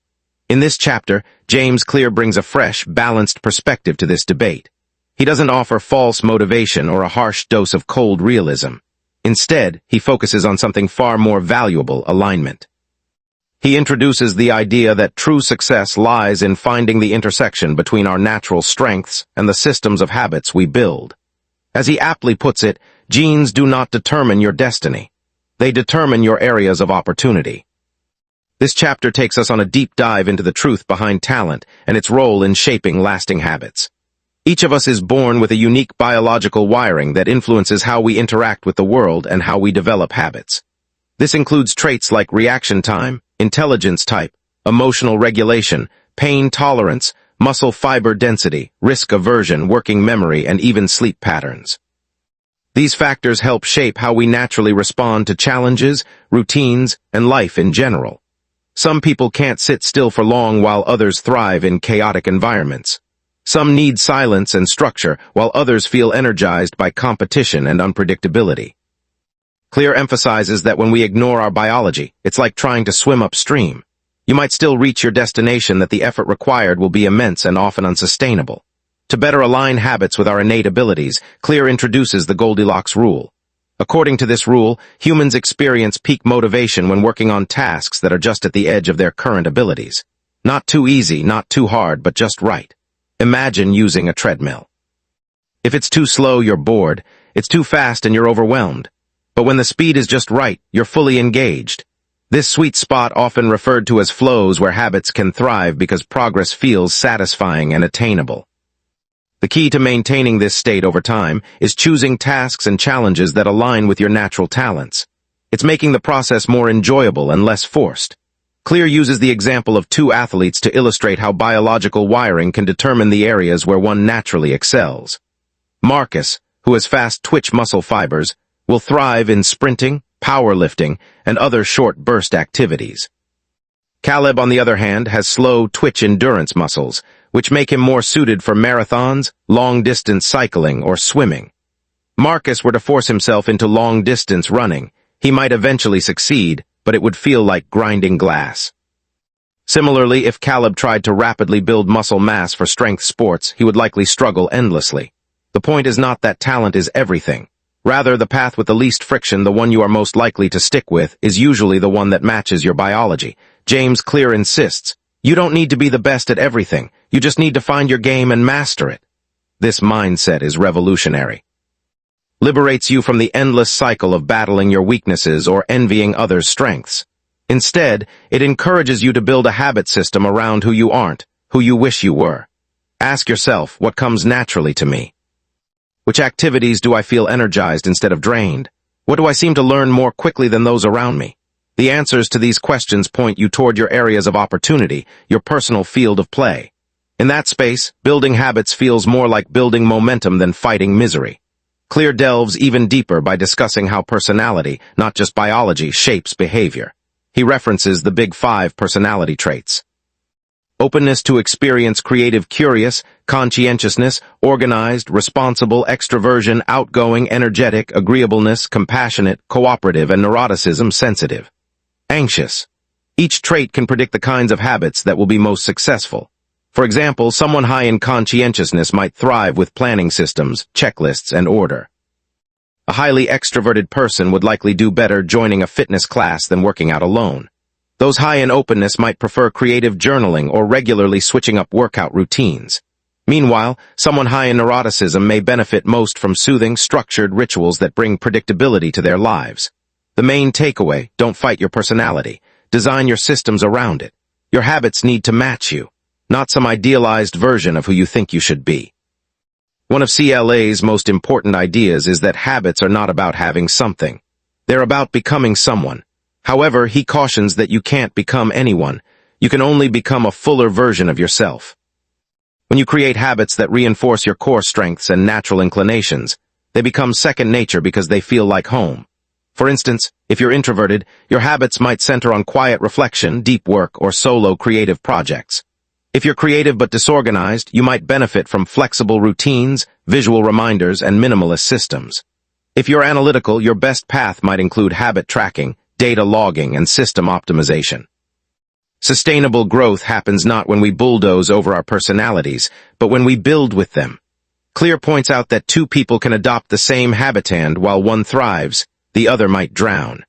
In this chapter, James Clear brings a fresh, balanced perspective to this debate. He doesn't offer false motivation or a harsh dose of cold realism. Instead, he focuses on something far more valuable: alignment. He introduces the idea that true success lies in finding the intersection between our natural strengths and the systems of habits we build. As he aptly puts it, genes do not determine your destiny. They determine your areas of opportunity. This chapter takes us on a deep dive into the truth behind talent and its role in shaping lasting habits. Each of us is born with a unique biological wiring that influences how we interact with the world and how we develop habits. This includes traits like reaction time, intelligence type, emotional regulation, pain tolerance, muscle fiber density, risk aversion, working memory, and even sleep patterns. These factors help shape how we naturally respond to challenges, routines, and life in general. Some people can't sit still for long while others thrive in chaotic environments. Some need silence and structure while others feel energized by competition and unpredictability. Clear emphasizes that when we ignore our biology, it's like trying to swim upstream. You might still reach your destination, that the effort required will be immense and often unsustainable. To better align habits with our innate abilities, Clear introduces the Goldilocks rule. According to this rule, humans experience peak motivation when working on tasks that are just at the edge of their current abilities. Not too easy, not too hard, but just right. Imagine using a treadmill. If it's too slow, you're bored. It's too fast and you're overwhelmed. But when the speed is just right, you're fully engaged. This sweet spot, often referred to as flows, where habits can thrive because progress feels satisfying and attainable. The key to maintaining this state over time is choosing tasks and challenges that align with your natural talents. It's making the process more enjoyable and less forced. Clear uses the example of two athletes to illustrate how biological wiring can determine the areas where one naturally excels. Marcus, who has fast twitch muscle fibers, will thrive in sprinting, powerlifting, and other short burst activities. Caleb, on the other hand, has slow twitch endurance muscles, which make him more suited for marathons, long-distance cycling, or swimming. Marcus were to force himself into long-distance running. He might eventually succeed, but it would feel like grinding glass. Similarly, if Caleb tried to rapidly build muscle mass for strength sports, he would likely struggle endlessly. The point is not that talent is everything. Rather, the path with the least friction, the one you are most likely to stick with, is usually the one that matches your biology. James Clear insists, you don't need to be the best at everything. You just need to find your game and master it. This mindset is revolutionary. Liberates you from the endless cycle of battling your weaknesses or envying others' strengths. Instead, it encourages you to build a habit system around who you aren't, who you wish you were. Ask yourself, what comes naturally to me? Which activities do I feel energized instead of drained? What do I seem to learn more quickly than those around me? The answers to these questions point you toward your areas of opportunity, your personal field of play. In that space, building habits feels more like building momentum than fighting misery. Clear delves even deeper by discussing how personality, not just biology, shapes behavior. He references the Big Five personality traits. Openness to experience, creative, curious, conscientiousness, organized, responsible, extroversion, outgoing, energetic, agreeableness, compassionate, cooperative, and neuroticism, sensitive. Anxious. Each trait can predict the kinds of habits that will be most successful. For example, someone high in conscientiousness might thrive with planning systems, checklists, and order. A highly extroverted person would likely do better joining a fitness class than working out alone. Those high in openness might prefer creative journaling or regularly switching up workout routines. Meanwhile, someone high in neuroticism may benefit most from soothing, structured rituals that bring predictability to their lives. The main takeaway: don't fight your personality. Design your systems around it. Your habits need to match you, not some idealized version of who you think you should be. One of CLA's most important ideas is that habits are not about having something. They're about becoming someone. However, he cautions that you can't become anyone. You can only become a fuller version of yourself. When you create habits that reinforce your core strengths and natural inclinations, they become second nature because they feel like home. For instance, if you're introverted, your habits might center on quiet reflection, deep work, or solo creative projects. If you're creative but disorganized, you might benefit from flexible routines, visual reminders, and minimalist systems. If you're analytical, your best path might include habit tracking, data logging, and system optimization. Sustainable growth happens not when we bulldoze over our personalities, but when we build with them. Clear points out that two people can adopt the same habitat. While one thrives, the other might drown.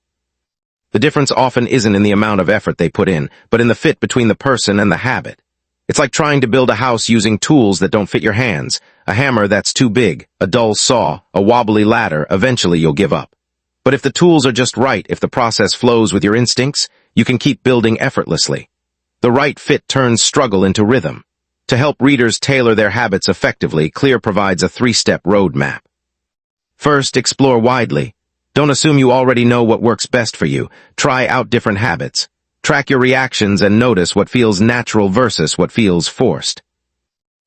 The difference often isn't in the amount of effort they put in, but in the fit between the person and the habit. It's like trying to build a house using tools that don't fit your hands. A hammer that's too big, a dull saw, a wobbly ladder, eventually you'll give up. But if the tools are just right, if the process flows with your instincts, you can keep building effortlessly. The right fit turns struggle into rhythm. To help readers tailor their habits effectively, Clear provides a 3-step roadmap. First, explore widely. Don't assume you already know what works best for you. Try out different habits. Track your reactions and notice what feels natural versus what feels forced.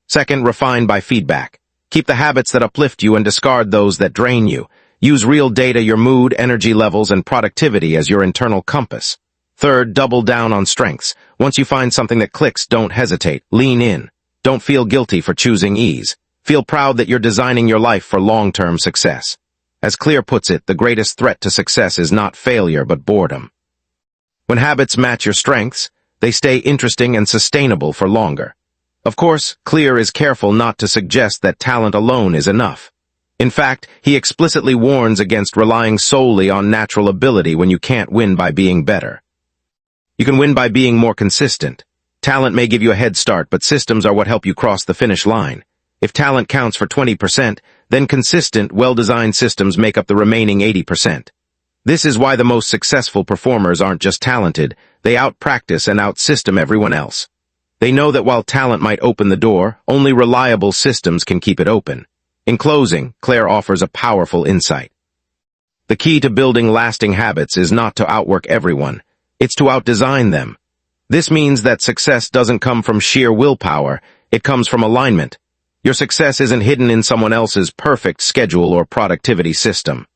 Second, refine by feedback. Keep the habits that uplift you and discard those that drain you. Use real data, your mood, energy levels, and productivity as your internal compass. Third, double down on strengths. Once you find something that clicks, don't hesitate. Lean in. Don't feel guilty for choosing ease. Feel proud that you're designing your life for long-term success. As Clear puts it, the greatest threat to success is not failure, but boredom. When habits match your strengths, they stay interesting and sustainable for longer. Of course, Clear is careful not to suggest that talent alone is enough. In fact, he explicitly warns against relying solely on natural ability when you can't win by being better. You can win by being more consistent. Talent may give you a head start, but systems are what help you cross the finish line. If talent counts for 20%, then consistent, well-designed systems make up the remaining 80%. This is why the most successful performers aren't just talented, they out-practice and out-system everyone else. They know that while talent might open the door, only reliable systems can keep it open. In closing, Claire offers a powerful insight. The key to building lasting habits is not to outwork everyone, it's to out-design them. This means that success doesn't come from sheer willpower, it comes from alignment. Your success isn't hidden in someone else's perfect schedule or productivity system.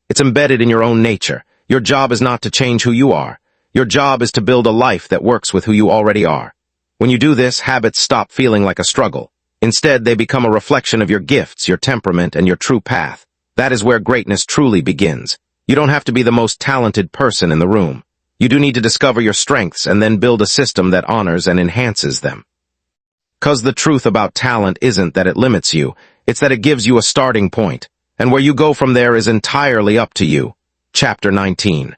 It's embedded in your own nature. Your job is not to change who you are. Your job is to build a life that works with who you already are. When you do this, habits stop feeling like a struggle. Instead, they become a reflection of your gifts, your temperament, and your true path. That is where greatness truly begins. You don't have to be the most talented person in the room. You do need to discover your strengths and then build a system that honors and enhances them. 'Cause the truth about talent isn't that it limits you, it's that it gives you a starting point, and where you go from there is entirely up to you. Chapter 19.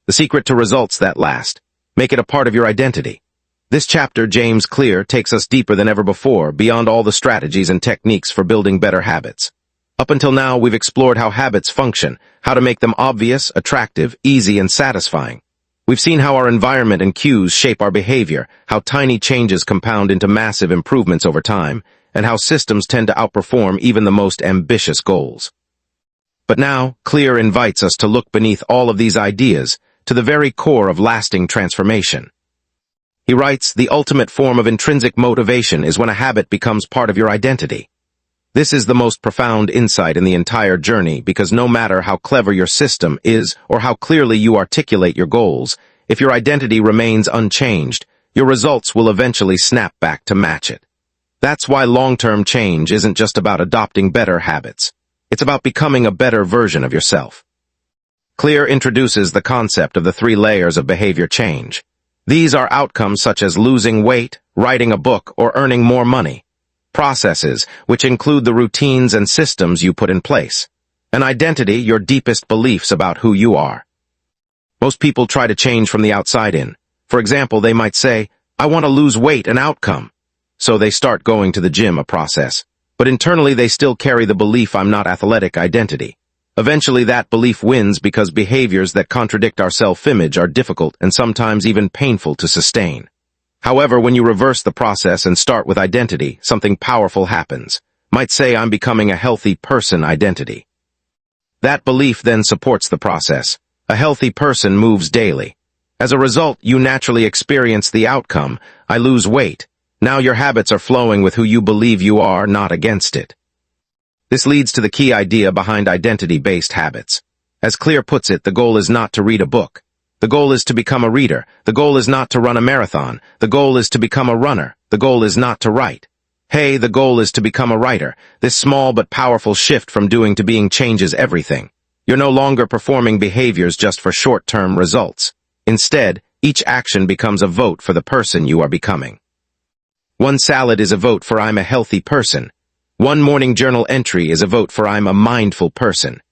The secret to results that last. Make it a part of your identity. This chapter, James Clear, takes us deeper than ever before, beyond all the strategies and techniques for building better habits. Up until now, we've explored how habits function, how to make them obvious, attractive, easy, and satisfying. We've seen how our environment and cues shape our behavior, how tiny changes compound into massive improvements over time, and how systems tend to outperform even the most ambitious goals. But now, Clear invites us to look beneath all of these ideas, to the very core of lasting transformation. He writes, the ultimate form of intrinsic motivation is when a habit becomes part of your identity. This is the most profound insight in the entire journey because no matter how clever your system is or how clearly you articulate your goals, if your identity remains unchanged, your results will eventually snap back to match it. That's why long-term change isn't just about adopting better habits. It's about becoming a better version of yourself. Clear introduces the concept of the 3 layers of behavior change. These are outcomes such as losing weight, writing a book, or earning more money. Processes, which include the routines and systems you put in place. An identity, your deepest beliefs about who you are. Most people try to change from the outside in. For example, they might say, I want to lose weight, an outcome. So they start going to the gym, a process. But internally they still carry the belief I'm not athletic identity. Eventually that belief wins because behaviors that contradict our self-image are difficult and sometimes even painful to sustain. However, when you reverse the process and start with identity, something powerful happens. Might say I'm becoming a healthy person identity. That belief then supports the process. A healthy person moves daily. As a result, you naturally experience the outcome, I lose weight. Now your habits are flowing with who you believe you are, not against it. This leads to the key idea behind identity-based habits. As Clear puts it, the goal is not to read a book. The goal is to become a reader. The goal is not to run a marathon. The goal is to become a runner. The goal is not to write. Hey, the goal is to become a writer. This small but powerful shift from doing to being changes everything. You're no longer performing behaviors just for short-term results. Instead, each action becomes a vote for the person you are becoming. One salad is a vote for I'm a healthy person. One morning journal entry is a vote for I'm a mindful person.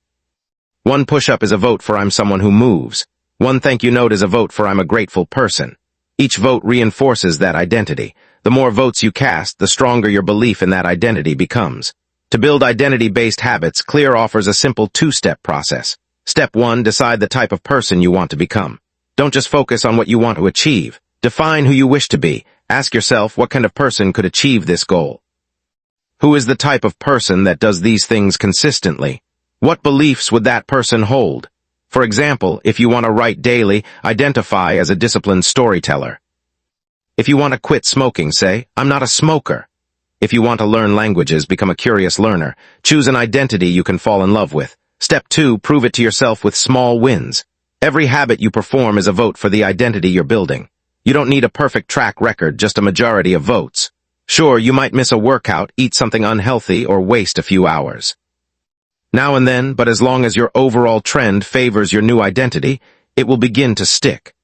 One push-up is a vote for I'm someone who moves. One thank you note is a vote for I'm a grateful person. Each vote reinforces that identity. The more votes you cast, the stronger your belief in that identity becomes. To build identity-based habits, Clear offers a simple 2-step process. Step 1, decide the type of person you want to become. Don't just focus on what you want to achieve. Define who you wish to be. Ask yourself what kind of person could achieve this goal. Who is the type of person that does these things consistently? What beliefs would that person hold? For example, if you want to write daily, identify as a disciplined storyteller. If you want to quit smoking, say, I'm not a smoker. If you want to learn languages, become a curious learner. Choose an identity you can fall in love with. Step 2, prove it to yourself with small wins. Every habit you perform is a vote for the identity you're building. You don't need a perfect track record, just a majority of votes. Sure, you might miss a workout, eat something unhealthy, or waste a few hours. Now and then, but as long as your overall trend favors your new identity, it will begin to stick.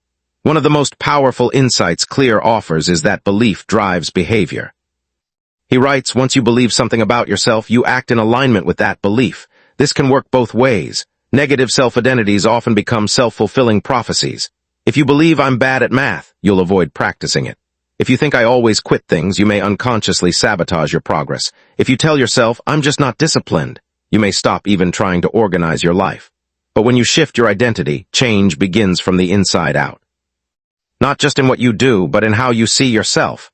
One of the most powerful insights Clear offers is that belief drives behavior. He writes, once you believe something about yourself, you act in alignment with that belief. This can work both ways. Negative self-identities often become self-fulfilling prophecies. If you believe I'm bad at math, you'll avoid practicing it. If you think I always quit things, you may unconsciously sabotage your progress. If you tell yourself, I'm just not disciplined, you may stop even trying to organize your life. But when you shift your identity, change begins from the inside out. Not just in what you do, but in how you see yourself.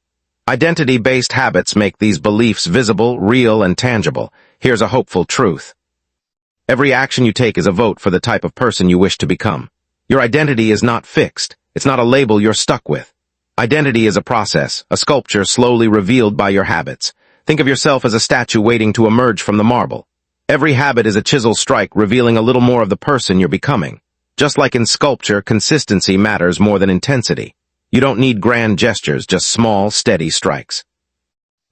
Identity-based habits make these beliefs visible, real, and tangible. Here's a hopeful truth. Every action you take is a vote for the type of person you wish to become. Your identity is not fixed. It's not a label you're stuck with. Identity is a process, a sculpture slowly revealed by your habits. Think of yourself as a statue waiting to emerge from the marble. Every habit is a chisel strike revealing a little more of the person you're becoming. Just like in sculpture, consistency matters more than intensity. You don't need grand gestures, just small, steady strikes.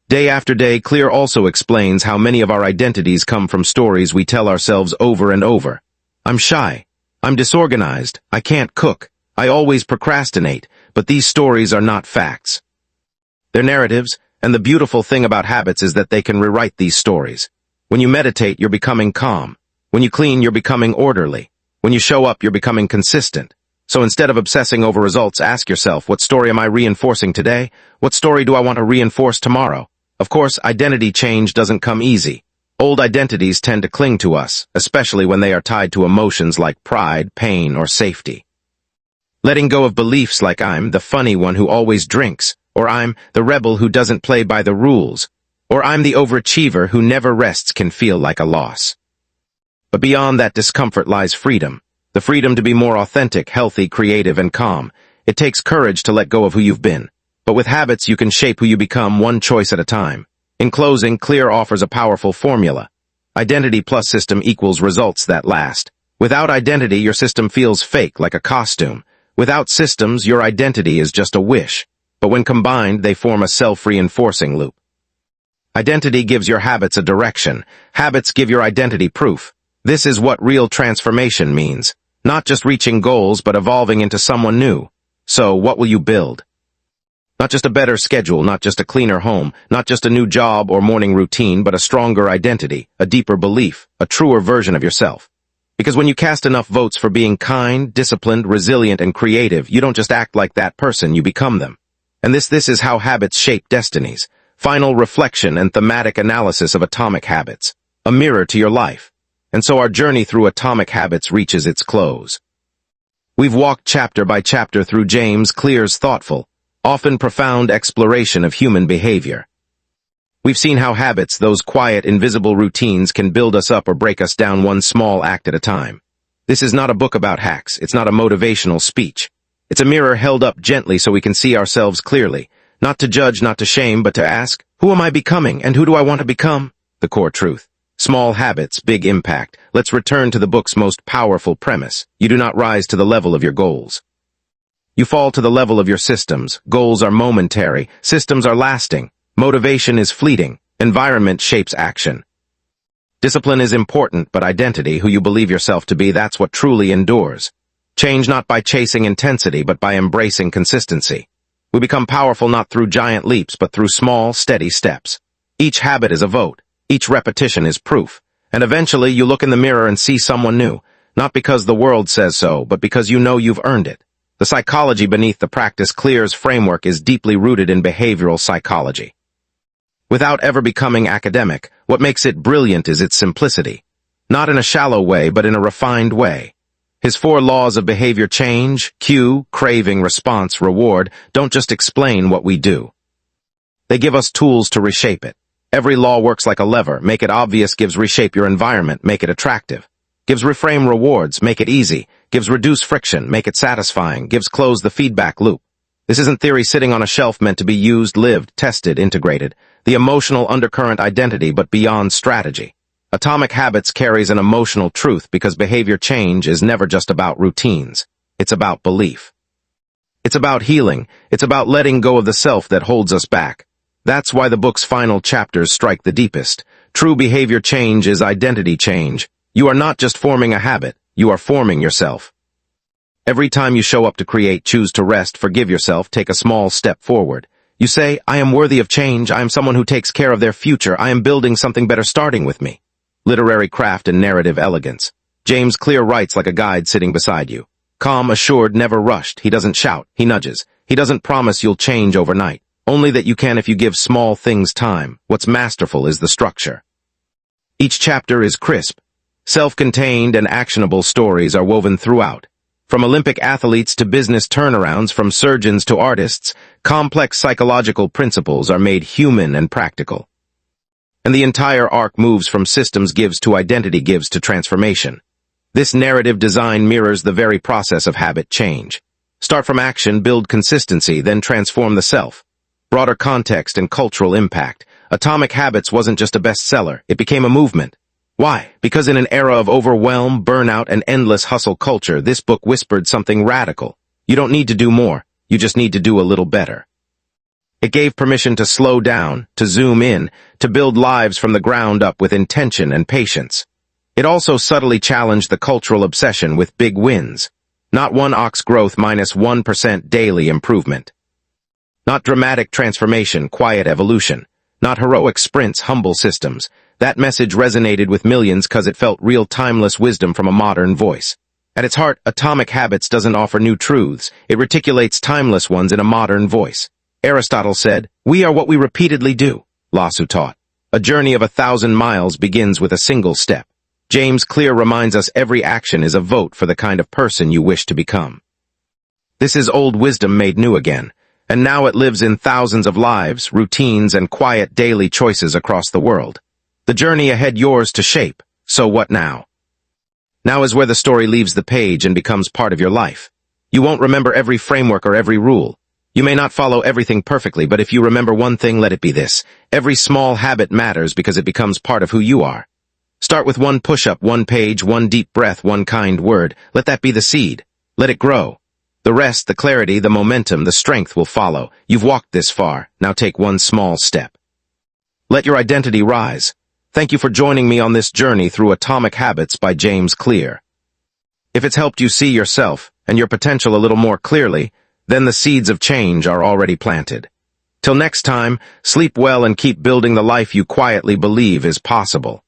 Day after day, Clear also explains how many of our identities come from stories we tell ourselves over and over. I'm shy. I'm disorganized. I can't cook. I always procrastinate, but these stories are not facts. They're narratives, and the beautiful thing about habits is that they can rewrite these stories. When you meditate, you're becoming calm. When you clean, you're becoming orderly. When you show up, you're becoming consistent. So instead of obsessing over results, ask yourself, what story am I reinforcing today? What story do I want to reinforce tomorrow? Of course, identity change doesn't come easy. Old identities tend to cling to us, especially when they are tied to emotions like pride, pain, or safety. Letting go of beliefs like I'm the funny one who always drinks, or I'm the rebel who doesn't play by the rules, or I'm the overachiever who never rests can feel like a loss. But beyond that discomfort lies freedom. The freedom to be more authentic, healthy, creative, and calm. It takes courage to let go of who you've been. But with habits, you can shape who you become one choice at a time. In closing, Clear offers a powerful formula. Identity plus system equals results that last. Without identity, your system feels fake, like a costume. Without systems, your identity is just a wish. But when combined, they form a self-reinforcing loop. Identity gives your habits a direction. Habits give your identity proof. This is what real transformation means. Not just reaching goals, but evolving into someone new. So, what will you build? Not just a better schedule, not just a cleaner home, not just a new job or morning routine, but a stronger identity, a deeper belief, a truer version of yourself. Because when you cast enough votes for being kind, disciplined, resilient, and creative, you don't just act like that person, you become them. And this is how habits shape destinies. Final reflection and thematic analysis of atomic habits. A mirror to your life. And so our journey through atomic habits reaches its close. We've walked chapter by chapter through James Clear's thoughtful, often profound exploration of human behavior. We've seen how habits, those quiet, invisible routines, can build us up or break us down one small act at a time. This is not a book about hacks. It's not a motivational speech. It's a mirror held up gently so we can see ourselves clearly. Not to judge, not to shame, but to ask, who am I becoming and who do I want to become? The core truth. Small habits, big impact. Let's return to the book's most powerful premise. You do not rise to the level of your goals. You fall to the level of your systems. Goals are momentary. Systems are lasting. Motivation is fleeting. Environment shapes action. Discipline is important, but identity, who you believe yourself to be, that's what truly endures. Change not by chasing intensity, but by embracing consistency. We become powerful not through giant leaps, but through small, steady steps. Each habit is a vote. Each repetition is proof. And eventually you look in the mirror and see someone new, not because the world says so, but because you know you've earned it. The psychology beneath the practice Clear's framework is deeply rooted in behavioral psychology. Without ever becoming academic, what makes it brilliant is its simplicity. Not in a shallow way, but in a refined way. His 4 laws of behavior: change, cue, craving, response, reward, don't just explain what we do. They give us tools to reshape it. Every law works like a lever. Make it obvious gives reshape your environment, make it attractive. Gives reframe rewards, make it easy. Gives reduce friction, make it satisfying. Gives close the feedback loop. This isn't theory sitting on a shelf meant to be used, lived, tested, integrated. The emotional undercurrent identity, but beyond strategy. Atomic Habits carries an emotional truth because behavior change is never just about routines. It's about belief. It's about healing. It's about letting go of the self that holds us back. That's why the book's final chapters strike the deepest. True behavior change is identity change. You are not just forming a habit, you are forming yourself. Every time you show up to create, choose to rest, forgive yourself, take a small step forward. You say, I am worthy of change, I am someone who takes care of their future, I am building something better starting with me. Literary craft and narrative elegance. James Clear writes like a guide sitting beside you. Calm, assured, never rushed. He doesn't shout, he nudges. He doesn't promise you'll change overnight. Only that you can if you give small things time. What's masterful is the structure. Each chapter is crisp. Self-contained and actionable stories are woven throughout. From Olympic athletes to business turnarounds, from surgeons to artists, complex psychological principles are made human and practical. And the entire arc moves from systems gives to identity gives to transformation. This narrative design mirrors the very process of habit change. Start from action, build consistency, then transform the self. Broader context and cultural impact. Atomic Habits wasn't just a bestseller, it became a movement. Why? Because in an era of overwhelm, burnout, and endless hustle culture, this book whispered something radical. You don't need to do more, you just need to do a little better. It gave permission to slow down, to zoom in, to build lives from the ground up with intention and patience. It also subtly challenged the cultural obsession with big wins. Not 1x growth minus 1% daily improvement. Not dramatic transformation, quiet evolution. Not heroic sprints, humble systems. That message resonated with millions because it felt real timeless wisdom from a modern voice. At its heart, Atomic Habits doesn't offer new truths. It reticulates timeless ones in a modern voice. Aristotle said, "We are what we repeatedly do." Lao Tzu taught, "A journey of 1,000 miles begins with a single step." James Clear reminds us every action is a vote for the kind of person you wish to become. This is old wisdom made new again, and now it lives in thousands of lives, routines, and quiet daily choices across the world. The journey ahead yours to shape, so what now? Now is where the story leaves the page and becomes part of your life. You won't remember every framework or every rule. You may not follow everything perfectly, but if you remember one thing, let it be this. Every small habit matters because it becomes part of who you are. Start with one push-up, one page, one deep breath, one kind word. Let that be the seed. Let it grow. The rest, the clarity, the momentum, the strength will follow. You've walked this far. Now take one small step. Let your identity rise. Thank you for joining me on this journey through Atomic Habits by James Clear. If it's helped you see yourself and your potential a little more clearly, then the seeds of change are already planted. Till next time, sleep well and keep building the life you quietly believe is possible.